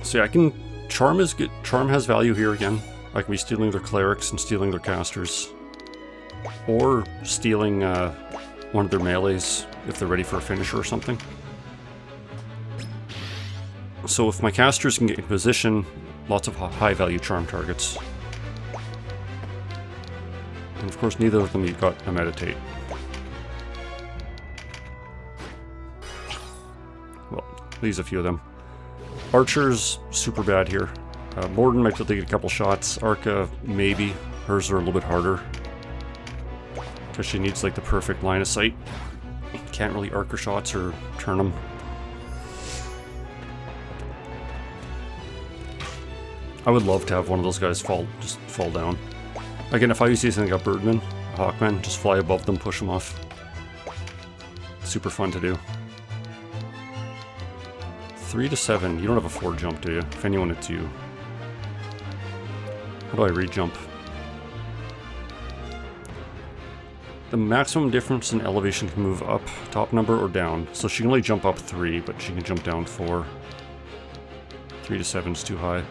So yeah, I can... Charm is good. Charm has value here again. I can be stealing their clerics and stealing their casters. Or stealing one of their melees if they're ready for a finisher or something. So if my casters can get in position, lots of high value charm targets. And of course neither of them you've got a meditate. Well, leaves a few of them. Archers, super bad here. Morden might be able to get a couple shots. Arca, maybe. Hers are a little bit harder. Because she needs like the perfect line of sight. Can't really arc her shots or turn them. I would love to have one of those guys just fall down. Again, if I use something like a Birdman, a Hawkman, just fly above them, push them off. Super fun to do. 3 to 7. You don't have a 4 jump, do you? If anyone, it's you. How do I re-jump? The maximum difference in elevation can move up, top number, or down. So she can only jump up 3, but she can jump down 4. 3 to 7 is too high.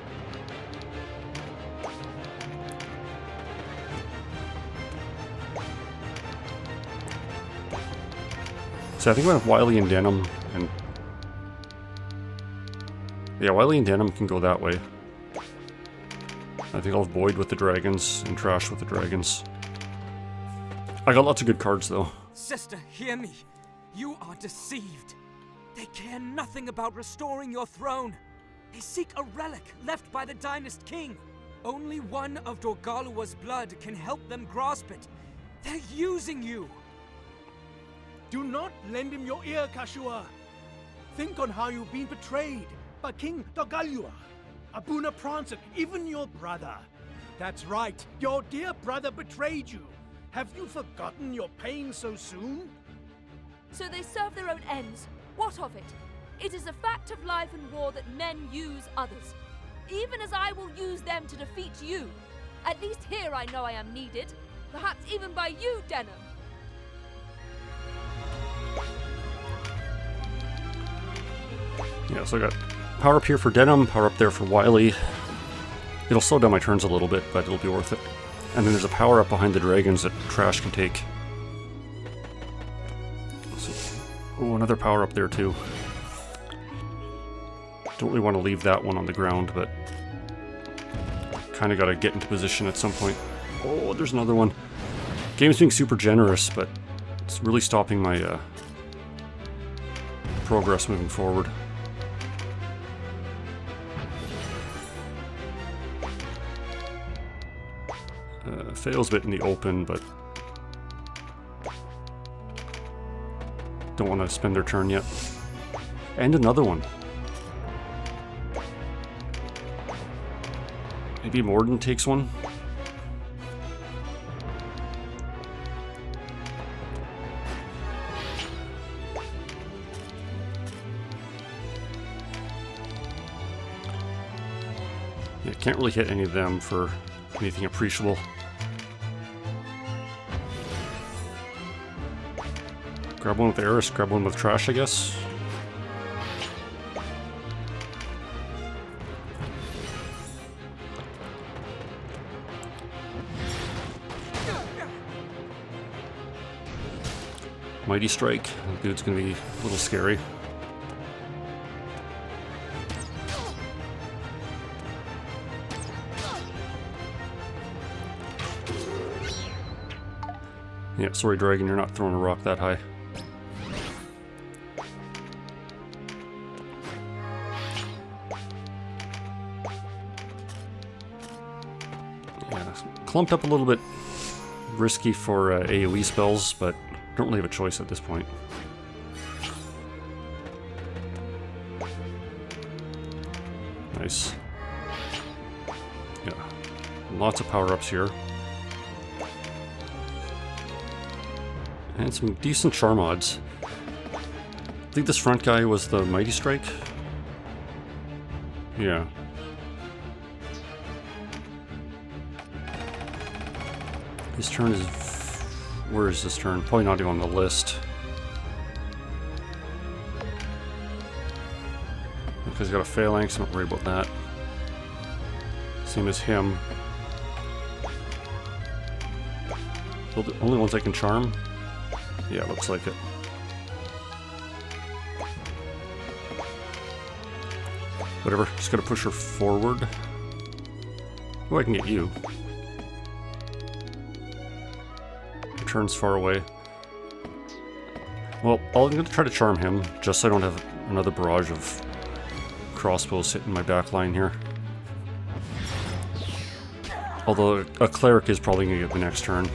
So I think I have Wily and Denim, and... Yeah, Wily and Denim can go that way. I think I'll have Boyd with the dragons, and Trash with the dragons. I got lots of good cards, though. Sister, hear me. You are deceived. They care nothing about restoring your throne. They seek a relic left by the Dynast King. Only one of Dorgalua's blood can help them grasp it. They're using you. Do not lend him your ear, Kashua. Think on how you've been betrayed by King Dorgalua, Abuna Prancer, even your brother. That's right, your dear brother betrayed you. Have you forgotten your pain so soon? So they serve their own ends. What of it? It is a fact of life and war that men use others. Even as I will use them to defeat you. At least here I know I am needed. Perhaps even by you, Denim. Yeah, so I got power up here for Denim, power up there for Wily. It'll slow down my turns a little bit, but it'll be worth it. And then there's a power up behind the dragons that Trash can take. Oh, another power up there too. Don't really want to leave that one on the ground, but kind of got to get into position at some point. Oh, there's another one. Game's being super generous, but it's really stopping my progress moving forward. Fails a bit in the open, but don't want to spend their turn yet. And another one. Maybe Morden takes one? Yeah, can't really hit any of them for anything appreciable. Grab one with Eris, grab one with Trash, I guess. Mighty Strike. That dude's gonna be a little scary. Yeah, sorry Dragon, you're not throwing a rock that high. Yeah, clumped up a little bit risky for AoE spells, but don't really have a choice at this point. Nice. Yeah, lots of power-ups here. And some decent charm odds. I think this front guy was the Mighty Strike. Yeah. His turn is... Where is this turn? Probably not even on the list. Because he's got a Phalanx, I'm not worried about that. Same as him. The only ones I can charm? Yeah, looks like it. Whatever, just gotta push her forward. Oh, I can get you. Her turn's far away. Well, I'm gonna try to charm him, just so I don't have another barrage of crossbows hitting my back line here. Although a cleric is probably gonna get the next turn.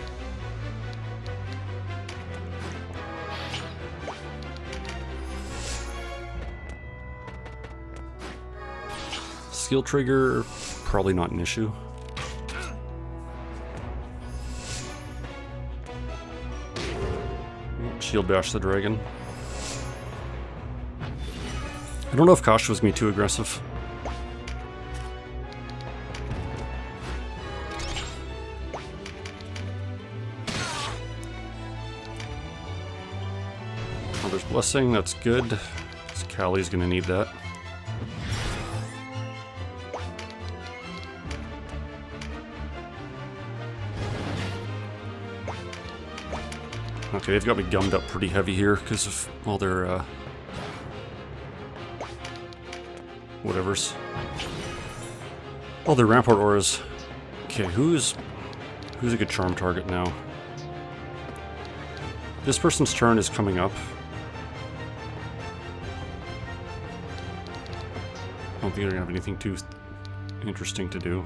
Skill trigger, probably not an issue. Shield bash the dragon. I don't know if Kosh was going to be too aggressive. Oh, there's Blessing, that's good. Callie's going to need that. Okay, they've got me gummed up pretty heavy here because of all their whatevers. All their rampart auras. Okay, who's a good charm target now? This person's turn is coming up. I don't think they're gonna have anything too interesting to do.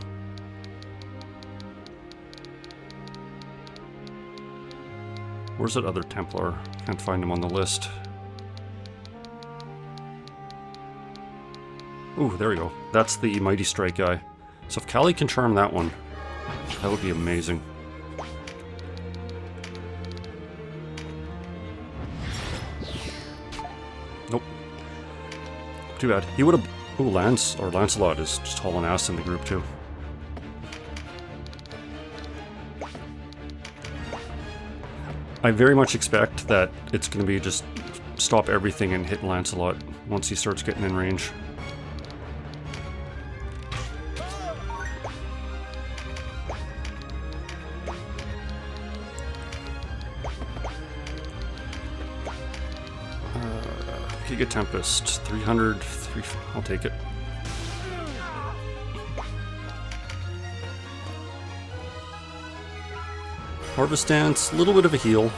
Where's that other Templar? Can't find him on the list. Ooh, there we go. That's the Mighty Strike guy. So if Callie can charm that one, that would be amazing. Nope. Too bad. He would have... Ooh, Lancelot is just hauling ass in the group too. I very much expect that it's going to be just stop everything and hit Lancelot once he starts getting in range. Giga Tempest, 300, I'll take it. Harvest Dance, a little bit of a heal.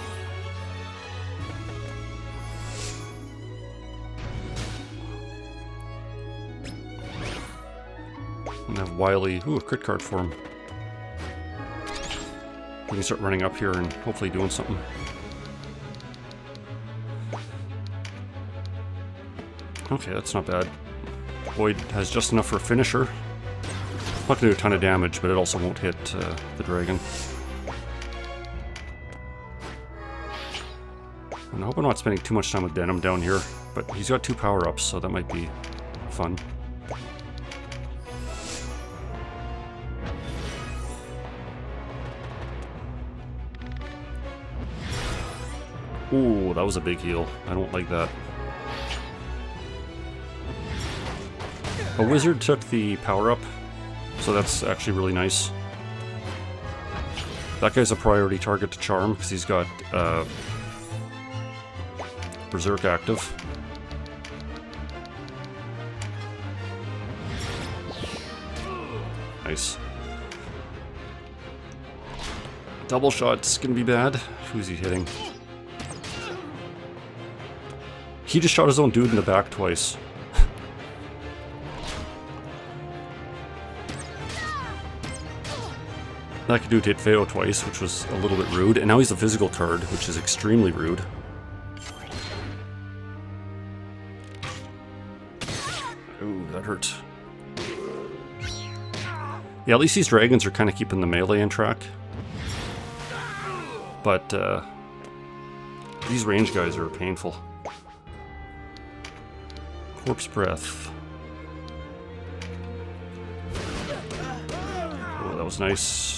And have Wily, ooh, a crit card for him. We can start running up here and hopefully doing something. Okay, that's not bad. Void has just enough for a finisher. Not gonna do a ton of damage, but it also won't hit the dragon. And I hope I'm not spending too much time with Denim down here, but he's got 2 power-ups, so that might be fun. Ooh, that was a big heal. I don't like that. A wizard took the power-up, so that's actually really nice. That guy's a priority target to charm, because he's got Berserk active. Nice. Double shot's gonna be bad. Who's he hitting? He just shot his own dude in the back twice. That dude hit Feo twice, which was a little bit rude, and now he's a physical card, which is extremely rude. Ooh, that hurt. Yeah, at least these dragons are kind of keeping the melee in track. But, these range guys are painful. Corpse Breath. Oh, that was nice.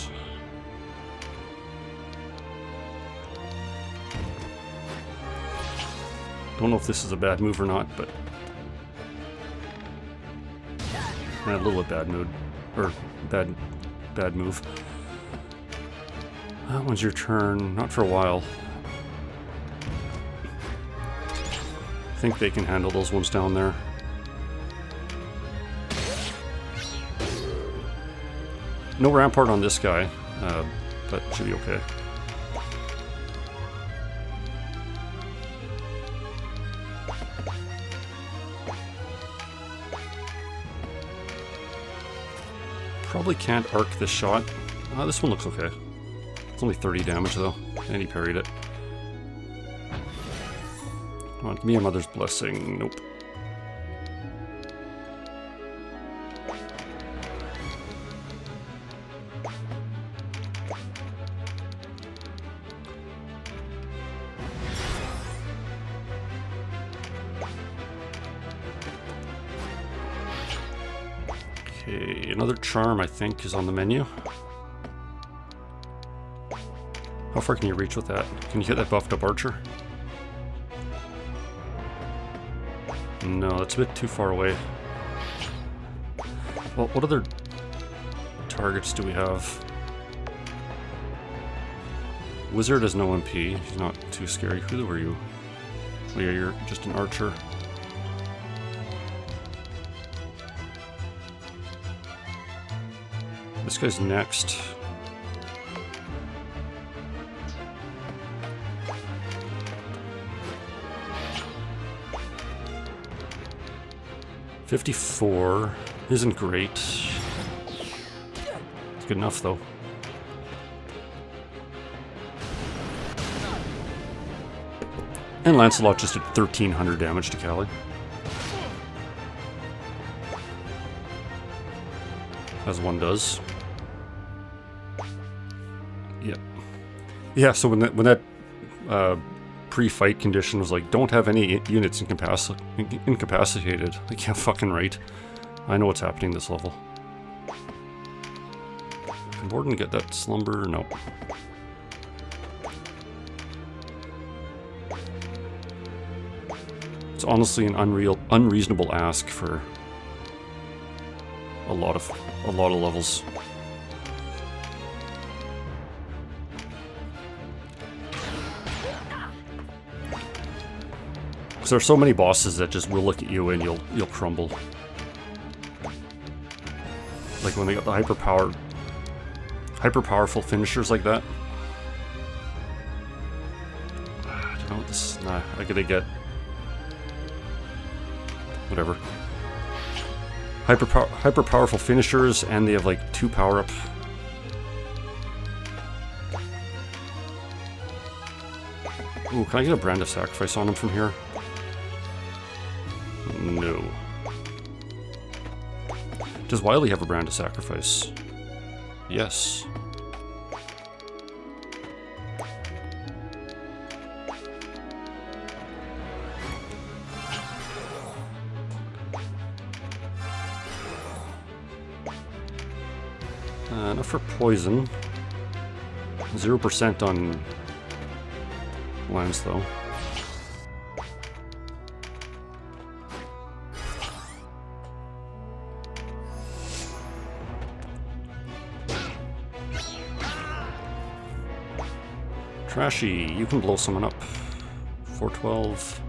Don't know if this is a bad move or not, but... a little bit bad mood. Or, bad move. That one's your turn. Not for a while. I think they can handle those ones down there. No rampart on this guy, but should be okay. Probably can't arc this shot. This one looks okay. It's only 30 damage though, and he parried it. Come on, give me a Mother's Blessing. Nope. Okay, another charm I think is on the menu. How far can you reach with that? Can you hit that buffed up archer? No, that's a bit too far away. Well, what other targets do we have? Wizard has no MP. He's not too scary. Who were you? Oh yeah, you're just an archer. This guy's next. $54 isn't great. It's good enough though. And Lancelot just did 1,300 damage to Callie. As one does. Yep. Yeah, so when that pre-fight condition was like, don't have any units incapacitated. Like, yeah, fucking right. I know what's happening this level. Can Borden get that slumber? Nope. It's honestly an unreasonable ask for a lot of levels. Because there are so many bosses that just will look at you and you'll crumble. Like when they got the hyper powerful finishers like that. I don't know what this is. Nah, I gotta get whatever. Hyper powerful finishers, and they have like 2 power-up. Ooh, can I get a brand of sacrifice on him from here? No. Does Wily have a brand of sacrifice? Yes. Enough for poison. 0% on lens, though. Trashy, you can blow someone up. 412.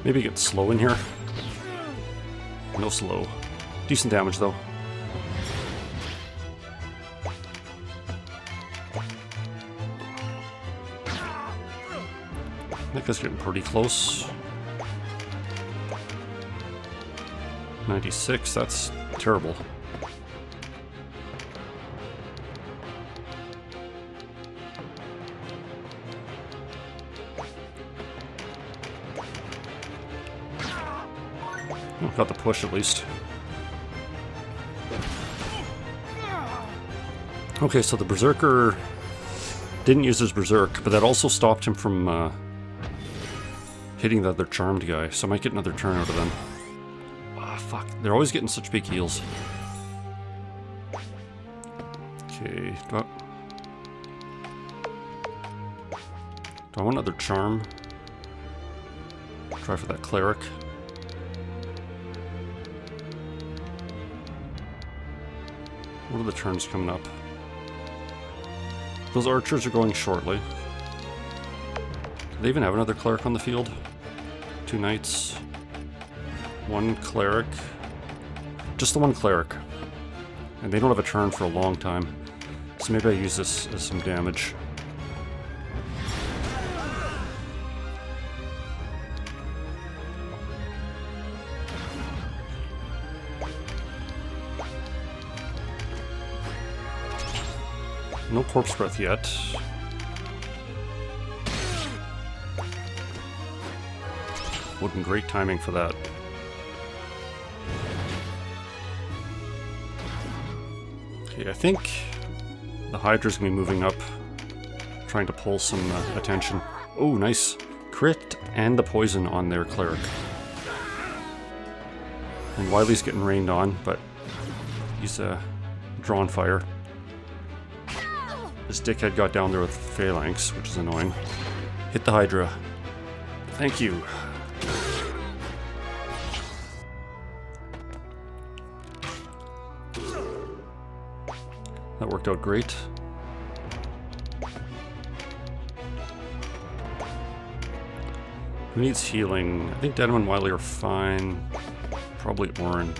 Maybe get slow in here. No slow. Decent damage, though. That guy's getting pretty close. 96, that's terrible. Oh, got the push at least. Okay, so the Berserker didn't use his Berserk, but that also stopped him from hitting the other charmed guy, so I might get another turn out of them. Ah, fuck. They're always getting such big heals. Okay. Do I want another charm? Try for that cleric. What are the turns coming up? Those archers are going shortly. Do they even have another cleric on the field? 2 knights. 1 cleric. Just the 1 cleric. And they don't have a turn for a long time. So maybe I use this as some damage. No corpse breath yet. Would have been great timing for that. Okay, I think the Hydra's gonna be moving up, trying to pull some attention. Oh, nice. Crit and the poison on their cleric. And Wily's getting rained on, but he's drawn fire. This dickhead got down there with phalanx, which is annoying. Hit the Hydra. Thank you. That worked out great. Who needs healing? I think Denim and Wily are fine. Probably Orin.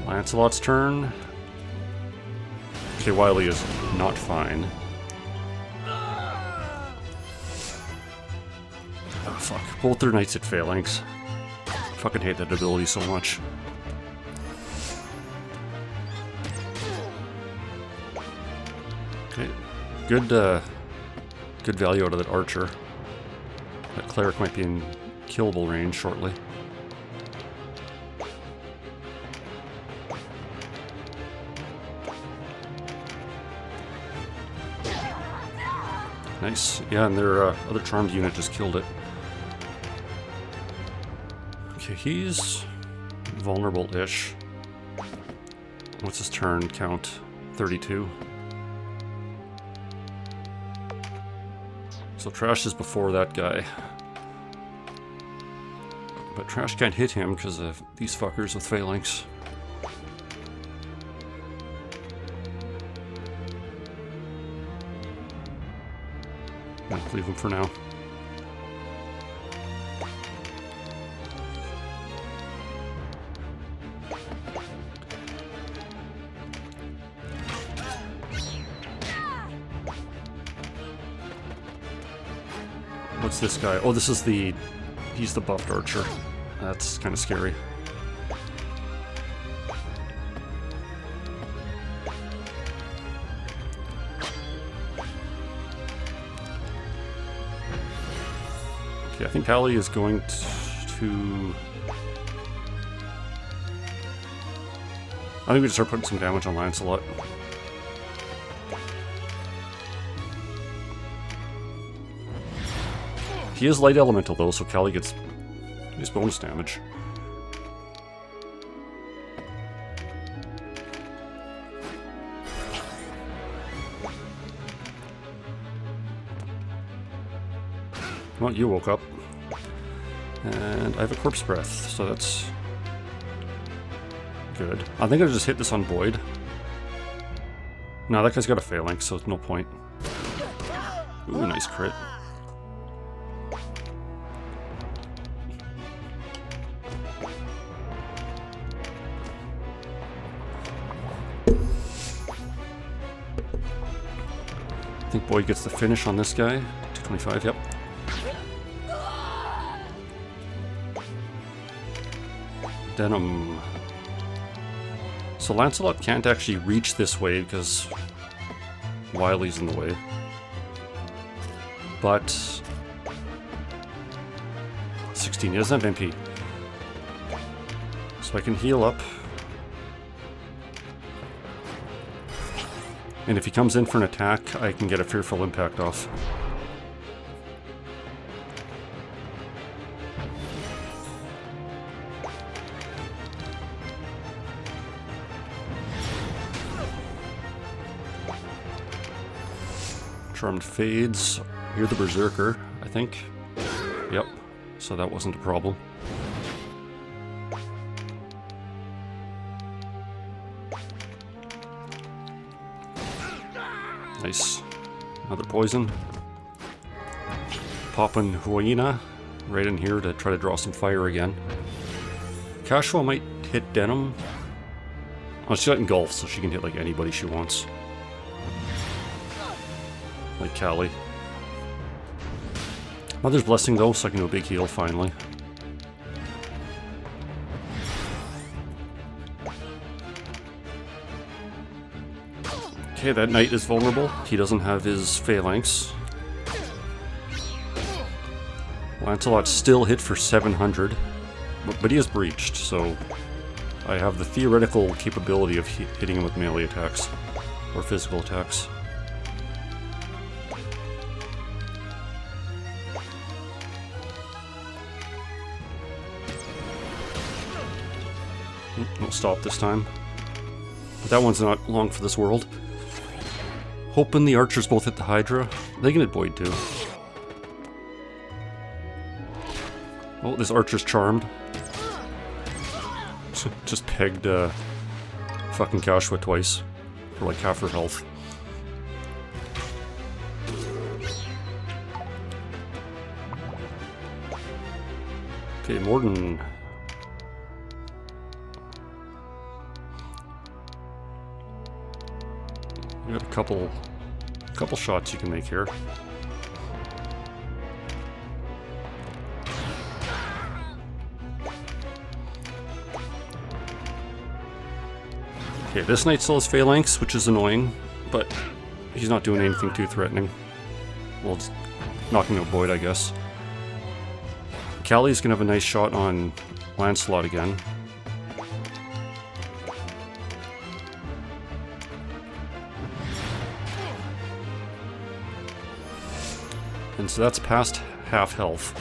Lancelot's turn. Okay, Wily is not fine. Oh, fuck. Both their knights at phalanx. Fucking hate that ability so much. Okay. Good value out of that archer. That cleric might be in killable range shortly. Nice. Yeah, and their other charmed unit just killed it. Okay, he's vulnerable-ish. What's his turn count? 32. So Trash is before that guy. But Trash can't hit him because of these fuckers with phalanx. I'll leave him for now. What's this guy? Oh, this is the... He's the buffed archer. That's kind of scary. Okay, I think Hallie is going to... I think we just start putting some damage on Lancelot. He is light elemental though, so Callie gets his bonus damage. Well, you woke up. And I have a corpse breath, so that's good. I think I'll just hit this on Boyd. No, that guy's got a phalanx, so it's no point. Ooh, nice crit. I think Boyd gets the finish on this guy. 225, yep. Denim. So Lancelot can't actually reach this way because Wiley's in the way. But 16, he doesn't have MP. So I can heal up. And if he comes in for an attack, I can get a Fearful Impact off. Charmed fades. You're the Berserker, I think. Yep. So that wasn't a problem. Nice. Another poison. Popping Huayna right in here to try to draw some fire again. Cashwell might hit Denim. Oh, she's got Engulf, so she can hit like anybody she wants. Like Callie. Mother's Blessing though, so I can do a big heal finally. Okay, that knight is vulnerable. He doesn't have his phalanx. Lancelot's still hit for 700, but he is breached, so I have the theoretical capability of hitting him with melee attacks or physical attacks. We'll stop this time. But that one's not long for this world. Hoping the archers both hit the Hydra. They can hit Boyd too. Oh, this archer's charmed. Just pegged fucking Kashwa twice for like half her health. Okay, Morden. You got a couple shots you can make here. Okay, this knight still has phalanx, which is annoying, but he's not doing anything too threatening. Well, it's knocking out Boyd, I guess. Callie's gonna have a nice shot on Lancelot again. And so that's past half health.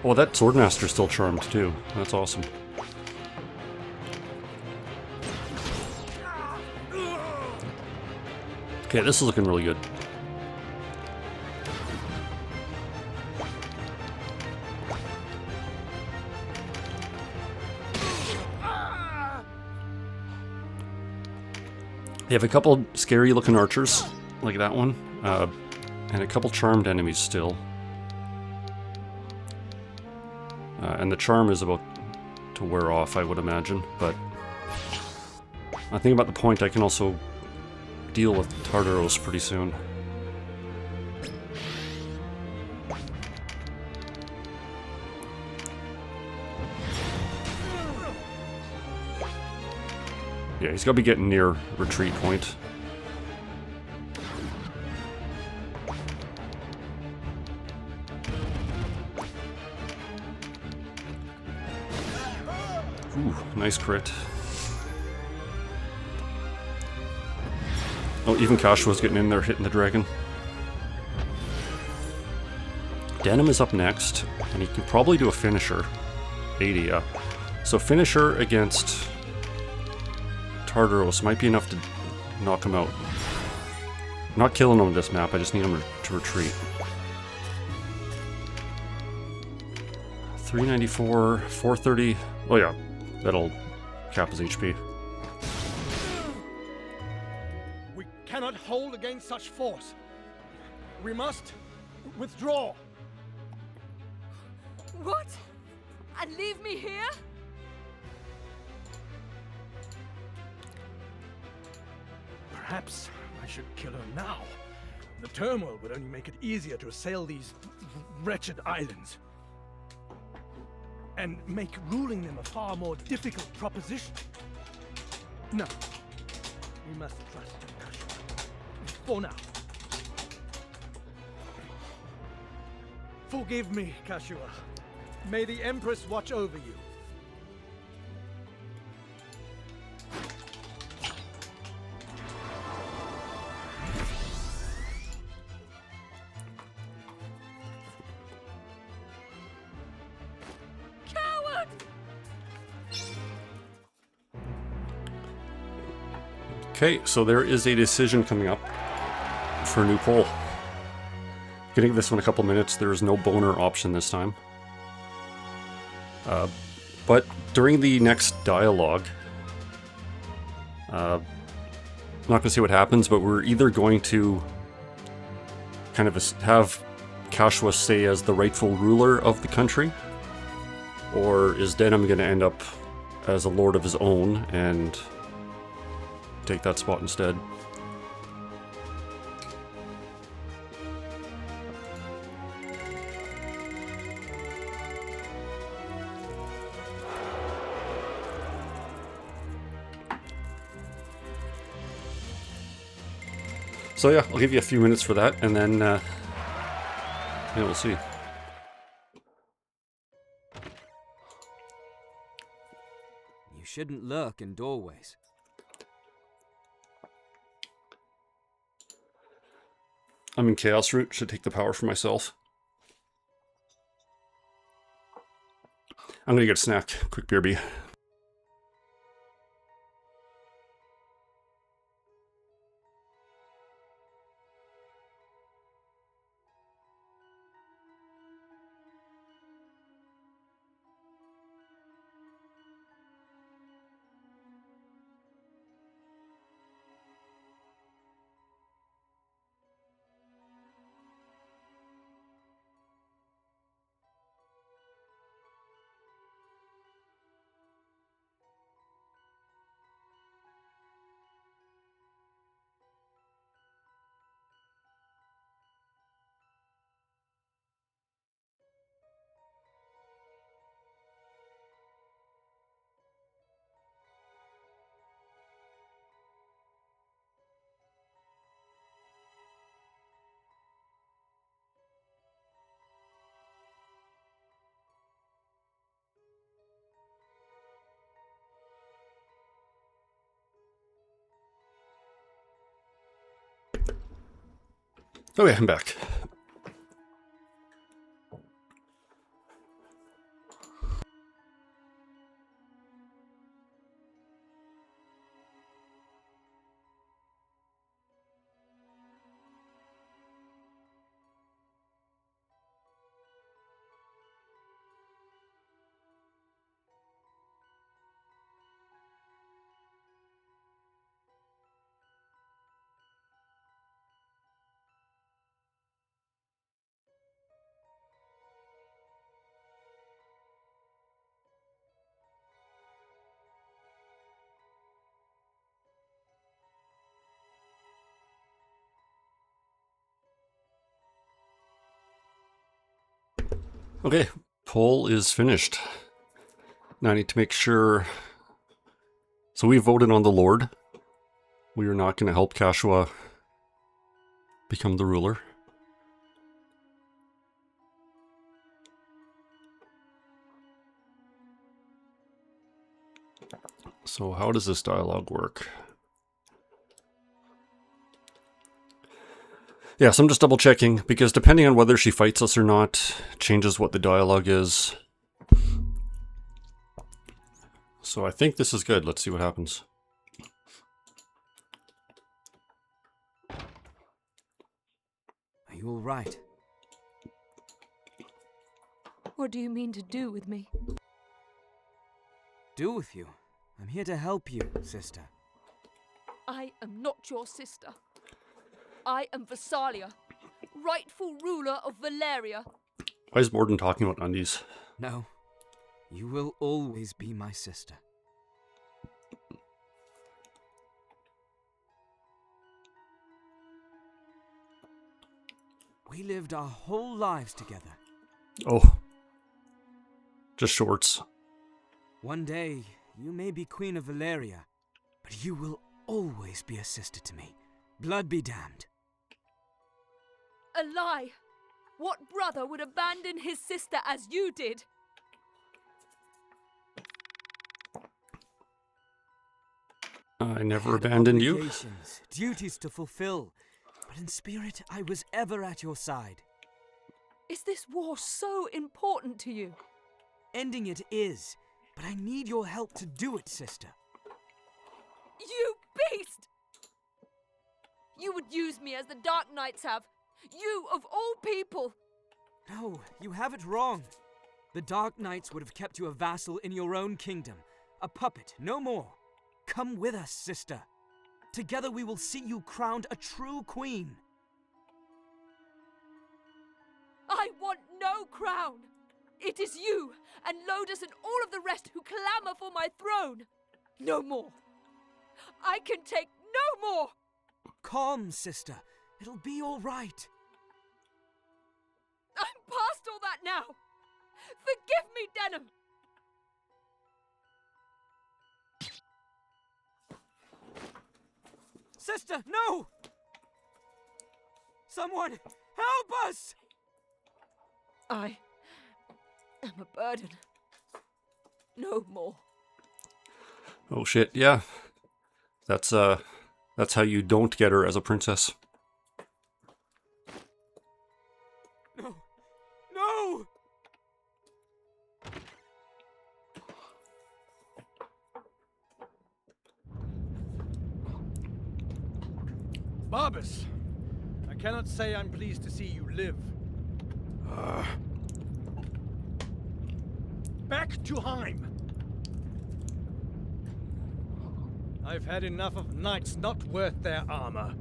Oh, that Swordmaster's still charmed too. That's awesome. Okay, this is looking really good. They have a couple scary looking archers, like that one. and a couple charmed enemies still. And the charm is about to wear off, I would imagine, but I think about the point I can also deal with Tartaros pretty soon. Yeah, he's got to be getting near retreat point. Ooh, nice crit. Oh, even Kashua's getting in there, hitting the dragon. Denim is up next, and he can probably do a finisher. 80, yeah. So finisher against Tartaros might be enough to knock him out. I'm not killing him on this map, I just need him to retreat. 394, 430. Oh yeah, that'll cap his HP. We cannot hold against such force. We must withdraw. What? And leave me here? Perhaps I should kill her now. The turmoil would only make it easier to assail these wretched islands. And make ruling them a far more difficult proposition. No. We must trust Kashua. For now. Forgive me, Kashua. May the Empress watch over you. Coward! Okay, so there is a decision coming up for a new poll. Gonna give this one a couple minutes. There is no boner option this time. But during the next dialogue, I'm not gonna say what happens, but we're either going to kind of have Kashua stay as the rightful ruler of the country, or is Denim gonna end up as a lord of his own and take that spot instead? So yeah, I'll give you a few minutes for that, and then yeah, we'll see. You shouldn't lurk in doorways. I'm in Chaos Root, should take the power for myself. I'm gonna get a snack. Quick BRB. Okay, I'm back. Okay, poll is finished. Now I need to make sure... So we voted on the Lord. We are not going to help Kashua become the ruler. So how does this dialogue work? Yeah, so I'm just double checking, because depending on whether she fights us or not, changes what the dialogue is. So I think this is good. Let's see what happens. Are you all right? What do you mean to do with me? Do with you? I'm here to help you, sister. I am not your sister. I am Versalia, rightful ruler of Valeria. Why is Morden talking about undies? No, you will always be my sister. We lived our whole lives together. Oh. Just shorts. One day, you may be Queen of Valeria, but you will always be a sister to me. Blood be damned. A lie! What brother would abandon his sister as you did? I never abandoned you. Obligations, duties to fulfill, but in spirit, I was ever at your side. Is this war so important to you? Ending it is, but I need your help to do it, sister. You beast! You would use me as the Dark Knights have. You, of all people! No, you have it wrong. The Dark Knights would have kept you a vassal in your own kingdom. A puppet, no more. Come with us, sister. Together we will see you crowned a true queen. I want no crown! It is you, and Lodus and all of the rest who clamour for my throne. No more. I can take no more! Calm, sister. It'll be all right. I'm past all that now! Forgive me, Denham! Sister, no! Someone, help us! I am a burden. No more. Oh shit, yeah. That's how you don't get her as a princess. No! No! Barbas, I cannot say I'm pleased to see you live. Back to Heim. I've had enough of knights not worth their armor.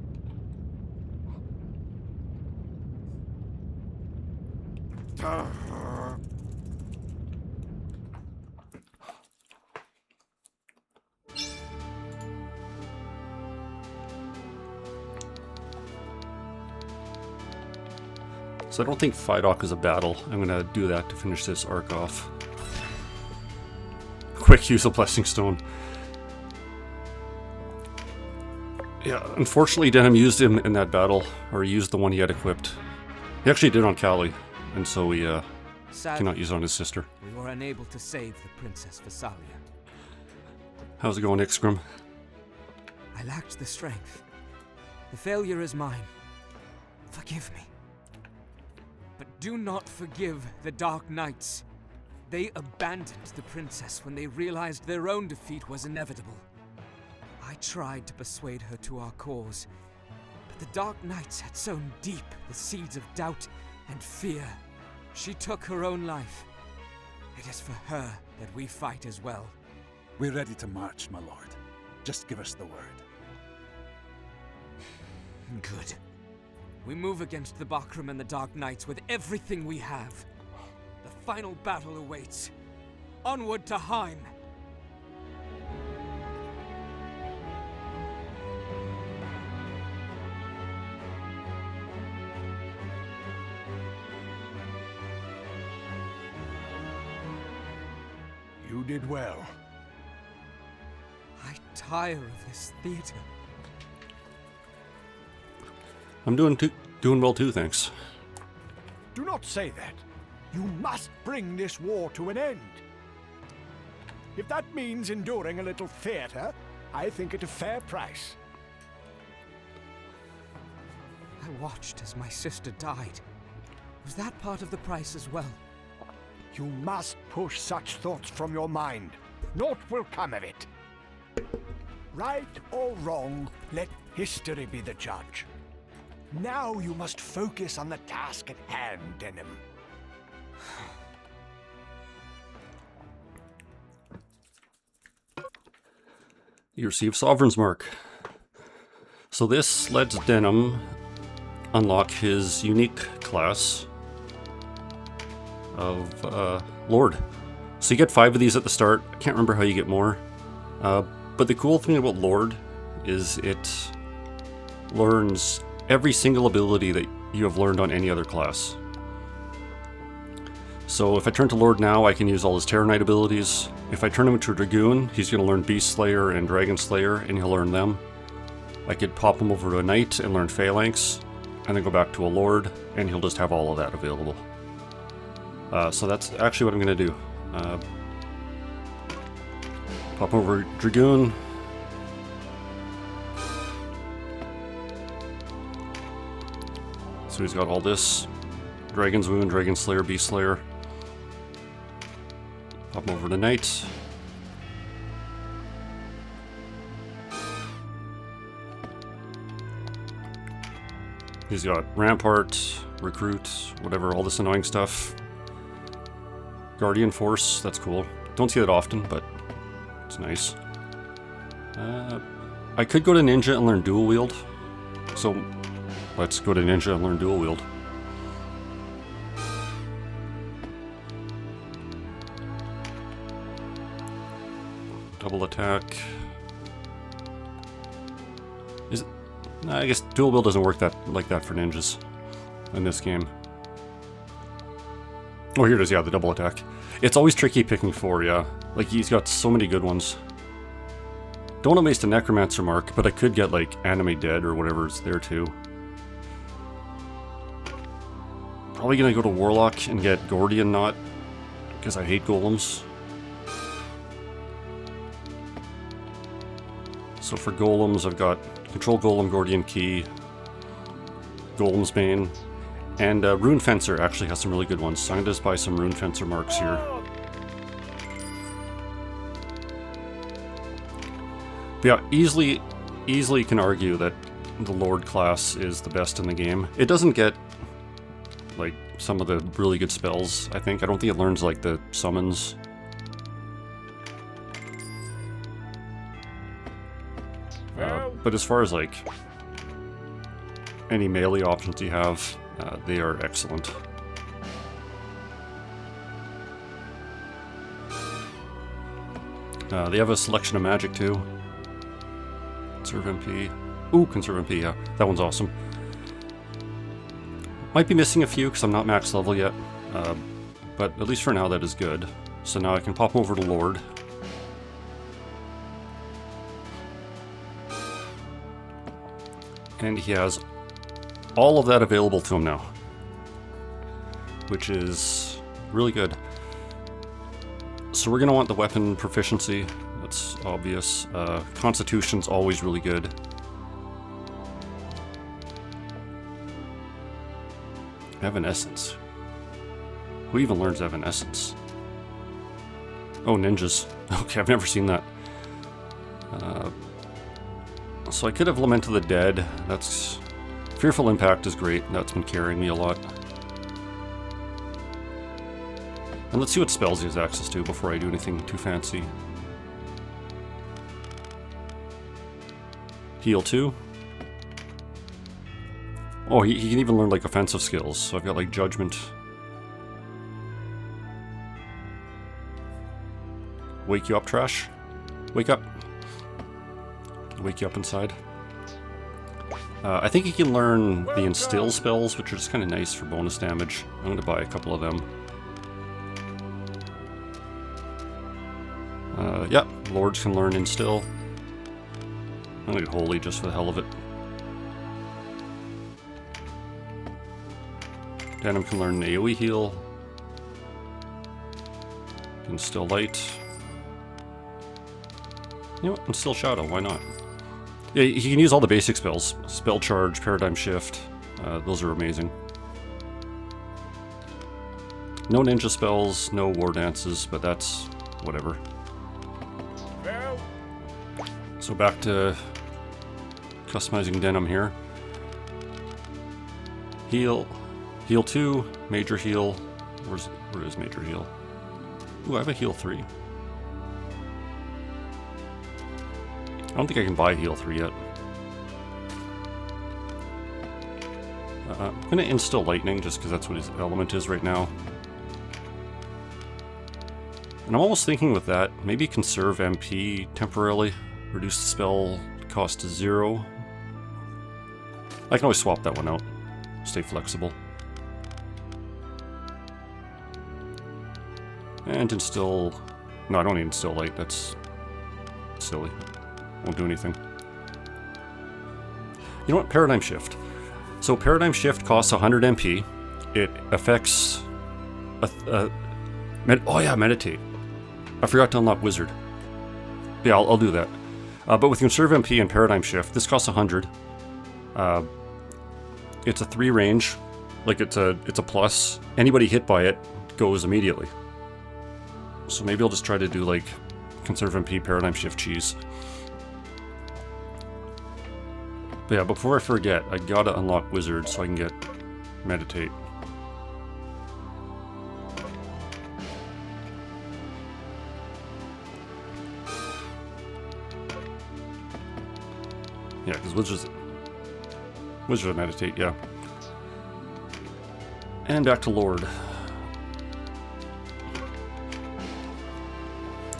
So I don't think Fidok is a battle. I'm gonna do that to finish this arc off. Quick use of Blessing Stone. Yeah, unfortunately Denham used him in that battle, or he used the one he had equipped. He actually did on Callie, and so we cannot use it on his sister. We were unable to save the Princess Versalia. How's it going, Ixgrim? I lacked the strength. The failure is mine. Forgive me. But do not forgive the Dark Knights. They abandoned the princess when they realized their own defeat was inevitable. I tried to persuade her to our cause, but the Dark Knights had sown deep the seeds of doubt and fear. She took her own life. It is for her that we fight as well. We're ready to march, my lord. Just give us the word. Good. We move against the Bakram and the Dark Knights with everything we have. The final battle awaits. Onward to Heim! did well. I tire of this theater. I'm doing well too, thanks. Do not say that. You must bring this war to an end. If that means enduring a little theater, I think it a fair price. I watched as my sister died. Was that part of the price as well? You must push such thoughts from your mind. Naught will come of it. Right or wrong, let history be the judge. Now you must focus on the task at hand, Denim. You receive Sovereign's Mark. So this lets Denim unlock his unique class of Lord. So you get 5 of these at the start. I can't remember how you get more. But the cool thing about Lord is it learns every single ability that you have learned on any other class. So if I turn to Lord now, I can use all his Terror Knight abilities. If I turn him into a Dragoon, he's going to learn Beast Slayer and Dragon Slayer, and he'll learn them. I could pop him over to a Knight and learn Phalanx, and then go back to a Lord, and he'll just have all of that available. So that's actually what I'm going to do. Pop over Dragoon. So he's got all this. Dragon's Wound, Dragon Slayer, Beast Slayer. Pop him over to Knight. He's got Rampart, Recruit, whatever, all this annoying stuff. Guardian Force, that's cool. Don't see that often, but it's nice. I could go to Ninja and learn Dual Wield. So let's go to Ninja and learn Dual Wield. Double attack. Is it? Nah, I guess Dual Wield doesn't work like that for ninjas in this game. Oh, here it is, yeah, the double attack. It's always tricky picking 4, yeah. Like, he's got so many good ones. Don't waste a Necromancer Mark, but I could get, like, Animate Dead or whatever's there, too. Probably gonna go to Warlock and get Gordian Knot, because I hate golems. So for golems, I've got Control Golem, Gordian Key, Golem's Bane, and Rune Fencer actually has some really good ones, so I'm going to just buy some Rune Fencer marks here. But yeah, easily can argue that the Lord class is the best in the game. It doesn't get, like, some of the really good spells, I think. I don't think it learns, like, the summons. But as far as, like, any melee options you have, they are excellent. They have a selection of magic, too. Conserve MP. Ooh, Conserve MP, yeah. That one's awesome. Might be missing a few, because I'm not max level yet. But at least for now, that is good. So now I can pop over to Lord. And he has all of that available to him now, which is really good. So we're going to want the weapon proficiency, that's obvious. Constitution's always really good. Evanescence. Who even learns Evanescence? Oh, ninjas. Okay, I've never seen that. So I could have Lament of the Dead. That's... Fearful Impact is great. That's been carrying me a lot. And let's see what spells he has access to before I do anything too fancy. Heal 2. Oh, he can even learn, like, offensive skills. So I've got, like, Judgment. Wake you up, trash. Wake up. Wake you up inside. I think he can learn the Instill spells, which are just kind of nice for bonus damage. I'm going to buy a couple of them. yeah, Lords can learn Instill. I'm gonna get Holy just for the hell of it. Denim can learn AoE heal. Instill Light. You know what? Instill Shadow, why not? Yeah, he can use all the basic spells. Spell Charge, Paradigm Shift. Those are amazing. No ninja spells, no war dances, but that's whatever. So back to customizing Denim here. Heal. Heal 2, Major Heal. Where is Major Heal? Ooh, I have a Heal 3. I don't think I can buy Heal 3 yet. I'm going to Instill Lightning just because that's what his element is right now. And I'm almost thinking with that, maybe conserve MP temporarily. Reduce the spell cost to 0. I can always swap that one out. Stay flexible. And Instill... No, I don't need Instill Light. That's silly. Won't do anything. You know what? Paradigm Shift. So Paradigm Shift costs 100 MP. It affects... oh yeah, Meditate. I forgot to unlock Wizard. Yeah, I'll do that. But with Conserve MP and Paradigm Shift, this costs 100. It's a 3 range. Like, it's a plus. Anybody hit by it goes immediately. So maybe I'll just try to do, like, Conserve MP, Paradigm Shift cheese. But yeah, before I forget, I gotta unlock Wizard so I can get Meditate. Yeah, because Wizard of Meditate, yeah. And back to Lord.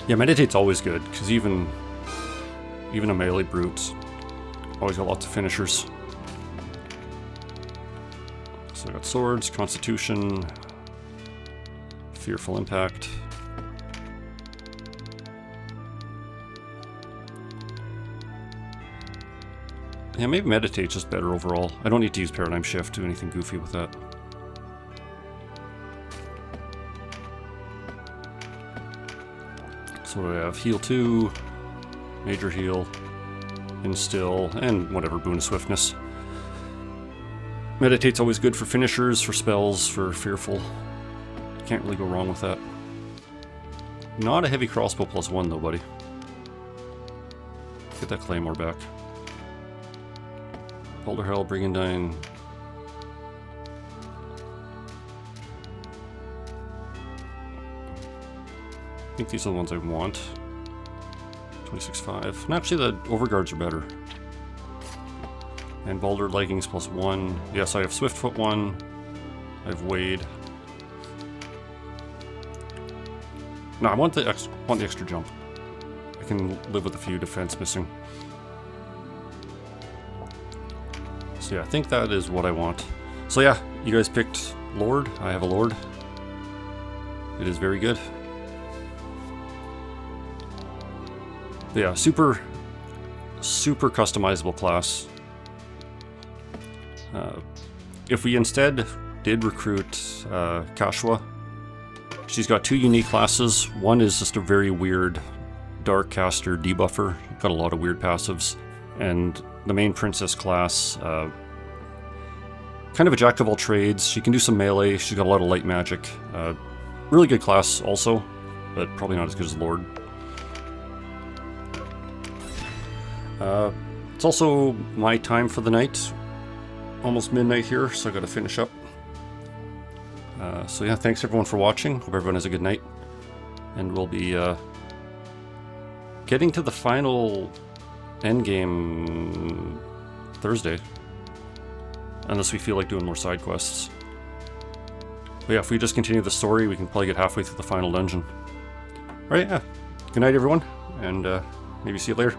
Yeah, Meditate's always good, because even a melee brute's always got lots of finishers. So I got Swords, Constitution, Fearful Impact. Yeah, maybe Meditate's just better overall. I don't need to use Paradigm Shift to do anything goofy with that. So what do I have? Heal 2, Major Heal, Instill, and whatever, Boon of Swiftness. Meditate's always good for finishers, for spells, for Fearful. Can't really go wrong with that. Not a heavy crossbow +1 though, buddy. Get that Claymore back. Boulder Hell, Brigandine. I think these are the ones I want. 26.5. And actually the Overguards are better. And Boulder Leggings +1. Yes, I have Swiftfoot 1. I have Wade. No, I want the extra jump. I can live with a few defense missing. So yeah, I think that is what I want. So yeah, you guys picked Lord. I have a Lord. It is very good. But yeah, super customizable class. If we instead did recruit Kashua, she's got 2 unique classes. One is just a very weird Dark Caster debuffer. Got a lot of weird passives. And the main princess class, kind of a jack of all trades. She can do some melee. She's got a lot of light magic. Really good class also, but probably not as good as Lord. It's also my time for the night. Almost midnight here, so I gotta finish up. So yeah, thanks everyone for watching. Hope everyone has a good night. And we'll be getting to the final endgame Thursday. Unless we feel like doing more side quests. But yeah, if we just continue the story, we can probably get halfway through the final dungeon. Alright, yeah. Good night everyone, and maybe see you later.